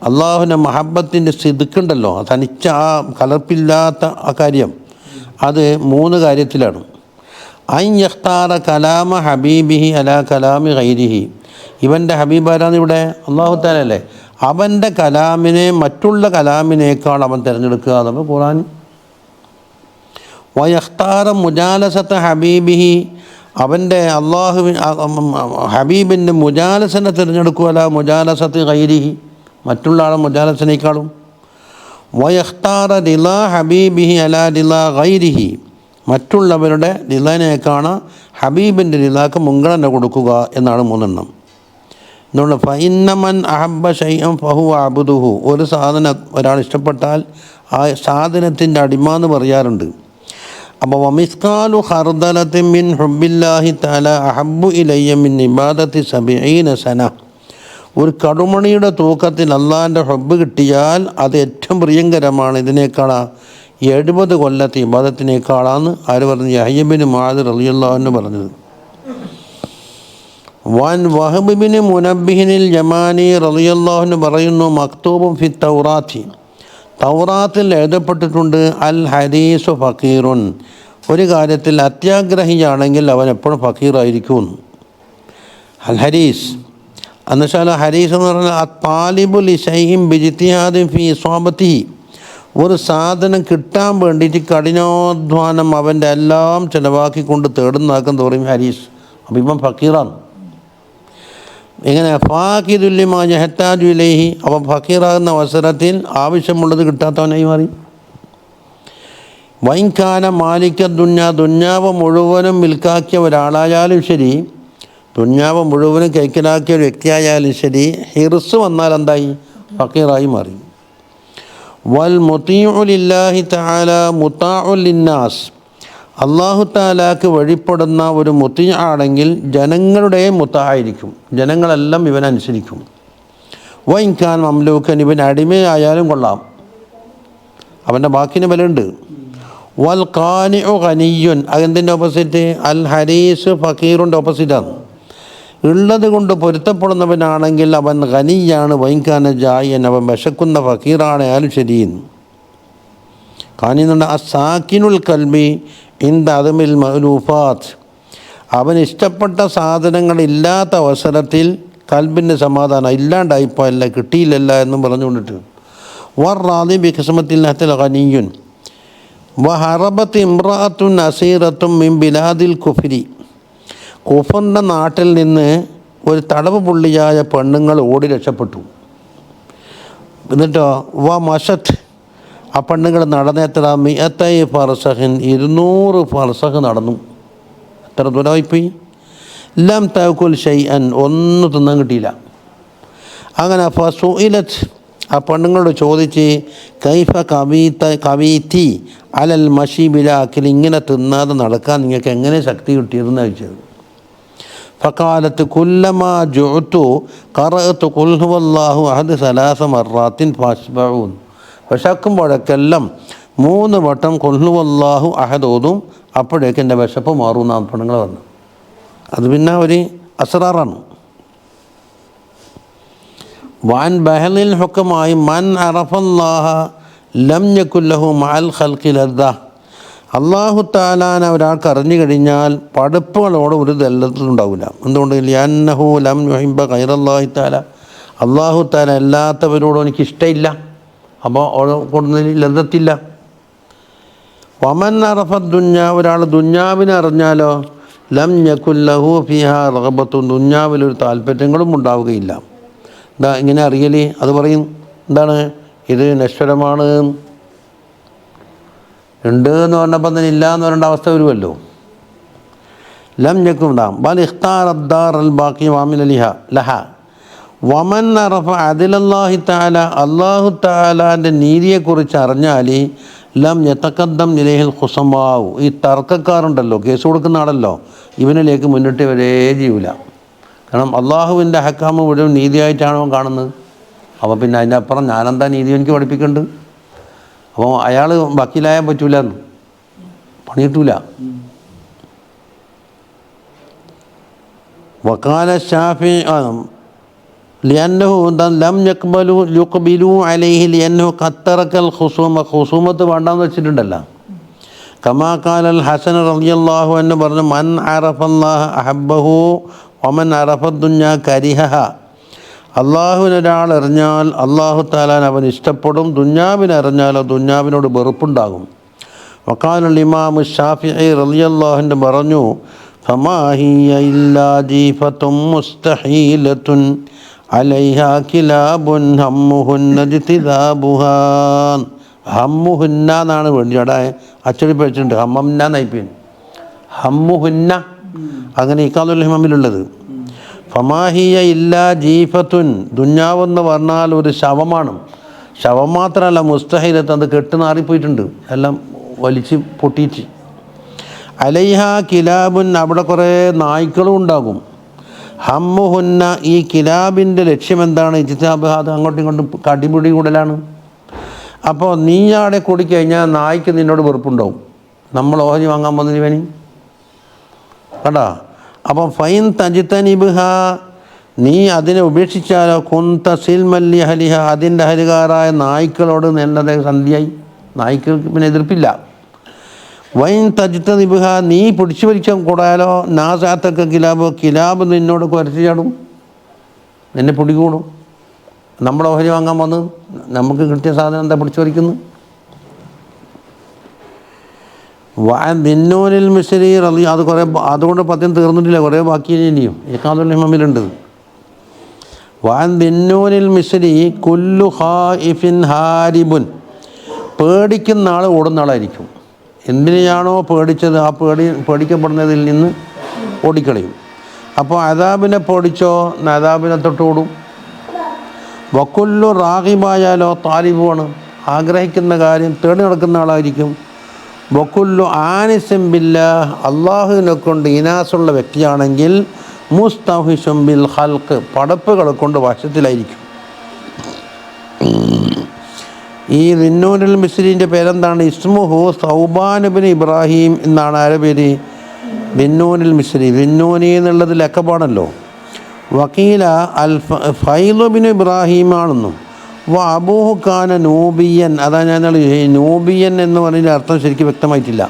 A: അള്ളാഹുവിൻ്റെ മഹബത്തിൻ്റെ സിദ്ഖുണ്ടല്ലോ തനിച്ച ആ കലർപ്പില്ലാത്ത ആ കാര്യം അത് മൂന്ന് കാര്യത്തിലാണ്. അൻ യഖ്താറ കലാമ ഹബീബിഹി അലാ കലാമി ഗൈരിഹി ഇവൻ്റെ ഹബീബാരാന്ന് ഇവിടെ അള്ളാഹു തആല അല്ലേ. അവൻ്റെ കലാമിനെ മറ്റുള്ള കലാമിനേക്കാൾ അവൻ തിരഞ്ഞെടുക്കുക എന്നാണ് ഖുർആൻ. വയഖ്താറ മുജാലസത്ത ഹബീബിഹി അവൻ്റെ ഹബീബിൻ്റെ മുജാലസനെ തിരഞ്ഞെടുക്കുക അല്ല മുജാലസത്ത് ഗൈരിഹി മറ്റുള്ള ആളെ മുജാലസനേക്കാളും. വയഖ്താറ റിളാ ഹബീബിഹി അലാ റിളാ ഗൈരിഹി മറ്റുള്ളവരുടെ റിളാനേക്കാണ് ഹബീബിൻ്റെ റിളാക്ക് മുൻഗണന കൊടുക്കുക എന്നാണ് മൂന്നെണ്ണം. എന്തുകൊണ്ട് ഫഇന്നമൻ അഹബ്ബ ശൈഅൻ ഫഹുവ അബ്ദുഹു ഒരു സാധനം ഒരാൾ ഇഷ്ടപ്പെട്ടാൽ ആ സാധനത്തിൻ്റെ അടിമ എന്ന് പറയാറുണ്ട്. അപ്പോൾ വമിസ്കാലു ഖർദലത്തിൻ മിൻ ഹുബ്ബില്ലാഹി തആല അഹബ്ബു ഇലയ്യ മിൻ ഇബാദത്തി 70 സന ഒരു കടുമണിയുടെ തൂക്കത്തിൽ അള്ളാഹിൻ്റെ ഹുബ്ബ് കിട്ടിയാൽ അത് ഏറ്റവും പ്രിയങ്കരമാണ് ഇതിനേക്കാൾ 70 കൊല്ലത്തെ ഇബാദത്തിനേക്കാളാണ് ആര് പറഞ്ഞു യഹ്യ ഇബ്നു മുആദ് റളിയല്ലാഹു അൻഹു പറഞ്ഞത്. വൻ വഹബ് ഇബ്നു മുനബ്ബിഹിൽ യമാനി റളിയല്ലാഹു അൻഹു പറയുന്നു മക്തൂബുൻ ഫി തൗറാത്തി തൗറാത്തിൽ എഴുതപ്പെട്ടിട്ടുണ്ട് അൽ ഹരീസു ഫക്കീറുൻ ഒരു കാര്യത്തിൽ അത്യാഗ്രഹിയാണെങ്കിൽ അവൻ എപ്പോഴും ഫക്കീറായിരിക്കും. അൽ ഹരീസ് എന്നുവെച്ചാൽ ഹരീസ് എന്ന് പറഞ്ഞാൽ അത്താലിബു ലിശൈഇൻ ബിജ്തിഹാദിൻ ഫി ഇസ്വാബത്തിഹി ഒരു സാധനം കിട്ടാൻ വേണ്ടിയിട്ട് കഠിനാധ്വാനം അവൻ്റെ എല്ലാം ചിലവാക്കിക്കൊണ്ട് തേടുന്നാക്കെന്ന് പറയും ഹരീസ്. അപ്പം ഇവൻ ഫക്കീറാണ്. എങ്ങനെ ഫാഖിദുല്ലിമാ യഹ്താജു ഇലൈഹി അവൻ ഫക്കീറാകുന്ന അവസരത്തിൽ ആവശ്യമുള്ളത് കിട്ടാത്തവനായി മാറി. വൈൻകാന മാലിക്ക ദുന്യാവ് മുഴുവനും മിൽക്കാക്കിയ ഒരാളായാലും ശരി ദുന്യാവ് മുഴുവനും കൈക്കലാക്കിയ ഒരു വ്യക്തിയായാലും ശരി ഹിർസ് വന്നാൽ എന്തായി ഫക്കീറായി മാറി. വൽ മുതീഉ ലില്ലാഹി തആല മുതാഉ ലിന്നാസ് അല്ലാഹു തആലാക്ക് വഴിപ്പെടുന്ന ഒരു മുത്തി ആണെങ്കിൽ ജനങ്ങളുടെ മുത്തായിരിക്കും, ജനങ്ങളെല്ലാം ഇവനനുസരിക്കും. വൈൻഖാൻ മംലൂക്കൻ, ഇവൻ അടിമയായാലും കൊള്ളാം, അവൻ്റെ വാക്കിന് വിലയുണ്ട്. വൽ ഖാനിഉ ഖനിയ്യുൻ, അതെന്തിൻ്റെ ഓപ്പോസിറ്റ്? അൽ ഹരീസ് ഫക്കീറിൻ്റെ ഓപ്പോസിറ്റാണ്. ഉള്ളത് കൊണ്ട് പൊരുത്തപ്പെടുന്നവനാണെങ്കിൽ അവൻ ഖനിയാണ്. വൈൻഖാന ജായൻ, അവൻ വിശക്കുന്ന ഫക്കീറാണായാലും ശരിയെന്ന്. കാണിന്നുണ്ട് അസാക്കിനുൽ കൽബി ഇന്ദ അദമിൽ മഅലൂഫാത്ത്, അവൻ ഇഷ്ടപ്പെട്ട സാധനങ്ങളില്ലാത്ത അവസരത്തിൽ കൽബിൻ്റെ സമാധാനം ഇല്ലാണ്ടായിപ്പോയല്ല, കിട്ടിയില്ലല്ല എന്നും പറഞ്ഞുകൊണ്ടിട്ട്. വറാദി ബി ഖിസ്മത്തില്ലാഹി ഖനിയ്യുൻ വഹറബത്ത് ഇംറഅത്തുൻ അസീറത്തും മിൻ ബിലാദിൽ കുഫ്രി, കുഫറിൻ്റെ നാട്ടിൽ നിന്ന് ഒരു തടവ് പുള്ളിയായ പെണ്ണുങ്ങൾ ഓടി രക്ഷപ്പെട്ടു. എന്നിട്ടോ മഷത്ത്, ആ പെണ്ണുങ്ങൾ നടന്നെത്ര? മിഅത്തൈ ഫർസഖിൻ, 200 ഫർസഖ് നടന്നു. എത്ര ദൂരമായിപ്പോയി? ലം തഅകുൽ ഷൈഅൻ, ഒന്നും തിന്നാൻ കിട്ടിയില്ല. അങ്ങനെ ഫസുഇലത്ത്, ആ പെണ്ണുങ്ങളോട് ചോദിച്ച് കൈഫ കവീത്തി അലൽ മഷി ബിലാക്കിൽ, ഇങ്ങനെ തിന്നാതെ നടക്കാൻ നിങ്ങൾക്ക് എങ്ങനെ ശക്തി കിട്ടിയതെന്ന് ചോദിച്ചത്. ഫഖാലത്ത് കുല്ലമാ ജുഅ്തു ഖറഅതു ഖുൽ ഹുവല്ലാഹു അഹദ് സലാസ മർറാത്തിൻ ഫഅസ്ബഊൻ, വിശക്കുമ്പോഴൊക്കെല്ലാം 3 വട്ടം ഖുൽ ഹുവല്ലാഹു അഹദ് ഓതും, അപ്പോഴേക്ക് എൻ്റെ വിശപ്പ് മാറുമെന്നാണ് പെണ്ണുങ്ങൾ പറഞ്ഞു. അത് പിന്നെ ഒരു അസ്റാറാണ്. വാൻ ബഹലിൽ ഹുക്കമായി മൻ അറഫല്ലാഹ ലം യകുല്ലഹു മഅൽ ഖൽഖി ലദ്ദ, അല്ലാഹു തആലാനെ ഒരാൾക്ക് അറിഞ്ഞു കഴിഞ്ഞാൽ പടുപ്പുകളോട് ഒരു ദല്ലത്തുണ്ടാവില്ല. എന്തുകൊണ്ട്? ലിഅന്നഹു ലം യുഹിബ്ബ ഗൈറല്ലാഹി തആല, അല്ലാഹു തആല അല്ലാത്തവരോടും എനിക്ക് ഇഷ്ടമില്ല, അപ്പോൾ കൊടുന്നതിൽ ലദ്ദത്തില്ല. വമൻ അറഫ ദുന്യ, ഒരാൾ ദുന്യാവിനെ അറിഞ്ഞാലോ ലം യകുല്ലഹു ഫിഹാ റഗബത്തുൻ, ദുന്യാവിലൊരു താല്പര്യങ്ങളും ഉണ്ടാവുകയില്ല. എന്താ ഇങ്ങനെ അറിയല്? അത് പറയും എന്താണ് ഇത് നശ്വരമാണ്, ഉണ്ട് എന്ന് പറഞ്ഞപ്പോൾ തന്നെ ഇല്ല എന്ന് പറയേണ്ട അവസ്ഥ വരുമല്ലോ. ലം യകുണ്ടാം ബൽ ഇഖ്താറ അദ്ദാർ അൽ ബാഖി വാമിൽ ലഹ വമൻ അറഫ അദിലല്ലാഹി തആല, അല്ലാഹു തആലാൻ്റെ നീതിയെക്കുറിച്ച് അറിഞ്ഞാൽ ലം യതഖദ്ദം ഇലൈഹിൽ ഖുസമാഉ, ഈ തർക്കക്കാരുണ്ടല്ലോ, കേസ് കൊടുക്കുന്ന ആളല്ലോ, ഇവനിലേക്ക് മുന്നിട്ട് വരേ ചെയ്യൂല. കാരണം അള്ളാഹുവിൻ്റെ ഹക്കാമ് മുഴുവൻ നീതിയായിട്ടാണോ കാണുന്നത്. അപ്പോൾ പിന്നെ അതിൻ്റെ അപ്പുറം ഞാനെന്താ നീതി എനിക്ക് പഠിപ്പിക്കുന്നുണ്ട്? അപ്പോൾ അയാൾ വക്കീലായാൻ പറ്റൂല, പണി കിട്ടൂല. വക്കാല ഷാഫി ലിയന്നഹു ലം യുഖ്ബിലു അലൈഹി ലിയന്നഹു ഖത്തറക്കൽ ഖുസൂമത്ത് വേണ്ടാന്ന് വെച്ചിട്ടുണ്ടല്ലോ. കമാ ഖാലൽ ഹസൻ റളിയല്ലാഹു അൻഹു പറഞ്ഞു മൻ അറഫല്ലാഹ അഹബ്ബഹു വമൻ അറഫ ദുന്യ കരിഹഹ, അള്ളാഹുവിനൊരാൾ അറിഞ്ഞാൽ അള്ളാഹു തആലാൻ അവൻ ഇഷ്ടപ്പെടും, ദുന്യാവിനെ അറിഞ്ഞാലോ ദുന്യാവിനോട് വെറുപ്പുണ്ടാകും. വഖാലൽ ഇമാമു ശാഫിഈ റളിയല്ലാഹു അൻഹു പറഞ്ഞു ഫമാ ഹിയ ഇല്ലാ ജീഫത്തുൻ മുസ്തഹീലത്തുൻ അലൈഹാ കിലാബുൻ ഹമ്മുഹുന്ന ജിതിദാബുഹാ, ഹമ്മുഹുന്ന എന്നാണ് വേണ്ടി അവിടെ അച്ചടി പഠിച്ചിട്ടുണ്ട്, ഹമ്മന്ന നയിപ്പിൻ ഹമ്മുഹുന്ന, അങ്ങനെ ഇഖാദുൽ ഹിമമിലുള്ളത്. ഫമാഹിയ ഇല്ലാ ജീഫത്തുൻ, ദുന്യാവെന്ന് പറഞ്ഞാൽ ഒരു ശവമാണ്. ശവം മാത്രമല്ല മുസ്തഹീലത്ത്, അത് കെട്ട് നാറിപ്പോയിട്ടുണ്ട്, എല്ലാം വലിച്ച് പൊട്ടിച്ച്. അലൈഹ കിലാബുൻ, അവിടെ കുറേ നായ്ക്കളും ഉണ്ടാകും. ഹമ്മുഹുന്ന, ഈ കിലാബിൻ്റെ ലക്ഷ്യം എന്താണ്? ഇജ്തിഹാബ്, അത് അങ്ങോട്ടും ഇങ്ങോട്ടും കടിപിടി കൂടലാണ്. അപ്പോൾ നീ ആടെ കൂടിക്കഴിഞ്ഞാൽ നായ്ക്ക് നിന്നോട് വെറുപ്പുണ്ടാവും. നമ്മൾ ഓഹരി വാങ്ങാൻ പോകുന്നതിന് വേണി കണ്ടാ. അപ്പം ഫൈൻ തജിത്തനിബ്ഹ, നീ അതിനെ ഉപേക്ഷിച്ചാലോ കുന്ത സിൽമല്ലി ഹലിഹ, അതിൻ്റെ ഹരികാരായ നായ്ക്കളോട് നല്ലത് സന്ധിയായി, നായ്ക്കൾക്ക് പിന്നെ എതിർപ്പില്ല. വൈൻ തജിത്തനിബ്ഹ, നീ പിടിച്ചു വലിച്ചാൽ കൂടാലോ നാസാത്തൊക്കെ കിലാബ്, കിലാബ് നിന്നോട് കുരച്ചു ചാടും, നിന്നെ പിടികൂടും. നമ്മൾ ഓഹരി വാങ്ങാൻ വന്ന് നമുക്ക് കിട്ടിയ സാധനം എന്താ പിടിച്ചു വലിക്കുന്നു. ദിന്നൂനിൽ മിസ്രി റളി, അത് കുറേ, അതുകൊണ്ട് പദ്യം തീർന്നിട്ടില്ല, കുറേ ബാക്കി ഇനിയും ഇഖാദുൽ ഹിമമിലുണ്ട്. വാൻ ദിന്നൂനിൽ മിസ്രി കുല്ലു ഖായിഫിൻ ഹാരിബുൻ, പേടിക്കുന്ന ആൾ ഓടുന്ന ആളായിരിക്കും. എന്തിനെയാണോ പേടിച്ചത് ആ പേടിക്കപ്പെടുന്നതിൽ നിന്ന് ഓടിക്കളയും. അപ്പോൾ അദാബിനെ പേടിച്ചോ അദാബിനെ തൊട്ടോടും. വക്കുല്ലു റാഗിബായാലോ താലിബുമാണ്, ആഗ്രഹിക്കുന്ന കാര്യം തേടി നടക്കുന്ന ആളായിരിക്കും. വക്കുല്ലു ആനിസം ബില്ലാഹ് അള്ളാഹുവിനെ കൊണ്ട് ഇനാസുള്ള വ്യക്തിയാണെങ്കിൽ മുസ്തഹിഷും ബിൽ ഖൽഖ് പടപ്പുകളെ കൊണ്ട് വശത്തിലായിരിക്കും. ഈ ദിന്നൂനുൽ മിസ്രീൻ്റെ പേരെന്താണ്? ഇസ്മുഹു സൗബാൻ ഇബ്നു ഇബ്രാഹിം എന്നാണ്. ആരുടെ പേര്? ദിന്നൂനുൽ മിസ്രി. ദിന്നൂനി എന്നുള്ളത് ലക്കബാണല്ലോ. വക്കീല അൽ ഫൈലു ബിൻ ഇബ്രാഹിം ആണെന്നും അബൂഹു ഖാന നൂബിയൻ. അതാ ഞാൻ നൂബിയൻ എന്ന് പറഞ്ഞതിൻ്റെ അർത്ഥം ശരിക്കും വ്യക്തമായിട്ടില്ല.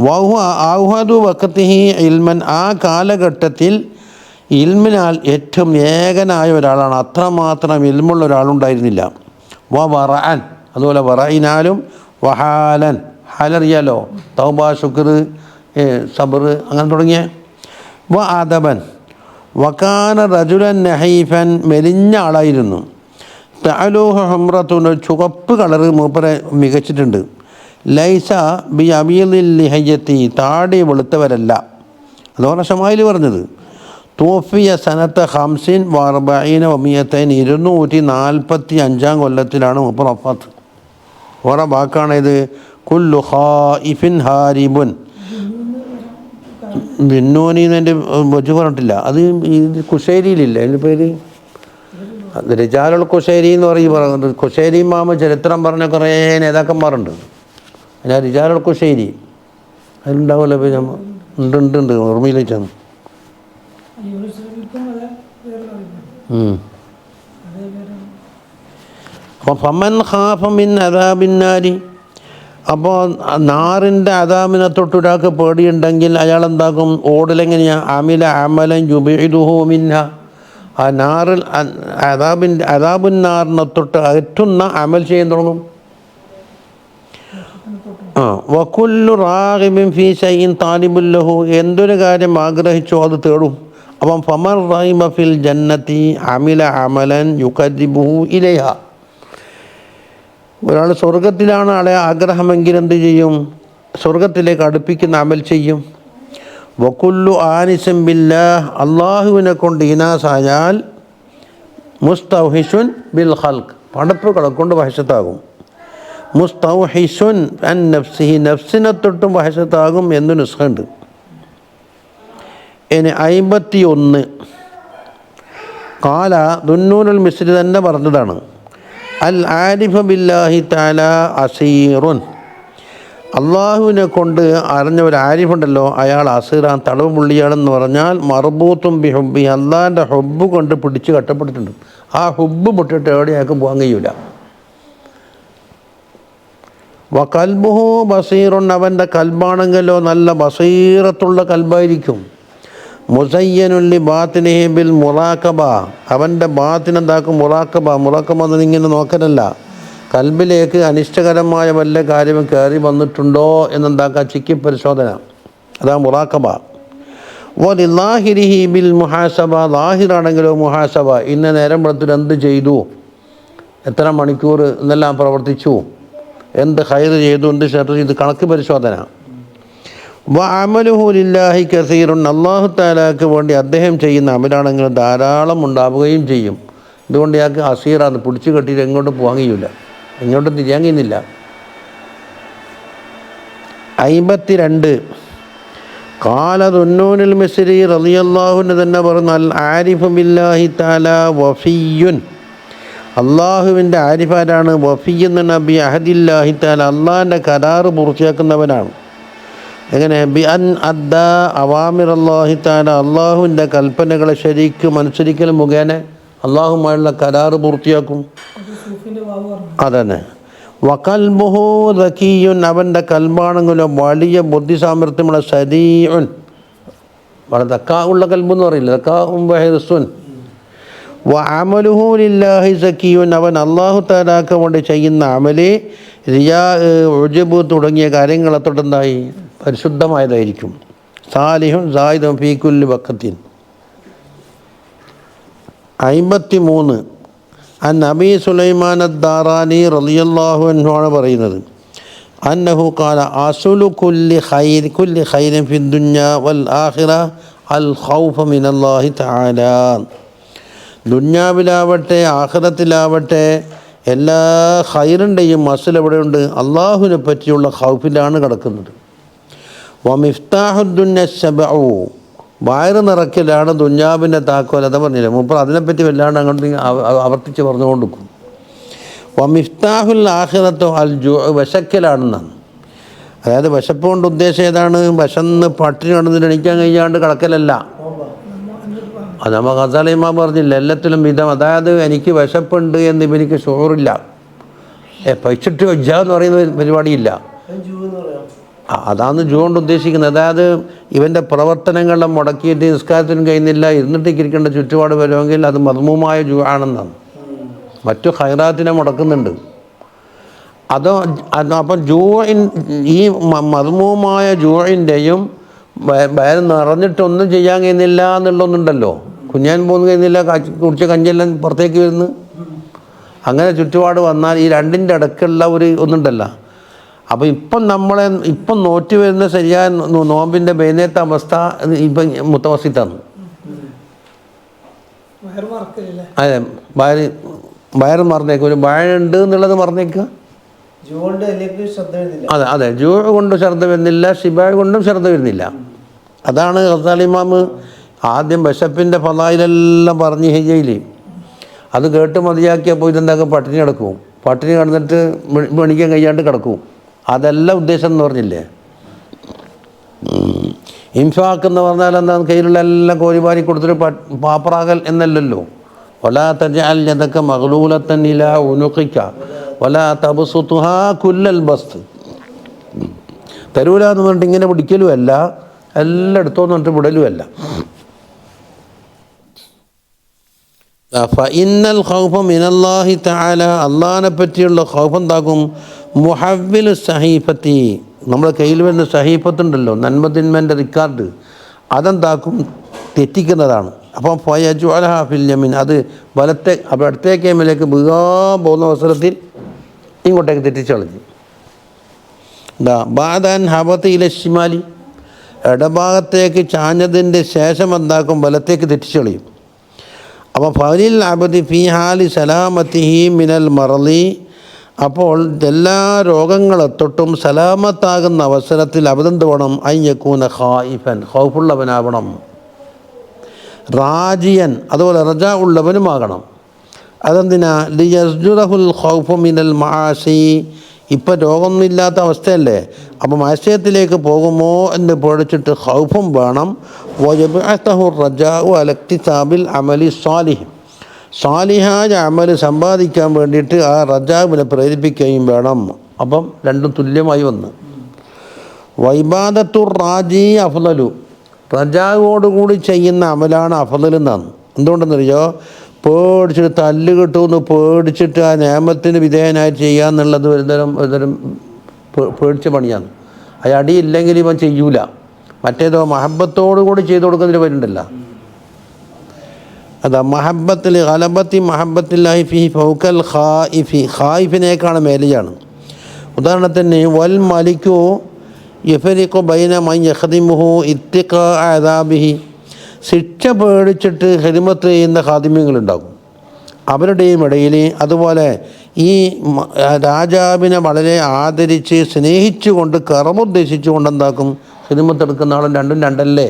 A: വഹു ഔഹദു വഖത്തിഹി ഇൽമൻ, ആ കാലഘട്ടത്തിൽ ഇൽമിനാൽ ഏറ്റവും ഏകനായ ഒരാളാണ്. അത്രമാത്രം ഇൽമുള്ള ഒരാളുണ്ടായിരുന്നില്ല. വറഅൻ, അതുപോലെ വറയിനാലും വഹാലൻ, ഹാലറിയാലോ, തൗബ, ശുക്ർ, സബർ, അങ്ങനെ തുടങ്ങിയ. അദബൻ, വകാന റജുലൻ നഹീഫൻ, മെലിഞ്ഞ ആളായിരുന്നു. തഅലൂഹ ഹുംറത്തുൻ, ചുവപ്പ് കളറ് മൂപ്പരെ മികച്ചിട്ടുണ്ട്. ലൈസ ബി അബീലിൽ ലിഹയ്യത്തി, താടി വെളുത്തവരല്ല. അതുപോലെ ഷമായിൽ പറഞ്ഞത്. തൂഫിയ സനത്ത ഹംസിൻ വഅർബഈന വമിയത്തൈൻ, 245 കൊല്ലത്തിലാണ് മൂപ്പർ വഫാത്ത്. ഓരോ വാക്കാണിത്. കുല്ലു ഖായിഫിൻ ഹാരിബുൻ. ദിന്നൂനിന്ന് എൻ്റെ വെച്ച് പറഞ്ഞിട്ടില്ല. അത് ഈ കുശേരിയിലില്ല അതിൻ്റെ പേര്. അത് റിജാലുൽ കുശേരി എന്ന് പറയുന്നത്. കുശേരി മാമ ചരിത്രം പറഞ്ഞ കുറേ നേതാക്കന്മാരുണ്ട്. അതിനാ റിജാലുൽ കുശേരി അതിലുണ്ടാവുമല്ലോ. പേര് ഉണ്ട് ഓർമ്മയിൽ വെച്ചാണ്. ഫമൻ ഖാഫ മിൻ അദാബിന്നാരി, അപ്പോൾ നാറിൻ്റെ അദാബിനെ തൊട്ടൊരാൾക്ക് പേടിയുണ്ടെങ്കിൽ അയാൾ എന്താക്കും? ഓടലെങ്ങനെയാണ്? അമില അമലൻ യുബിദുഹു മിൻഹ, ആ നാറിൽ അദാബുന്നാറിനെ തൊട്ട് അകറ്റുന്ന അമൽ ചെയ്യാൻ തുടങ്ങും. വകുല്ലു റാഗിബിൻ ഫീ ശൈഇൻ താലിബുൻ ലഹു, എന്തൊരു കാര്യം ആഗ്രഹിച്ചോ അത് തേടും. അപ്പം ഫമൻ റഗിബ ഫിൽ ജന്നത്തി അമില അമലൻ യുഖരിബുഹു ഇലൈഹ, ഒരാൾ സ്വർഗത്തിലാണ് ആളെ ആഗ്രഹമെങ്കിൽ എന്ത് ചെയ്യും? സ്വർഗത്തിലേക്ക് അടുപ്പിക്കുന്ന അമൽ ചെയ്യും. വകുല്ലു ആനിസം ബില്ലാഹ്, അള്ളാഹുവിനെ കൊണ്ട് ഇനാസായാൽ മുസ്തൗഹിഷുൻ ബിൽ ഖൽഖ്, പടപ്പുകളെ കൊണ്ട് വഹശത്താകും. മുസ്തൗഹിഷുൻ അൻ നഫ്സിഹി, നഫ്സിനെ തൊട്ടും വഹശത്താകും എന്ന് നുസ്ഖുണ്ട്. ഇനി 51 കാല ദുന്നൂനുൽ മിസ്രി തന്നെ പറഞ്ഞതാണ്. അൽ ആരിഫ ബില്ലാഹി തആല അസീറുൻ, അള്ളാഹുവിനെ കൊണ്ട് അറിഞ്ഞ ഒരു ആരിഫുണ്ടല്ലോ അയാൾ അസീറാൻ, തടവ് പുള്ളിയാണെന്ന് പറഞ്ഞാൽ മർബൂത്തും ബി ഹുബ്ബി, അള്ളാഹിൻ്റെ ഹുബ്ബ് കൊണ്ട് പിടിച്ച് കട്ടപ്പെട്ടിട്ടുണ്ട്. ആ ഹുബ്ബ് പൊട്ടിട്ട് എവിടെ അയാൾക്ക് പോകാൻ കഴിയൂല. വകൽബുഹു ബസീറുൻ, അവൻ്റെ കൽബാണെങ്കിലോ നല്ല ബസീറത്തുള്ള കൽബായിരിക്കും. മുസയ്യനുല്ലി ബാത്തിനിഹി ബിൽ മുറാക്കബ, അവൻ്റെ ബാത്തിനെന്താക്കും? മുറാക്കബ എന്നിങ്ങനെ നോക്കലല്ല, കൽബിലേക്ക് അനിഷ്ടകരമായ വല്ല കാര്യവും കയറി വന്നിട്ടുണ്ടോ എന്നെന്താക്കാം? ചിക്കി പരിശോധന, അതാ മുറാക്കബ. വലില്ലാഹിരിഹി ബിൽ മുഹാസബ, ലാഹിറാണെങ്കിലോ മുഹാസബ, ഇന്ന നേരം വെളുത്തിട്ട് എന്ത് ചെയ്തു, എത്ര മണിക്കൂർ എന്നെല്ലാം പ്രവർത്തിച്ചു, എന്ത് ഖൈർ ചെയ്തു, എന്ത് ഷർ ചെയ്തു, കണക്ക് പരിശോധന. വഅമലുഹു ലില്ലാഹി കസീറുൻ, അല്ലാഹു തആലാക്ക് വേണ്ടി അദ്ദേഹം ചെയ്യുന്ന അമലാണെങ്കിൽ ധാരാളം ഉണ്ടാവുകയും ചെയ്യും. ഇതുകൊണ്ട് ഇയാൾക്ക് അസീറാണ്, പിടിച്ചു കെട്ടിയിട്ട് എങ്ങോട്ടും പോകാൻ കഴിയില്ല, എങ്ങോട്ടും തിരിയാൻ കഴിയുന്നില്ല. 52 ഖാല ദുന്നൂനുൽ മിസ്രി റളിയല്ലാഹു അൻഹു തന്നെ പറഞ്ഞു. അൽ ആരിഫു ബില്ലാഹി തആല വഫിയ്യുൻ, അള്ളാഹുവിൻ്റെ ആരിഫാരാണ്. വഫിയ്യെന്ന് നബി അഹദില്ലാഹി തആല, അള്ളാഹിൻ്റെ കരാറ് പൂർത്തിയാക്കുന്നവനാണ്. എങ്ങനെ? ബി അൻ അദ്ദ അവാമിർ അല്ലാഹി തആല, അള്ളാഹുവിൻ്റെ കൽപ്പനകളെ ശരിക്കും അനുസരിക്കൽ മുഖേന അള്ളാഹുമായുള്ള കരാറ് പൂർത്തിയാക്കും. അതന്നെ. വകൽബുഹു ദകിയുൻ, അവൻ്റെ കൽബാണെങ്കിലും വലിയ ബുദ്ധി സാമർത്ഥ്യമുള്ള സരീഉൻ, വളരെ ദക്കാ ഉള്ള കൽബെന്ന് പറയില്ല, ദക്കാഉൻ വഹിർസുൻ. വഅമലുഹു ലില്ലാഹി സക്കിയുൻ, അവൻ അള്ളാഹു തആലാക്ക് വേണ്ടി ചെയ്യുന്ന അമല് റിയാ, ഉജ്ബ് തുടങ്ങിയ കാര്യങ്ങളെ തൊട്ടെന്തായി? പരിശുദ്ധമായതായിരിക്കും. സാലിഹുൻ സായിദുൻ ഫീ കുല്ലി വഖത്തിൻ. 53 അൻ നബി സുലൈമാൻ അദ്ദാറാനി റളിയല്ലാഹു അൻഹു ആണ് പറയുന്നത്. അന്നഹു ഖാല അസുലു കുല്ലി ഖൈരിൻ ഫി ദുനിയ വൽ ആഖിറ അൽ ഖൗഫ മിനല്ലാഹി തആല. ദുന്യാവിലാവട്ടെ ആഖിറത്തിലാവട്ടെ എല്ലാ ഖൈറിൻ്റെയും അസ്ൽ എവിടെയുണ്ട്? അള്ളാഹുവിനെ പറ്റിയുള്ള ഖൗഫിലാണ് കിടക്കുന്നത്. വമിഫ്താഹുദ്ദുന്യ ശബഉ, വയറ് നിറയ്ക്കലാണ് ദുന്യാവിൻ്റെ താക്കോൽ. അതാ പറഞ്ഞില്ലേ മൂപ്പർ അതിനെപ്പറ്റി വല്ലാണ്ട് അങ്ങോട്ട് ആവർത്തിച്ച് പറഞ്ഞുകൊണ്ടിരിക്കും. വമിഫ്താഹുൽ ആഖിറത്തു അൽ ജൂ, വിശക്കലാണെന്നാണ്. അതായത് വിശപ്പ് കൊണ്ട് ഉദ്ദേശം ഏതാണ്? വിശന്ന് പട്ടിണി കിടന്നിട്ട് എണീക്കാൻ കഴിയാണ്ട് കിടക്കലല്ല. അത് നമ്മൾ ഗസാലി ഇമാം പറഞ്ഞില്ല, എല്ലാത്തിലും വിധം. അതായത് എനിക്ക് വിശപ്പുണ്ട് എന്ന് ഇവനിക്ക് ഷുഹൂറില്ല, പൈച്ചിട്ട് വെജ എന്ന് പറയുന്ന പരിപാടിയില്ല. അതാണ് ജൂ കൊണ്ട് ഉദ്ദേശിക്കുന്നത്. അതായത് ഇവൻ്റെ പ്രവർത്തനങ്ങളെ മുടക്കിയിട്ട് നിസ്കാരത്തിനും കഴിയുന്നില്ല, ഇരുന്നിട്ട് ഇരിക്കേണ്ട ചുറ്റുപാട് വരുമെങ്കിൽ അത് മദ്മൂമായ ജൂ ആണെന്നാണ്. മറ്റു ഖൈറാത്തിനെ മുടക്കുന്നുണ്ട്. അപ്പം ഈ മദ്മൂമായ ജൂഇൻ്റെയും വയറ് നിറഞ്ഞിട്ടൊന്നും ചെയ്യാൻ കഴിയുന്നില്ല എന്നുള്ളതൊന്നുണ്ടല്ലോ. കുഞ്ഞാൻ പോകുന്ന കഴിയുന്നില്ല, കുടിച്ച കഞ്ചെല്ലാം പുറത്തേക്ക് വരുന്നു. അങ്ങനെ ചുറ്റുപാട് വന്നാൽ ഈ രണ്ടിൻ്റെ ഇടയ്ക്കുള്ള ഒന്നുണ്ടല്ലോ. അപ്പോൾ ഇപ്പം നോറ്റ് വരുന്ന ശരിയായ നോമ്പിൻ്റെ ബൈനത്തെ അവസ്ഥ ഇപ്പം മുത്തവസിത്താണ്. അതെ, വയറ് മറന്നേക്കും. ഒരു വയറുണ്ട് എന്നുള്ളത് മറന്നേക്കുക. അതെ, ജൂ കൊണ്ട് ശ്രദ്ധ വരുന്നില്ല, ഷിബാ കൊണ്ടും ശ്രദ്ധ വരുന്നില്ല. അതാണ് ഗസാലി ഇമാം ആദ്യം വിശപ്പിൻ്റെ ഫളായിലെല്ലാം പറഞ്ഞ് ഹിജയിൽ അത് കേട്ട് മതിയാക്കിയപ്പോൾ ഇതെന്താക്കും? പട്ടിണി കിടക്കും. പട്ടിണി കിടന്നിട്ട് മണിക്കാൻ കഴിയാണ്ട് കിടക്കും. അതല്ല ഉദ്ദേശം എന്ന് പറഞ്ഞില്ലേ. ഇൻഫാക്ക് എന്ന് പറഞ്ഞാൽ എന്താ? കയ്യിലുള്ള എല്ലാം കോരിവാരി കൊടുത്തിട്ട് പാപ്പറാകൽ എന്നല്ലല്ലോ. വലാ തജഅൽ യദക മഗ്ലൂലത്തൻ ഇലാ ഉനുഖിക വലാ തബ്സുതുഹാ കുല്ലൽ ബസ്ത്. തരൂല എന്ന് പറഞ്ഞിട്ട് ഇങ്ങനെ പിടിക്കലുമല്ല, എല്ലാം എടുത്തോന്ന് പറഞ്ഞിട്ട് വിടലുമല്ല. ഫഇന്നൽ ഖൗഫ മിനല്ലാഹി തആല, അള്ളാഹിനെ പറ്റിയുള്ള ഖൗഫ് എന്താക്കും? മുഹവ്വിൽ സഹീഫത്തി, നമ്മുടെ കയ്യിൽ വരുന്ന സഹീഫത്തുണ്ടല്ലോ, നന്മതിന്മേൻ്റെ റിക്കാർഡ്, അതെന്താക്കും? തെറ്റിക്കുന്നതാണ്. അപ്പം ഫയജുഅലഹാ ഫിൽ യമീൻ, അത് വലത്തെ അപ്പോൾ അടുത്തേക്ക് എമ്മിലേക്ക് വീഴാൻ പോകുന്ന അവസരത്തിൽ ഇങ്ങോട്ടേക്ക് തെറ്റിച്ചളഞ്ഞു. ബാദൻ ഹബത്ത് ഇല ഷിമാലി, ഇടഭാഗത്തേക്ക് ചാഞ്ഞതിൻ്റെ ശേഷം എന്താക്കും? വലത്തേക്ക് തെറ്റിച്ചളയും. അപ്പോൾ ഫലിൽ അബദി ഫി ഹാലി സലാമത്തിഹി മിനൽ മറലി, അപ്പോൾ എല്ലാ രോഗങ്ങളെ തൊട്ടും സലാമത്താകുന്ന അവസരത്തിൽ അബദന്ത് വേണം? അയ്യക്കൂന ഖായിഫൻ, ഖൗഫുള്ളവനാവണം. റാജിയൻ, അതുപോലെ റജ ഉള്ളവനുമാകണം. അതെന്തിനാ? ലിയസ്ജുറഹുൽ ഖൗഫു മിനൽ മആസി, ഇപ്പം രോഗമൊന്നുമില്ലാത്ത അവസ്ഥയല്ലേ, അപ്പോൾ മാശയത്തിലേക്ക് പോകുമോ എന്ന് പേടിച്ചിട്ട് ഖൗഫും വേണം. വയബ്അതഹു റജാഉ അല ഇക്തിസാബിൽ അമലി സ്വാലിഹ്, സ്വാലിഹായ അമല് സമ്പാദിക്കാൻ വേണ്ടിയിട്ട് ആ റജാവിനെ പ്രേരിപ്പിക്കുകയും വേണം. അപ്പം രണ്ടും തുല്യമായി വന്നു. വൈബാദത്തുർ റാജി അഫ്ളലു, റജാവോടുകൂടി ചെയ്യുന്ന അമലാണ് അഫ്ളൽ എന്നാണ്. എന്തുകൊണ്ടെന്നറിയോ? പേടിച്ചിട്ട് തല്ല് കിട്ടുമെന്ന് പേടിച്ചിട്ട് ആ നിയമത്തിന് വിധേയനായി ചെയ്യുക എന്നുള്ളത് ഒരുതരം പേടിച്ച പണിയാണ്. അടിയില്ലെങ്കിൽ ഇവൻ ചെയ്യൂല. മറ്റേതോ മഹബത്തോടു കൂടി ചെയ്തു കൊടുക്കുന്നതിന് പേരുണ്ടല്ലോ. അതാ മഹബത്തിൽ ഗലബത്തി മഹബത്തില്ലാഹി ഫി ഫൗക്കൽ ഖായിഫി, ഖായിഫിനേക്കാണ് മേലെയാണ്. ഉദാഹരണത്തിന് വൽ മലിക്കു യഫരിഖു ബൈന മൻ യഖദിമുഹു ഇത്തിഖാ അദാബിഹി, ശിക്ഷ പേടിച്ചിട്ട് ഖിദ്മത്ത് ചെയ്യുന്ന ഖാദിമ്യങ്ങളുണ്ടാകും അവരുടെയും ഇടയിൽ. അതുപോലെ ഈ രാജാവിനെ വളരെ ആദരിച്ച് സ്നേഹിച്ചുകൊണ്ട് കറമുദ്ദേശിച്ചുകൊണ്ട് എന്താക്കും? ഖിദ്മത്ത് എടുക്കുന്ന ആളും രണ്ടും രണ്ടല്ലേ.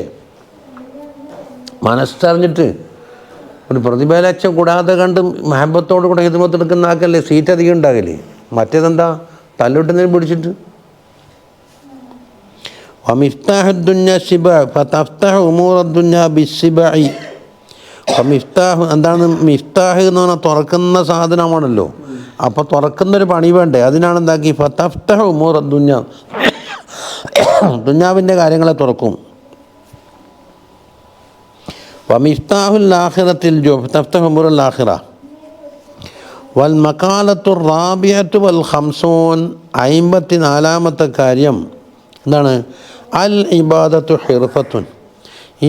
A: മനസ്സറിഞ്ഞിട്ട് ഒരു പ്രതിഫലക്ഷം കൂടാതെ കണ്ട് മഹബത്തോട് കൂടെ ഖിദ്മത്ത് എടുക്കുന്ന ആൾക്കല്ലേ സീറ്റ് അധികം ഉണ്ടാകില്ലേ. മറ്റേതെന്താ? തല്ലിട്ടുന്നതിന് പിടിച്ചിട്ട്. വമിഫ്താഹുദ്ദുന്യ ശിബഅ ഫതഫ്തഹു ഉമൂറദ്ദുന്യ ബിസ്സിബഇ. മിഫ്താഹ് എന്താണ്? മിഫ്താഹ് എന്ന് പറഞ്ഞാൽ തുറക്കുന്ന സാധനമാണല്ലോ. അപ്പോൾ തുറക്കുന്നൊരു പണി വേണ്ടേ? അതിനാണ് എന്താക്കി? ഫതഫ്തഹു ഉമൂറദ്ദുന്യ, ദുന്യാവിൻ്റെ കാര്യങ്ങളെ തുറക്കും. വമിഫ്താഹുൽ ആഖിറത്തിൽ തഫ്തഹു ഉമൂറുൽ ആഖിറ. വൽ മഖാലത്തുർ റാബിഅത്തു വൽ ഖംസൂൻ, 54-ാമത്തെ കാര്യം എന്താണ്? അൽ ഇബാദത്തു ഹിർഫത്തുൻ,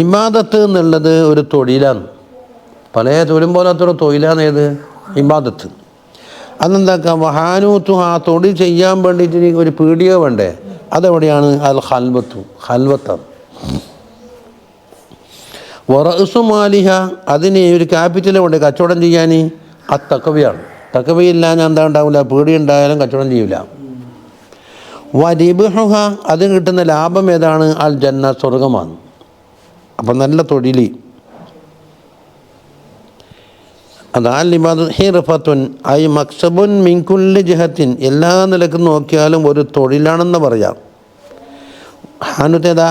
A: ഇബാദത്ത് എന്നുള്ളത് ഒരു തൊഴിലാണ്. പല തൊഴിലും പോലാത്തൊരു തൊഴിലാണ് ഏത്? ഇബാദത്ത്. അതെന്താക്കാം? വഹാനൂത്തു, ആ തൊഴിൽ ചെയ്യാൻ വേണ്ടിയിട്ട് ഒരു പീഡിയോ വേണ്ടേ? അതെവിടെയാണ്? അൽ ഖൽവത്തു, ഖൽവത്താണ്. വറഅ്സു മാലിഹ, അതിന് ഒരു ക്യാപിറ്റൽ വേണ്ടേ കച്ചവടം ചെയ്യാൻ? അത്തഖ്വയാണ്. തഖ്വയില്ല ഞാൻ എന്താ ഉണ്ടാവില്ല, പേടി ഉണ്ടായാലും കച്ചവടം ചെയ്യില്ല. വരിബുഹ അത് കിട്ടുന്ന ലാഭം ഏതാണ്? അൽ ജന്ന സ്വർഗമാണ്. അപ്പം നല്ല തൊഴിൽ അതാൽ ഹിർഫത്തുൻ ഐ മക്സബുൻ മിൻ കുല്ലി ജിഹത്തിൻ എല്ലാ നിലക്കും നോക്കിയാലും ഒരു തൊഴിലാണെന്ന് പറയാം. ഹാനുതേതാ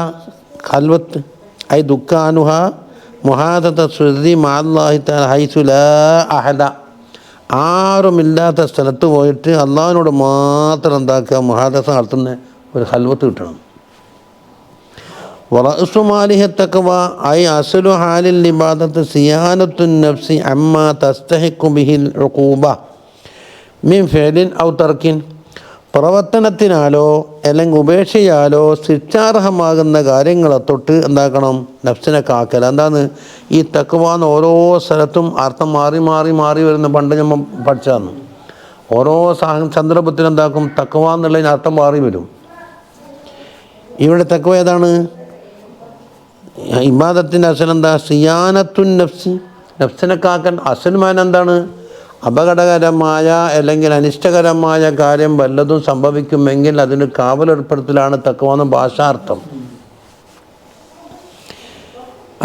A: ഖൽവത്ത് ഐ ദുഃഖാനുഹ മുഹാദത സുരി മാല്ലാഹി തആല ഹൈസു ലാ അഹദ ആരുമില്ലാത്ത സ്ഥലത്ത് പോയിട്ട് അള്ളാഹിനോട് മാത്രം എന്താക്കുക മുഹാദസ നടത്തുന്ന ഒരു ഖൽവത്ത് കിട്ടണം. വറഅ്സു മാലിഹി തഖ്വ ഐ അസ്ലു ഹാലിൽ ഇബാദത്ത് സിയാനത്തുൻ നഫ്സി അമ്മാ തസ്തഹിഖു ബിഹിൽ ഉഖൂബ മിൻ ഫിഅലിൻ ഔ തർക്കിൻ പ്രവർത്തനത്തിനാലോ അല്ലെങ്കിൽ ഉപേക്ഷയാലോ ശിക്ഷാർഹമാകുന്ന കാര്യങ്ങളെ തൊട്ട് എന്താക്കണം നഫ്സിനെ കാക്കൽ. എന്താണ് ഈ തഖ്വാന്ന് ഓരോ സ്ഥലത്തും അർത്ഥം മാറി മാറി മാറി വരുന്ന പണ്ട് നമ്മൾ പഠിച്ചതാണ്. ഓരോ സന്ദർഭത്തിലും എന്താക്കും തഖ്വ എന്നുള്ളതിന് അർത്ഥം മാറി വരും. ഇവിടെ തഖ്വ ഏതാണ്? ഇബാദത്തിൻ്റെ അസലെന്താ? സിയാനത്തുൻ നഫ്സി നഫ്സിനെ കാക്കൽ. അസൽമാൻ എന്താണ്? അപകടകരമായ അല്ലെങ്കിൽ അനിഷ്ടകരമായ കാര്യം വല്ലതും സംഭവിക്കുമെങ്കിൽ അതിന് കാവലേർപ്പെടുത്തലാണ് തഖ്വ ഭാഷാർത്ഥം.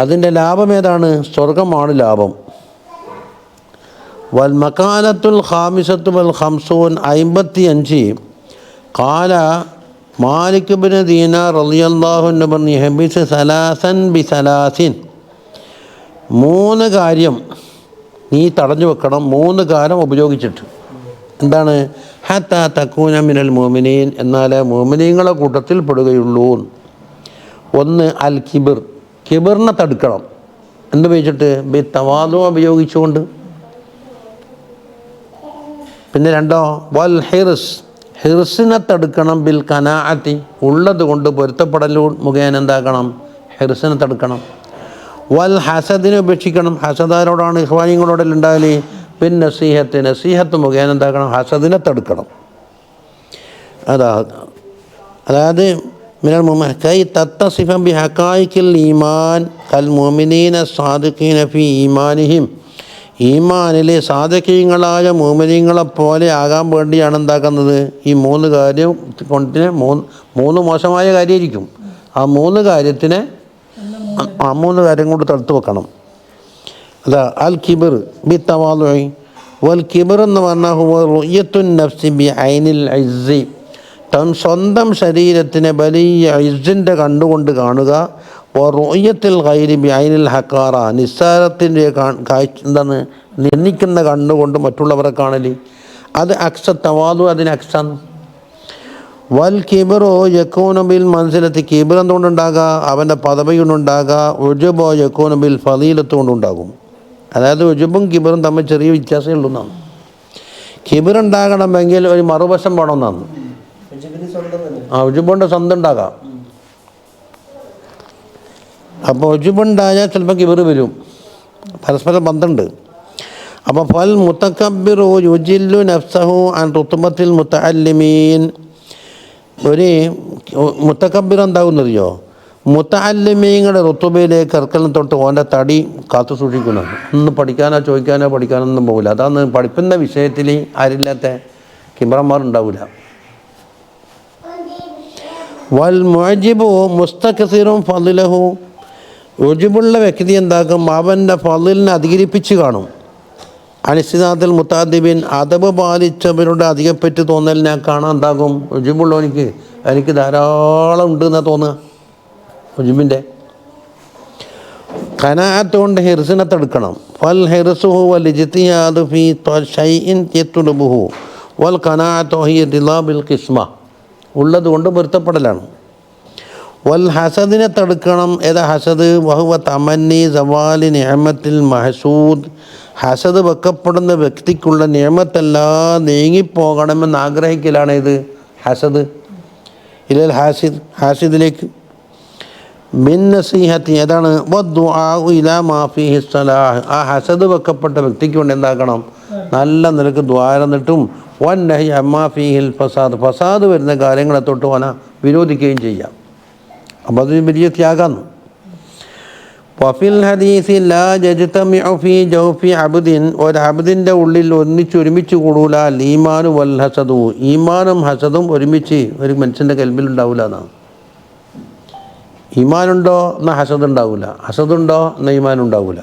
A: അതിൻ്റെ ലാഭം ഏതാണ്? സ്വർഗമാണ് ലാഭം. വൽ മക്കാലത്തുൽ ഖാമിസത്തു വൽ ഖംസൂൻ 55 ഖാല മാലിക് ഇബ്നു ദീനാർ റളിയല്ലാഹു അൻഹു പറഞ്ഞു ഹബീസ് സലാസൻ ബിസലാസിൻ 3 കാര്യം നീ തടഞ്ഞു വെക്കണം, 3 കാര്യം ഉപയോഗിച്ചിട്ട്. എന്താണ്? ഹത്താ തകൂന മിനൽ മുഅ്മിനീൻ എന്നാലേ മുഅ്മിനീങ്ങളുടെ കൂട്ടത്തിൽ പെടുകയുള്ളൂ. 1 അൽ കിബിർ കിബിറിനെ തടുക്കണം. എന്തുപയോഗിച്ചിട്ട്? ബി തവാദു ഉപയോഗിച്ചുകൊണ്ട്. പിന്നെ 2 വൽ ഹിർസ് ഹിർസിനെ തടുക്കണം. ബിൽ കനാഅത്തി ഉള്ളത് കൊണ്ട് പൊരുത്തപ്പെടലൂ മുഖേന എന്താക്കണം? ഹിർസിനെ തടുക്കണം. വൽ ഹസദിനെ ഉപേക്ഷിക്കണം. ഹസദാരോടാണ് ഇഖ്വാനികളോടെല്ലാം ഉണ്ടാകല്. പിന്നെ നസീഹത്ത് മുഖേന എന്താക്കണം? ഹസദിനെ തടുക്കണം. അതായത് മിനൽ മുഅ്മിനീന കൈ തത്തസിഫ ബി ഹഖായിഖിൽ ഈമാൻ കൽ മുഅ്മിനീന സാദിഖീന ഫി ഈമാനിഹിം ഈമാനിലെ സാദിഖീങ്ങളായ മുഅ്മിനീങ്ങളെ പോലെ ആകാൻ വേണ്ടിയാണ് എന്താക്കുന്നത് ഈ 3 കാര്യം കൊണ്ട് 3 മോശമായ കാര്യമായിരിക്കും. ആ 3 കാര്യത്തിനെ 3 കാര്യം കൊണ്ട് തടുത്തു വെക്കണം. അതാ അൽ കിബിർ ബി തവാദുഇ വൽ കിബിർ എന്ന് പറഞ്ഞാൽ ഹുവ റുയത്തുൻ നഫ്സി ബി ഐനിൽ ഇസ്സി സ്വന്തം ശരീരത്തിനെ വലിയ ഇസ്സിൻ്റെ കണ്ടുകൊണ്ട് കാണുക. റുയത്തിൽ ഗൈരി ബി ഐനിൽ ഹക്കാറ നിസ്സാരത്തിൻ്റെ എന്താണ് നിന്ദിക്കുന്ന കണ്ടുകൊണ്ട് മറ്റുള്ളവരെ കാണല്. അത് അക്സ തവാദു അതിന് അക്സാണ്. വൽ കിബറോ യക്കൂന ബിൽ മൻസിലത്ത് കിബർ എന്തുകൊണ്ടുണ്ടാകുക? അവൻ്റെ പദവി കൊണ്ടുണ്ടാകുക. ഉജുബോ യക്കൂന ബിൽ ഫളീലത്ത് കൊണ്ടുണ്ടാകും. അതായത് ഉജുബും കിബറും തമ്മിൽ ചെറിയ വ്യത്യാസമേ ഉള്ളൂ എന്നാണ്. കിബർ ഉണ്ടാകണമെങ്കിൽ ഒരു മറുവശം വേണമെന്നാണ്. ഉജുബുണ്ട് സ്വന്തം ഉണ്ടാകാം. അപ്പോൾ ഉജുബുണ്ടായാൽ ചിലപ്പോൾ കിബർ വരും. പരസ്പരം ബന്ധമുണ്ട്. അപ്പോൾ ഫൽ മുതകബ്ബിറു യുജില്ലു നഫ്സഹു അൻ റുത്ബത്തിൽ മുതഅല്ലിമീൻ ഒരു മുതകബ്ബിർ എന്താകുന്നറിയോ? മുതഅല്ലിമീങ്ങളുടെ റുത്തുബയിലേക്ക് ഇറക്കലിന് തൊട്ട് ഓൻ്റെ തടി കാത്തു സൂക്ഷിക്കുന്നത്. ഒന്നും പഠിക്കാനോ ചോദിക്കാനോ പഠിക്കാനൊന്നും പോകില്ല. അതാണ് പഠിക്കുന്ന വിഷയത്തിൽ ആരില്ലാത്ത കിബറന്മാരുണ്ടാവില്ല. വൽ മുഅജിബു മുസ്തക്സിറും ഫളിലഹു ഉജുബുള്ള വ്യക്തി എന്താക്കും? അവൻ്റെ ഫളിലിനെ അധികരിപ്പിച്ച് കാണും. അനിശ്ചിതാത്തിൽ മുത്താദിബിൻ അദബ് പാലിച്ചവരുടെ അധികപ്പറ്റി തോന്നൽ ഞാൻ കാണാൻ എന്താകും? ഉജുബുള്ളോ എനിക്ക് ധാരാളം ഉണ്ട് എന്നാ തോന്നുക. ഉജുബിൻ്റെ ഖനാഅത്ത് ഹിർസിനെ തടുക്കണം. ഫൽ ഹിർസുഹു വൽ ഇജ്തിഹാദു ഫീ ഷൈഇൻ യത്ലുബുഹു വൽ ഖനാഅത്തു ഹിയ റിളാ ബിൽ ഖിസ്മ ഉള്ളത് കൊണ്ട് പൊരുത്തപ്പെടലാണ്. വൽ ഹസദിനെ തടുക്കണം. ഏതാ ഹസദ്? വഹുവ തമന്നി സവാലി നിഅമത്തിൽ മഹസൂദ് ഹസദ് വെക്കപ്പെടുന്ന വ്യക്തിക്കുള്ള നിഅമത്തെല്ലാം നീങ്ങിപ്പോകണമെന്ന് ആഗ്രഹിക്കലാണ് ഇത് ഹസദ്. ഇലൽ ഹാസിദിലേക്ക് ബിൻ നസീഹത്തി ഏതാണ്? വദ്ദുആഉ ഇലാ മാ ഫീഹി സ്വലാഹ് ആ ഹസദ് വെക്കപ്പെട്ട വ്യക്തിക്ക് കൊണ്ട് എന്താക്കണം? നല്ല നിലക്ക് ദ്വാരന്നിട്ടും വൻ നഹി അമ്മാ ഫീഹിൽ ഫസാദ് വരുന്ന കാര്യങ്ങളെ തൊട്ട് വന വിരോധിക്കുകയും ചെയ്യാം. അപ്പോൾ അത് വലിയ ത്യാഗമാണ്. വഫിൽ ഹദീസി ലാ യജ്തമിഉ ഫീ ജൗഫി അബ്ദിൻ, ഒരു അബ്ദിൻ്റെ ഉള്ളിൽ ഒരുമിച്ച് കൂടൂല ഈമാനു വൽ ഹസദു, ഈമാനും ഹസദും ഒരുമിച്ച് ഒരു മനുഷ്യൻ്റെ കൽബിൽ ഉണ്ടാവില്ല എന്നാണ്. ഈമാനുണ്ടോ എന്നാൽ ഹസദ് ഉണ്ടാവില്ല, ഹസദുണ്ടോ എന്നാൽ ഈമാൻ ഉണ്ടാവില്ല.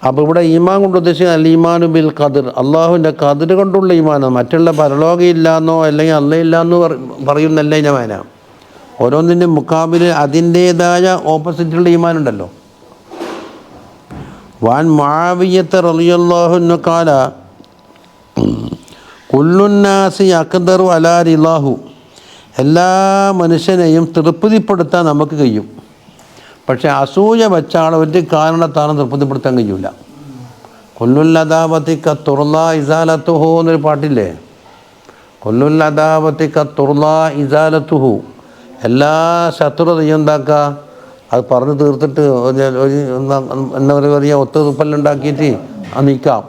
A: അപ്പോൾ ഇവിടെ ഈമാൻ കൊണ്ട് ഉദ്ദേശിക്കുക അൽ ഈമാനു ബിൽ ഖദർ, അള്ളാഹുവിൻ്റെ ഖദർ കൊണ്ടുള്ള ഈമാനോ, മറ്റുള്ള പരലോകം ഇല്ലാന്നോ അല്ലെങ്കിൽ അല്ല ഇല്ലാന്നോ പറയുന്നല്ല ഇതിൻ്റെ മാന. ഓരോന്നിൻ്റെ മുക്കാബിൽ അതിൻ്റേതായ ഓപ്പോസിറ്റുള്ള ഈമാനുണ്ടല്ലോ. വാൻ മുആവിയത റളിയല്ലാഹു അൻഹു ഖാല കുല്ലുന്നാസി അഖ്ദറു അലാ റിളാഹു, എല്ലാ മനുഷ്യനെയും തൃപ്തിപ്പെടുത്താൻ നമുക്ക് കഴിയും, പക്ഷേ അസൂയ വെച്ച ആളെ ഒരു കാരണത്താണ് തൃപ്തിപ്പെടുത്താൻ കഴിയൂല. കൊല്ലുല്ലദാവത്തി കത്തുർല ഇസാലത്തുഹു എന്നൊരു പാട്ടില്ലേ, കൊല്ലുല്ലദാവത്തി കത്തുർല ഇസാലത്തുഹു, എല്ലാ ശത്രുതയും എന്താക്കുക അത് പറഞ്ഞു തീർത്തിട്ട് എന്താ പറയുക ഒത്തുതുപ്പലുണ്ടാക്കിയിട്ട് അത് നീക്കാം.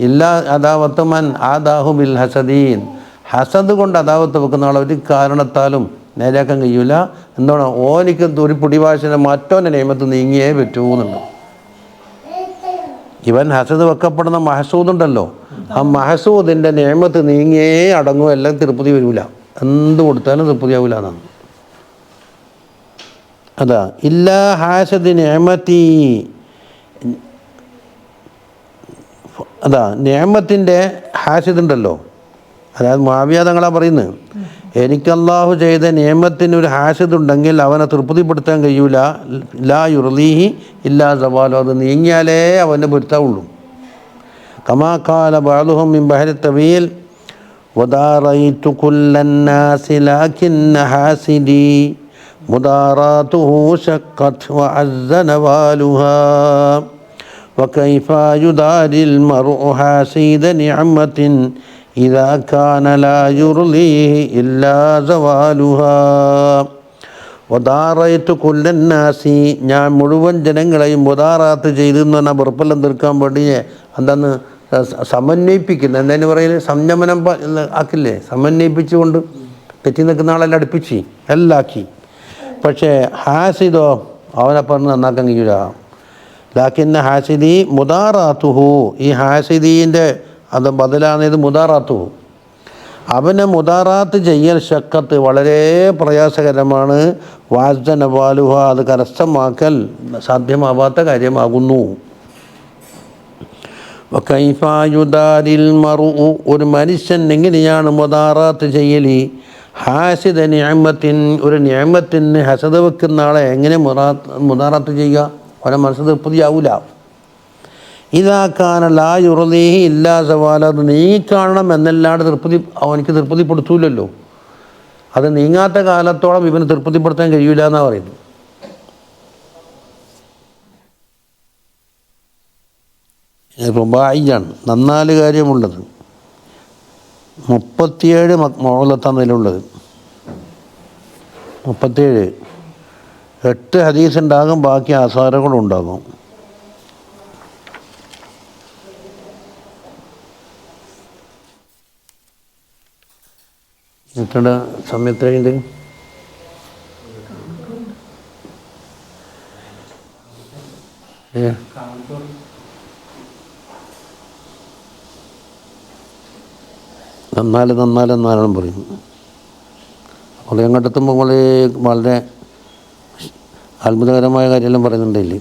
A: ഇല്ല അദാവത്തുമൻ ആദാഹു ബിൽ ഹസദീൻ, ഹസദ് കൊണ്ട് അദാവത്ത് വെക്കുന്ന ആളെ ഒരു കാരണത്താലും നേരാക്കാൻ കഴിയൂല. എന്താണ് ഓനിക്ക് ഒരു പിടിവാശന മറ്റോൻ്റെ നിയമത്ത് നീങ്ങിയേ പറ്റൂന്നുണ്ട്. ഇവൻ ഹസദ് വെക്കപ്പെടുന്ന മഹസൂദുണ്ടല്ലോ, ആ മഹസൂദിൻ്റെ നിയമത്ത് നീങ്ങിയേ അടങ്ങും, എല്ലാം തൃപ്തി വരില്ല, എന്ത് കൊടുത്താലും തൃപ്തി ആവില്ല എന്നാണ്. അതാ ഇല്ലാ ഹാസദ് നിയമത്തി, അതാ നിയമത്തിൻ്റെ ഹാസിദുണ്ടല്ലോ, അതായത് മുആവിയ തങ്ങളാ പറയുന്നത്, എനിക്ക് അല്ലാഹു ചെയ്ത നിയമത്തിനൊരു ഹാസിദുണ്ടെങ്കിൽ അവനെ തൃപ്തിപ്പെടുത്താൻ കഴിയൂല. ലാ യുർലീഹി ഇല്ലാ സവാലോ, അത് നീങ്ങിയാലേ അവനെ പൊരുത്താവുള്ളൂ. കമാ ഖാല ബഅ്ദുഹും മിൻ ബഹരി തവീൽ വദാറൈതു കുല്ലന്നാസി ലാകിന്ന ഹാസിദി മുദാറാതുഹു ശഖ്ഖത് വഅസ്സ നവാലുഹാ വകൈഫ യുദാരിൽ മർഉ ഹാസിദ നിഅമത്തിൻ ഇദാ കാന ലാ യുർലീഹി ഇല്ലാ സവാലുഹാ വദാറൈതു കുല്ലന്നാസി, ഞാൻ മുഴുവൻ ജനങ്ങളെയും മുദാറാത്ത് ചെയ്തു എന്ന് പറഞ്ഞാൽ വെറുപ്പെല്ലാം തീർക്കാൻ വേണ്ടി എന്താന്ന് സമന്വയിപ്പിക്കുന്നത്, എന്തായാലും പറയുന്നത് സംയമനം ആക്കില്ലേ, സമന്വയിപ്പിച്ചുകൊണ്ട് തെറ്റി നിൽക്കുന്ന ആളെല്ലാം അടുപ്പിച്ച് എല്ലാം ആക്കി. പക്ഷേ ഹാസിദോ അവനെ പറഞ്ഞ് നന്നാക്കാൻ കഴിയൂല. ലാക്കിന്ന ഹാസിദി മുദാറാത്തുഹു, ഈ ഹാസിദീൻ്റെ അത് ബദലാണിത് മുദാറാത്തുഹു, അവനെ മുദാറാത്ത് ചെയ്യൽ ശക്കത്ത് വളരെ പ്രയാസകരമാണ്. വാസ്തനവാലുഹ, അത് കരസ്ഥമാക്കൽ സാധ്യമാവാത്ത കാര്യമാകുന്നു. വകൈഫായുദാരിൽ മർഉ, ഒരു മനുഷ്യൻ എങ്ങനെയാണ് മുദാറാത്ത് ചെയ്യൽ, ഹാസിദ നിഅമത്തിൻ, ഒരു നിഅമത്തിന് ഹസദ് വെക്കുന്ന ആളെ എങ്ങനെ മുദാറാത്ത് ചെയ്യുക, അവനെ മനസ്സ് തൃപ്തിയാവില്ല. ഇദാ കാന ലാ യുർലീഹി ഇല്ലാ സവാല, അത് നീങ്ങിക്കാണണം എന്നല്ലാണ്ട് അവനിക്ക് തൃപ്തിപ്പെടുത്തൂലല്ലോ. അത് നീങ്ങാത്ത കാലത്തോളം ഇവന് തൃപ്തിപ്പെടുത്താൻ കഴിയില്ല എന്നാണ് പറയുന്നത്. റുബായിയാണ് 4 കാര്യമുള്ളത്, 37 മൗലത്താണ് അതിലുള്ളത്. 37 8 ഹദീസ് ഉണ്ടാകും, ബാക്കി ആസാരങ്ങളും ഉണ്ടാകും. എത്ര സമയത്തുണ്ട്? നന്നാലും പറയും. അപ്പോൾ എങ്ങോട്ടെത്തുമ്പോൾ വളരെ അത്ഭുതകരമായ കാര്യമെല്ലാം പറയുന്നുണ്ടല്ലേ.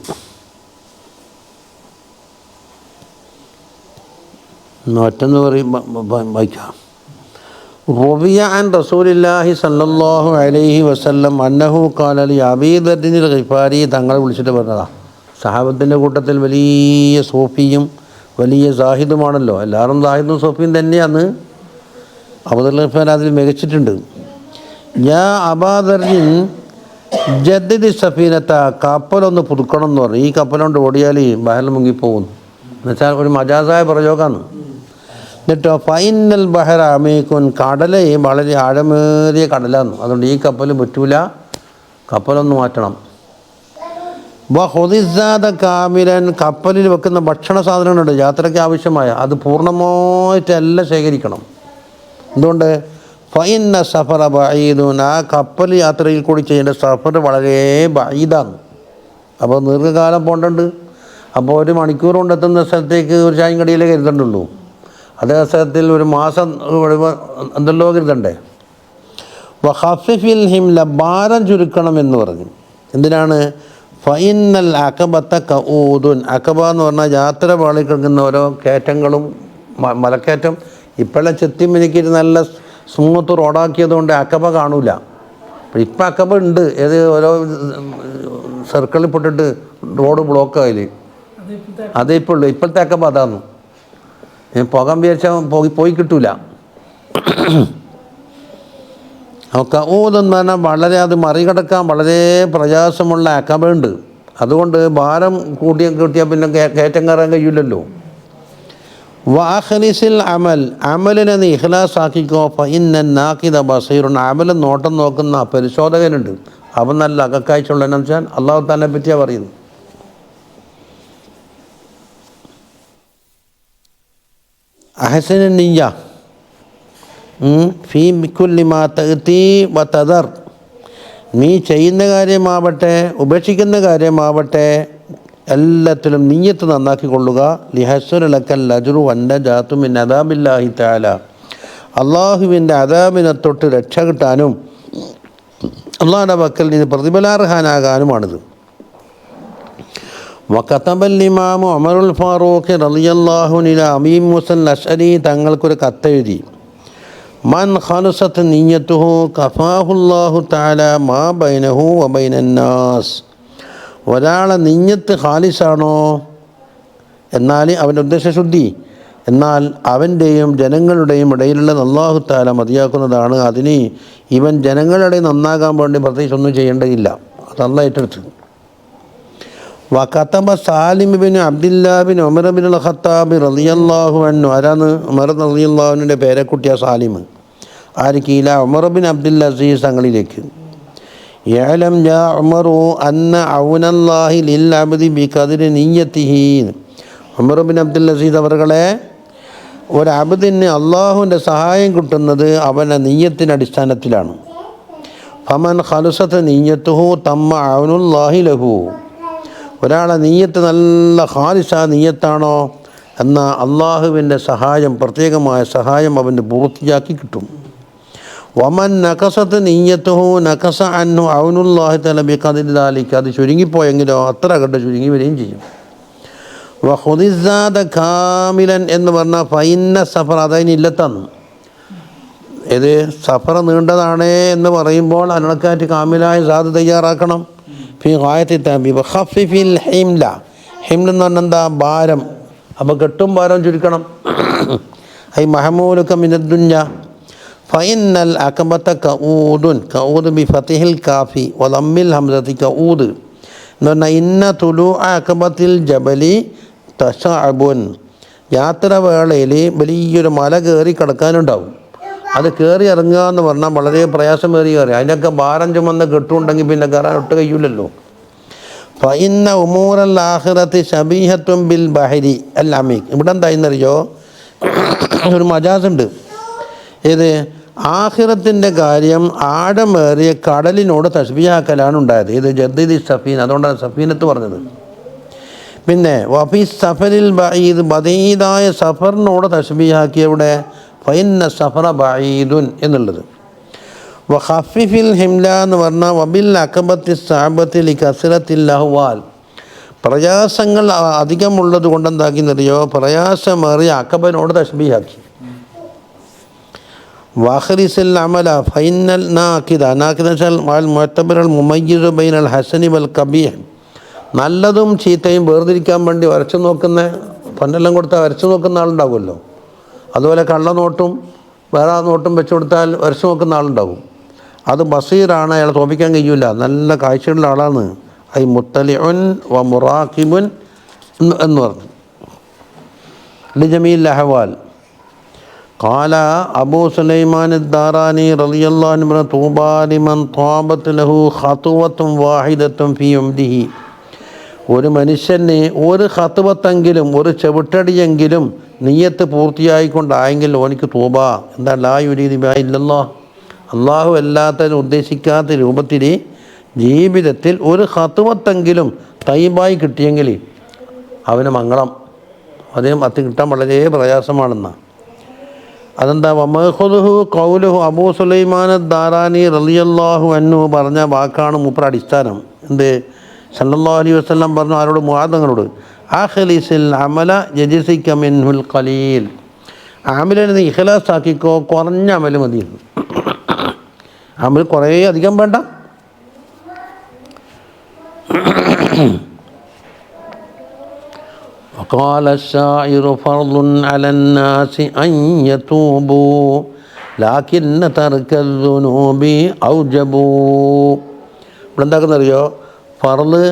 A: ഒറ്റെന്ന് പറയും വായിക്കാം. റളിയ അൻ റസൂലില്ലാഹി സല്ലല്ലാഹു അലൈഹി വസല്ലം അന്നഹു ഖാല ലി അബീ ദർദിൽ ഗിഫാരി, തങ്ങളെ വിളിച്ചിട്ട് പറഞ്ഞതാ. സഹാബത്തിൻ്റെ കൂട്ടത്തിൽ വലിയ സൂഫിയും വലിയ സാഹിദുമാണല്ലോ, എല്ലാവരും സാഹിദും സൂഫിയും തന്നെയാണ്. അബൂ ദർ ഗിഫാരി അതിൽ മികച്ചിട്ടുണ്ട്. യാ അബാ ദർദിൻ ജദ്ദിദി സഫീനത്ത, കപ്പലൊന്ന് പുതുക്കണം എന്ന് പറഞ്ഞു. ഈ കപ്പലുകൊണ്ട് ഓടിയാൽ ബഹറിൽ മുങ്ങിപ്പോകുന്നു എന്നുവെച്ചാൽ ഒരു മജാസായ പ്രയോഗമാണ്. എന്നിട്ടോ ഫൈനൽ ബഹറ അമീക്കുൻ, കടൽ വളരെ ആഴമേറിയ കടലാണ്, അതുകൊണ്ട് ഈ കപ്പൽ പറ്റൂല, കപ്പലൊന്ന് മാറ്റണം. ഹുദിസാദ കാമിലൻ, കപ്പലിൽ വെക്കുന്ന ഭക്ഷണ സാധനങ്ങളുണ്ട് യാത്രയ്ക്ക് ആവശ്യമായ, അത് പൂർണ്ണമായിട്ടെല്ലാം ശേഖരിക്കണം. എന്തുകൊണ്ട്? ഫൈന സഫറ ബഈദുൻ, ആ കപ്പൽ യാത്രയിൽ കൂടി ചെയ്യേണ്ട സഫർ വളരെ ബഈദാണ്, അപ്പോൾ ദീർഘകാലം പോകണ്ടുണ്ട്. അപ്പോൾ ഒരു മണിക്കൂർ കൊണ്ടെത്തുന്ന സ്ഥലത്തേക്ക് ഒരു ചായം കടിയിലേ കരുതണ്ടുള്ളൂ. അതേ സ്ഥലത്തിൽ ഒരു മാസം എന്തെല്ലോ കരുതണ്ടേ. വഖഫിഫിൽ ഹിംല, ഭാരം ചുരുക്കണം എന്ന് പറഞ്ഞു. എന്തിനാണ്? ഫൈനൽ അഖബത്ത കഊദുൻ, അഖബ എന്ന് പറഞ്ഞാൽ യാത്ര പാളി കിടക്കുന്ന ഓരോ കയറ്റങ്ങളും മലക്കയറ്റം. ഇപ്പോഴെ ചെത്തിമിനിക്കിട്ട് നല്ല സ്മൂത്ത് റോഡാക്കിയത് കൊണ്ട് അഖബ കാണൂല. ഇപ്പം അഖബ ഉണ്ട്, ഏത് ഓരോ സർക്കിളിൽ പൊട്ടിട്ട് റോഡ് ബ്ലോക്ക് ആയില്ലേ, അതേ ഇപ്പോൾ ഉള്ളൂ. ഇപ്പോഴത്തെ അഖബ അതാന്നു. പോകാൻ വിചാരിച്ചാൽ പോയി കിട്ടൂല. കഊദെന്ന് പറഞ്ഞാൽ വളരെ, അത് മറികടക്കാൻ വളരെ പ്രയാസമുള്ള അഖബയുണ്ട്. അതുകൊണ്ട് ഭാരം കിട്ടിയാൽ പിന്നെ കയറ്റം കയറാൻ കഴിയില്ലല്ലോ. വാഖലിസിൽ അമൽ, അമലിനെ നീ ഇഖ്ലാസ് ആക്കിക്കോ. ഫഇന്ന നാഖിദ ബസീറുൻ, അമൽ നോട്ടം നോക്കുന്ന പരിശോധകനുണ്ട്, അവൻ നല്ല അകക്കാഴ്ചയുള്ളതെന്ന് വെച്ചാൽ അള്ളാഹു തന്നെ പറ്റിയാണ് പറയുന്നത്. അഹ്സന നിയ്യ ഫീ കുല്ലി മാ തഅതി വ തദർ, നീ ചെയ്യുന്ന കാര്യമാവട്ടെ ഉപേക്ഷിക്കുന്ന കാര്യമാവട്ടെ എല്ലാത്തിലും നിയ്യത്ത് നന്നാക്കിക്കൊള്ളുക. ലിഹസ്സുന ലക്കൽ അജ്റു വന്നജാതു മിൻ അദാബില്ലാഹി തആല, അള്ളാഹുവിൻ്റെ അദാബിനെ തൊട്ട് രക്ഷ കിട്ടാനും അള്ളാഹുവിൻ്റെ പക്കൽ നിന്ന് പ്രതിഫലാർഹനാകാനുമാണിത്. വകതബൽ ഇമാമു ഉമറുൽ ഫാറൂഖ് റളിയല്ലാഹു അൻഹു അബീ മൂസൽ അശ്അരി തങ്ങൾക്കൊരു കത്തെഴുതി. മൻ ഖലസത് നിയ്യത്തുഹു കഫാഹുല്ലാഹു തആല മാ ബൈനഹു വ ബൈനന്നാസ്, ഒരാളെ നിയ്യത്ത് ഖാലിസാണോ എന്നാൽ അവൻ്റെ ഉദ്ദേശശുദ്ധി, എന്നാൽ അവൻ്റെയും ജനങ്ങളുടെയും ഇടയിലുള്ള അല്ലാഹു തആല മതിയാക്കുന്നതാണ്. അതിന് ഇവൻ ജനങ്ങളുടെ നന്നാകാൻ വേണ്ടി പ്രത്യേകിച്ച് ഒന്നും ചെയ്യേണ്ടതില്ല, അത് അല്ലാഹ് ഏറ്റെടുത്തു. വകതബ സാലിം ബിൻ അബ്ദുല്ലാ ബിൻ ഉമർ ബിൻ അൽ ഖത്താബ് റളിയല്ലാഹു അൻഹു, ആരാണ്? ഉമർ റളിയല്ലാഹു അൻഹുവിൻ്റെ പേരക്കുട്ടിയ സാലിം. ആർക്കീല? ഉമർ ബിൻ അബ്ദുൽ അസീസ് തങ്ങളിലേക്ക്. യഅലം യാ ഉമറു അന്ന ഔനല്ലാഹി ലിൽ അബ്ദി ബിഖദ്രി നിയ്യതിഹി, ഉമർ ബിൻ അബ്ദുൽ അസീസ് അവർകളെ, ഒരു അബ്ദിന് അള്ളാഹുവിൻ്റെ സഹായം കിട്ടുന്നത് അവൻ്റെ നിയ്യത്തിൻ്റെ അടിസ്ഥാനത്തിലാണ്. ഫമൻ ഖലസത നിയ്യത്തുഹു തമ്മ ഔനുല്ലാഹി ലഹു, ഒരാളെ നീയത്ത് നല്ല ഖാലിസ നീയത്താണോ എന്നാൽ അള്ളാഹുവിൻ്റെ സഹായം, പ്രത്യേകമായ സഹായം അവന് പൂർത്തിയാക്കി കിട്ടും. വമൻ നഖസത്ത് നീയത്തുഹു നഖസ അൻഹു ഔനുല്ലാഹി തആല ബിഖദ്രി ദാലിക, അത് ചുരുങ്ങിപ്പോയെങ്കിലോ അത്ര കണ്ട് ചുരുങ്ങി വരികയും ചെയ്യും. വഖുദിസാദ കാമിലൻ എന്ന് പറഞ്ഞാൽ ഫൈന്ന സഫർ, അതിനില്ലത്താണ്. ഇത് സഫർ നീണ്ടതാണേ എന്ന് പറയുമ്പോൾ അതിനൊക്കെ കാമിലായ സാദ് തയ്യാറാക്കണം. ഫി ഗായത്തി തഅബീബ ഖഫിഫിൽ ഹിംല, ഹിംല എന്ന് പറഞ്ഞാൽ എന്താ? ഭാരം. അപ്പോൾ കെട്ടും ഭാരം ചുരുക്കണം. ഐ മഹമൂലുക മിനദ്ദുന്യ ഫഇന്നൽ അഖബത കഊദുൻ, കഊദ് ബി ഫതിഹിൽ കാഫി വ ദമ്മിൽ ഹംസതി കഊദ് എന്ന് പറഞ്ഞാൽ ഇന്ന തുലൂഅ അഖബത്തിൽ ജബലി തശഅബുൻ, യാത്ര വേളയിൽ വലിയൊരു മല കയറി കിടക്കാനുണ്ടാവും. അത് കയറി ഇറങ്ങുക എന്ന് പറഞ്ഞാൽ വളരെ പ്രയാസമേറിയ കയറി, അതിനൊക്കെ ഭാരം ചുമന്ന് കെട്ടുണ്ടെങ്കിൽ പിന്നെ കയറാൻ ഒട്ട് കഴിയില്ലല്ലോ. ഫഇന്ന ഉമൂറൽ ആഖിറത്തി ശബീഹത്തുൻ ബിൽ ബഹരി അൽ അമീഖ്, ഇവിടെ എന്തായെന്നറിയോ? ഒരു മജാസുണ്ട്. ഏത്? ആഖിറത്തിൻ്റെ കാര്യം ആഴമേറിയ കടലിനോട് തശ്ബീഹാക്കലാണ് ഉണ്ടായത്. ഇത് ജദ്ദീദി സഫീൻ, അതുകൊണ്ടാണ് സഫീനത്ത് പറഞ്ഞത്. പിന്നെ വഫി സഫരിൽ ബഈദ്, ബദീദായ സഫറിനോട് തശ്ബീഹാക്കിയവിടെ ഫഇന്ന സഫറ ബഈദുൻ എന്നുള്ളത്. വഖഫിഫിൽ ഹിംല എന്ന് പറഞ്ഞാൽ വബിൽ അഖബത്തി സഅബത്തി ലികസ്റത്തിൽ അഹ്വാൽ, പ്രയാസങ്ങൾ അധികമുള്ളത് കൊണ്ട് എന്താക്കിയെന്നറിയോ? പ്രയാസമേറിയ അഖബനോട് തശ്ബീഹാക്കി. വാഖിരിസിൽ അമല ഫൈനൽ നാഖിദ, നാഖിദ വെച്ചാൽ മുഅ്തബറൽ മുമയ്യിസ് ബൈനൽ ഹസനി വൽ കബീഹ്, നല്ലതും ചീത്തയും വേർതിരിക്കാൻ വേണ്ടി വരച്ചു നോക്കുന്ന, പൊന്നെല്ലാം കൊടുത്താൽ വരച്ചു നോക്കുന്ന ആളുണ്ടാവുമല്ലോ. അതുപോലെ കള്ളനോട്ടും വേറെ നോട്ടും വെച്ചു കൊടുത്താൽ വരച്ചു നോക്കുന്ന ആളുണ്ടാവും. അത് ബസീറാണ്, അയാളെ തോപ്പിക്കാൻ കഴിയില്ല, നല്ല കാഴ്ചയുള്ള ആളാണ്. ഐ മുത്തലിഉൻ വ മുറാഖിബുൻ എന്ന് പറഞ്ഞു. ലിജമീൽ അഹ്വാൽ. ഖാല അബൂ സുലൈമാൻ അദ്ദാറാനി റളിയല്ലാഹു അൻഹു തൂബാ ലിമൻ ത്വാബത് ലഹു ഖത്വത്തുൻ വാഹിദത്തുൻ ഫീ ഉംദിഹി, ഒരു മനുഷ്യന് ഒരു ഖത്വത്തെങ്കിലും, ഒരു ചവിട്ടടിയെങ്കിലും നിയ്യത്ത് പൂർത്തിയായിക്കൊണ്ടായെങ്കിൽ ഓനിക്ക് തൂബ. എന്താ? ലാ യുരീദു ബിഹാ ഇല്ലല്ലാഹ്, അള്ളാഹു അല്ലാത്തതിന് ഉദ്ദേശിക്കാത്ത രൂപത്തിൽ ജീവിതത്തിൽ ഒരു ഖത്വത്തെങ്കിലും തയ്യിബായി കിട്ടിയെങ്കിൽ അവന് മംഗളം. അദ്ദേഹം അത് കിട്ടാൻ വളരെ പ്രയാസമാണെന്നാണ്. അതെന്താ? വമഖുദുഹു ഖൗലുഹു അബൂ സുലൈമാൻ ദാറാനി റളിയല്ലാഹു അൻഹു പറഞ്ഞ വാക്കാണ് മൂപ്പർ അടിസ്ഥാനം. എന്ത്? സല്ലല്ലാഹു അലൈഹി വസല്ലം പറഞ്ഞു ആരോട്? മുആദ് തങ്ങളോട്, അഖ്ലിസിൽ അമല യജ്സിക മിൻഹുൽ ഖലീൽ. അമലിനെ നീ ഇഖ്ലാസ് ആക്കിക്കോ, കുറഞ്ഞ അമൽ മതി. അമൽ കുറേ അധികം വേണ്ട. وقال الشاعر فرض على الناس أن يتوبوا لكن ترك الذنوب أوجب. ഇവിടെ എന്താക്കുന്നറിയോ? ഫർള്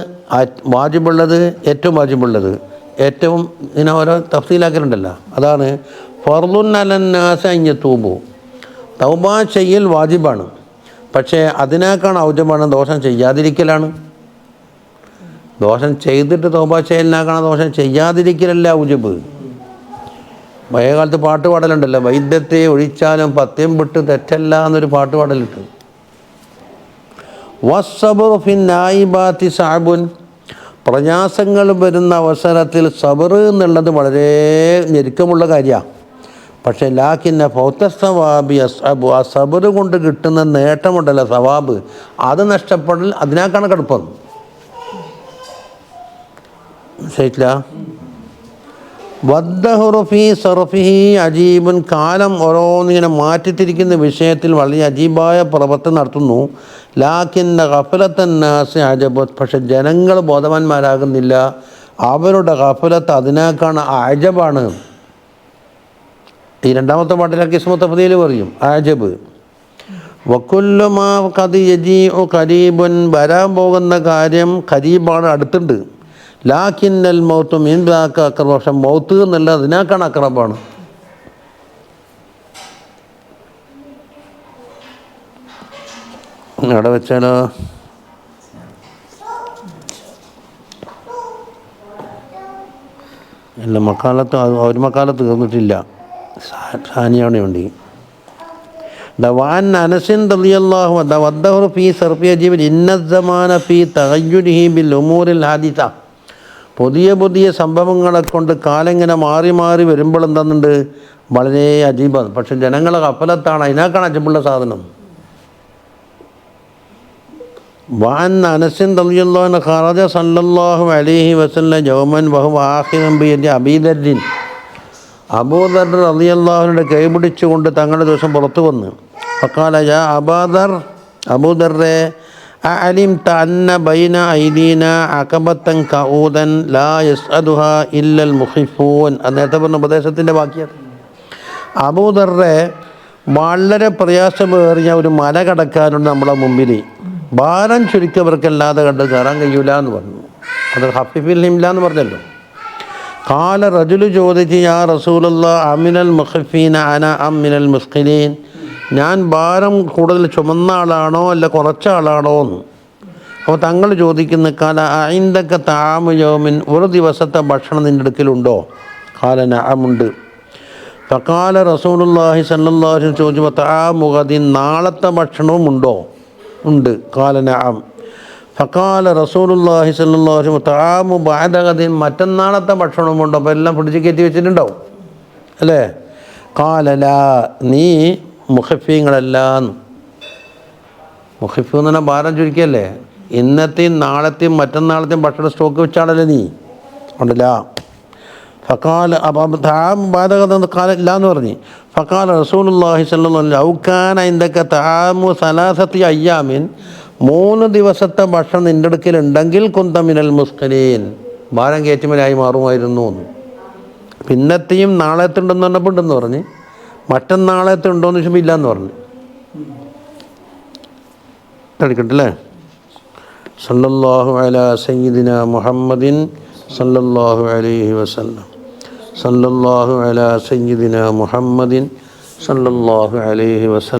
A: വാജിബുള്ളത്, ഏറ്റവും വാജിബുള്ളത്, ഏറ്റവും ഇങ്ങനെ ഓരോ തഫ്സീലാക്കലുണ്ടല്ലോ. അതാണ് ഫർളുൻ അലന്നാസ അൻ യതൂബു. തൗബ ചെയ്യൽ വാജിബാണ്, പക്ഷേ അതിനേക്കാൾ ഔജബാണ് ദോഷം ചെയ്യാതിരിക്കലാണ്. ദോഷം ചെയ്തിട്ട് തൗബ ചെയ്യലിനാക്കാണ്, ദോഷം ചെയ്യാതിരിക്കലല്ല ഔജബ്. പഴയ കാലത്ത് പാട്ട് പാടലുണ്ടല്ലോ, വൈദ്യത്തെ ഒഴിച്ചാലും പത്യം വിട്ട് തെറ്റല്ല എന്നൊരു പാട്ട് പാടലിട്ട്. വസ്സബ്റു ഫിന്നായിബാത്തി സഅബുൻ. പ്രയാസങ്ങൾ വരുന്ന അവസരത്തിൽ സബർ എന്നുള്ളത് വളരെ ഞെരുക്കമുള്ള കാര്യമാണ്. പക്ഷേ ലാക്കിന്ന ഫൗത്തസ്സവാബി അസ്അബു, ആ സബർ കൊണ്ട് കിട്ടുന്ന നേട്ടമുണ്ടല്ലോ, സവാബ്, അത് നഷ്ടപ്പെടൽ അതിനേക്കാണ് കടുപ്പം. ശരിയില്ല. വദ്ദഹുറു ഫീ സർഫിഹി അജീബുൻ. കാലം ഓരോന്നിങ്ങനെ മാറ്റിത്തിരിക്കുന്ന വിഷയത്തിൽ വളരെ അജീബായ പ്രവർത്തനം നടത്തുന്നു. ലാക്കിന്ന ഗഫലത്തന്നാസി അജബ്. പക്ഷെ ജനങ്ങൾ ബോധവാന്മാരാകുന്നില്ല. അവരുടെ ഗഫലത്ത് അതിനേക്കാണ് അജബാണ്. ഈ രണ്ടാമത്തെ പാട്ടിലൊക്കെ ഇസ്മു തഫ്ദീൽ പറയും അജബ്. വകുല്ലു മാ ഖദ് യജീഉ ഖരീബുൻ. വരാൻ പോകുന്ന കാര്യം ഖരീബാണ്, അടുത്തുണ്ട്. ലാക്കിന്നൽ മൗത്ത് മിൻ ദാക അഖറബ്. പക്ഷെ മൗത്ത് എന്നല്ല, അതിനേക്കാണ് അഖറബാണ്. അവിടെ വെച്ചാലോ അല്ല, മക്കാലത്ത് ഒരു മക്കാലത്ത് തീർന്നിട്ടില്ല, സാനിയാണ് വേണ്ടി. ദവാൻ അനസിൻ റളിയല്ലാഹു അൻഹു വദ്ദഹു ഫീ സർഫി അജീബ് ഇന്നസ്സമാന ഫീ തഗയ്യുരിഹി ബിൽ ഉമൂരിൽ ഹാദിസ. പുതിയ പുതിയ സംഭവങ്ങളെ കൊണ്ട് കാലം ഇങ്ങനെ മാറി മാറി വരുമ്പോൾ എന്താകുന്നുണ്ട്, വളരെ അജീബാണ്. പക്ഷെ ജനങ്ങളെ ഗഫലത്താണ്, അതിനേക്കാണ് അജബുള്ള സാധനം. വഅൻ അനസിൻ റളിയല്ലാഹു അൻഹു ഖറജ സല്ലല്ലാഹു അലൈഹി വസല്ലം യൗമൻ വഹുവ ആഖിറൻ ബിയദി അബീദർരിൻ. അബൂദർ റളിയല്ലാഹുവിന്റെ കൈ പിടിച്ചുകൊണ്ട് തങ്ങളുടെ ദിവസം പുറത്തു വന്ന് ഫഖാല യാ അബൂദർ, അബൂദർറെ, അഅലിംത അന്ന ബൈന ഐദീന അഖബത്തൻ കഊദൻ ലാ യസ്അദുഹാ ഇല്ലൽ മുഖിഫൂൻ. നേരത്തെ പറഞ്ഞ ഉപദേശത്തിൻ്റെ ബാക്കിയാണ്. അബൂദർറെ, വളരെ പ്രയാസമേറിയ ഒരു മല കടക്കാനുണ്ട് നമ്മളെ മുമ്പിൽ, ഭാരം ചുരുക്കവർക്കല്ലാതെ കണ്ട് കയറാൻ കഴിയൂല എന്ന് പറഞ്ഞു. അത് ഹഫീഫിൽ ഹിംല എന്ന് പറഞ്ഞല്ലോ. കാല റജുലു ചോദിച്ച്, യാ റസൂലല്ലാഹ് അമിനൽ മുഖഫീന അന അം മിനൽ മുസ്ഖിലീൻ. ഞാൻ ഭാരം കൂടുതൽ ചുമന്ന ആളാണോ അല്ല കുറച്ച ആളാണോ എന്ന്. അപ്പോൾ തങ്ങൾ ചോദിക്കുന്ന, കാല അഇൻദക തആമു യൗമിൻ. ഒരു ദിവസത്തെ ഭക്ഷണം നിൻ്റെ അടുക്കലുണ്ടോ? കാല നഅമുണ്ട്. ഫഖാല റസൂലുള്ളാഹി സ്വല്ലല്ലാഹു അലൈഹി വസല്ലം ചോദിച്ചപ്പോൾ, തആമു ഗദിൻ. നാളത്തെ ഭക്ഷണവും ഉണ്ടോ? ഉണ്ട്. കാല നഅം. ഫഖാല റസൂലുള്ളാഹി സ്വല്ലല്ലാഹു അലൈഹി വസല്ലം തആമു ബഅദ ഗദിൻ. മറ്റന്നാളത്തെ ഭക്ഷണമുണ്ടോ? അപ്പോൾ എല്ലാം പിടിച്ച് കയറ്റി വെച്ചിട്ടുണ്ടാവും അല്ലേ? കാല ലാ. നീ മുഖഫീങ്ങളല്ലാന്ന്. മുഖഫീ എന്ന് പറഞ്ഞാൽ ഭാരം ചുരുക്കിയല്ലേ. ഇന്നത്തെയും നാളത്തെയും മറ്റന്നാളത്തെയും ഭക്ഷണ സ്റ്റോക്ക് വെച്ചാണല്ലേ നീ, ഉണ്ടല്ല. ഫഖാല കാലെന്ന് പറഞ്ഞ്. ഫഖാല റസൂലുള്ളാഹി സ്വല്ലല്ലാഹു അലൈഹി വസല്ലം ഔകാന ഇൻദക തആമു സലാസത്തി അയ്യാമിൻ. 3 ദിവസത്തെ ഭക്ഷണം നിൻ്റെ അടുക്കലുണ്ടെങ്കിൽ കുന്ത മിനൽ മുസ്ഖലീൻ. ഭാരം കയറ്റുമലായി മാറുമായിരുന്നു. പിന്നത്തെയും നാളത്തുണ്ടെന്ന് പറഞ്ഞപ്പോൾ ഉണ്ടെന്ന് പറഞ്ഞ്, മറ്റന്നാളത്തുണ്ടോയെന്ന് ചോദിച്ചപ്പോൾ ഇല്ലയെന്ന് പറഞ്ഞു. എടുക്കട്ടല്ലേ. സല്ലല്ലാഹു അലാ സയ്യിദിന മുഹമ്മദിൻ സല്ലല്ലാഹു അലൈഹി വസല്ലം. സല്ലല്ലാഹു അലാ സയ്യിദിന മുഹമ്മദിൻ സല്ലല്ലാഹു അലൈഹി വസല്ലം.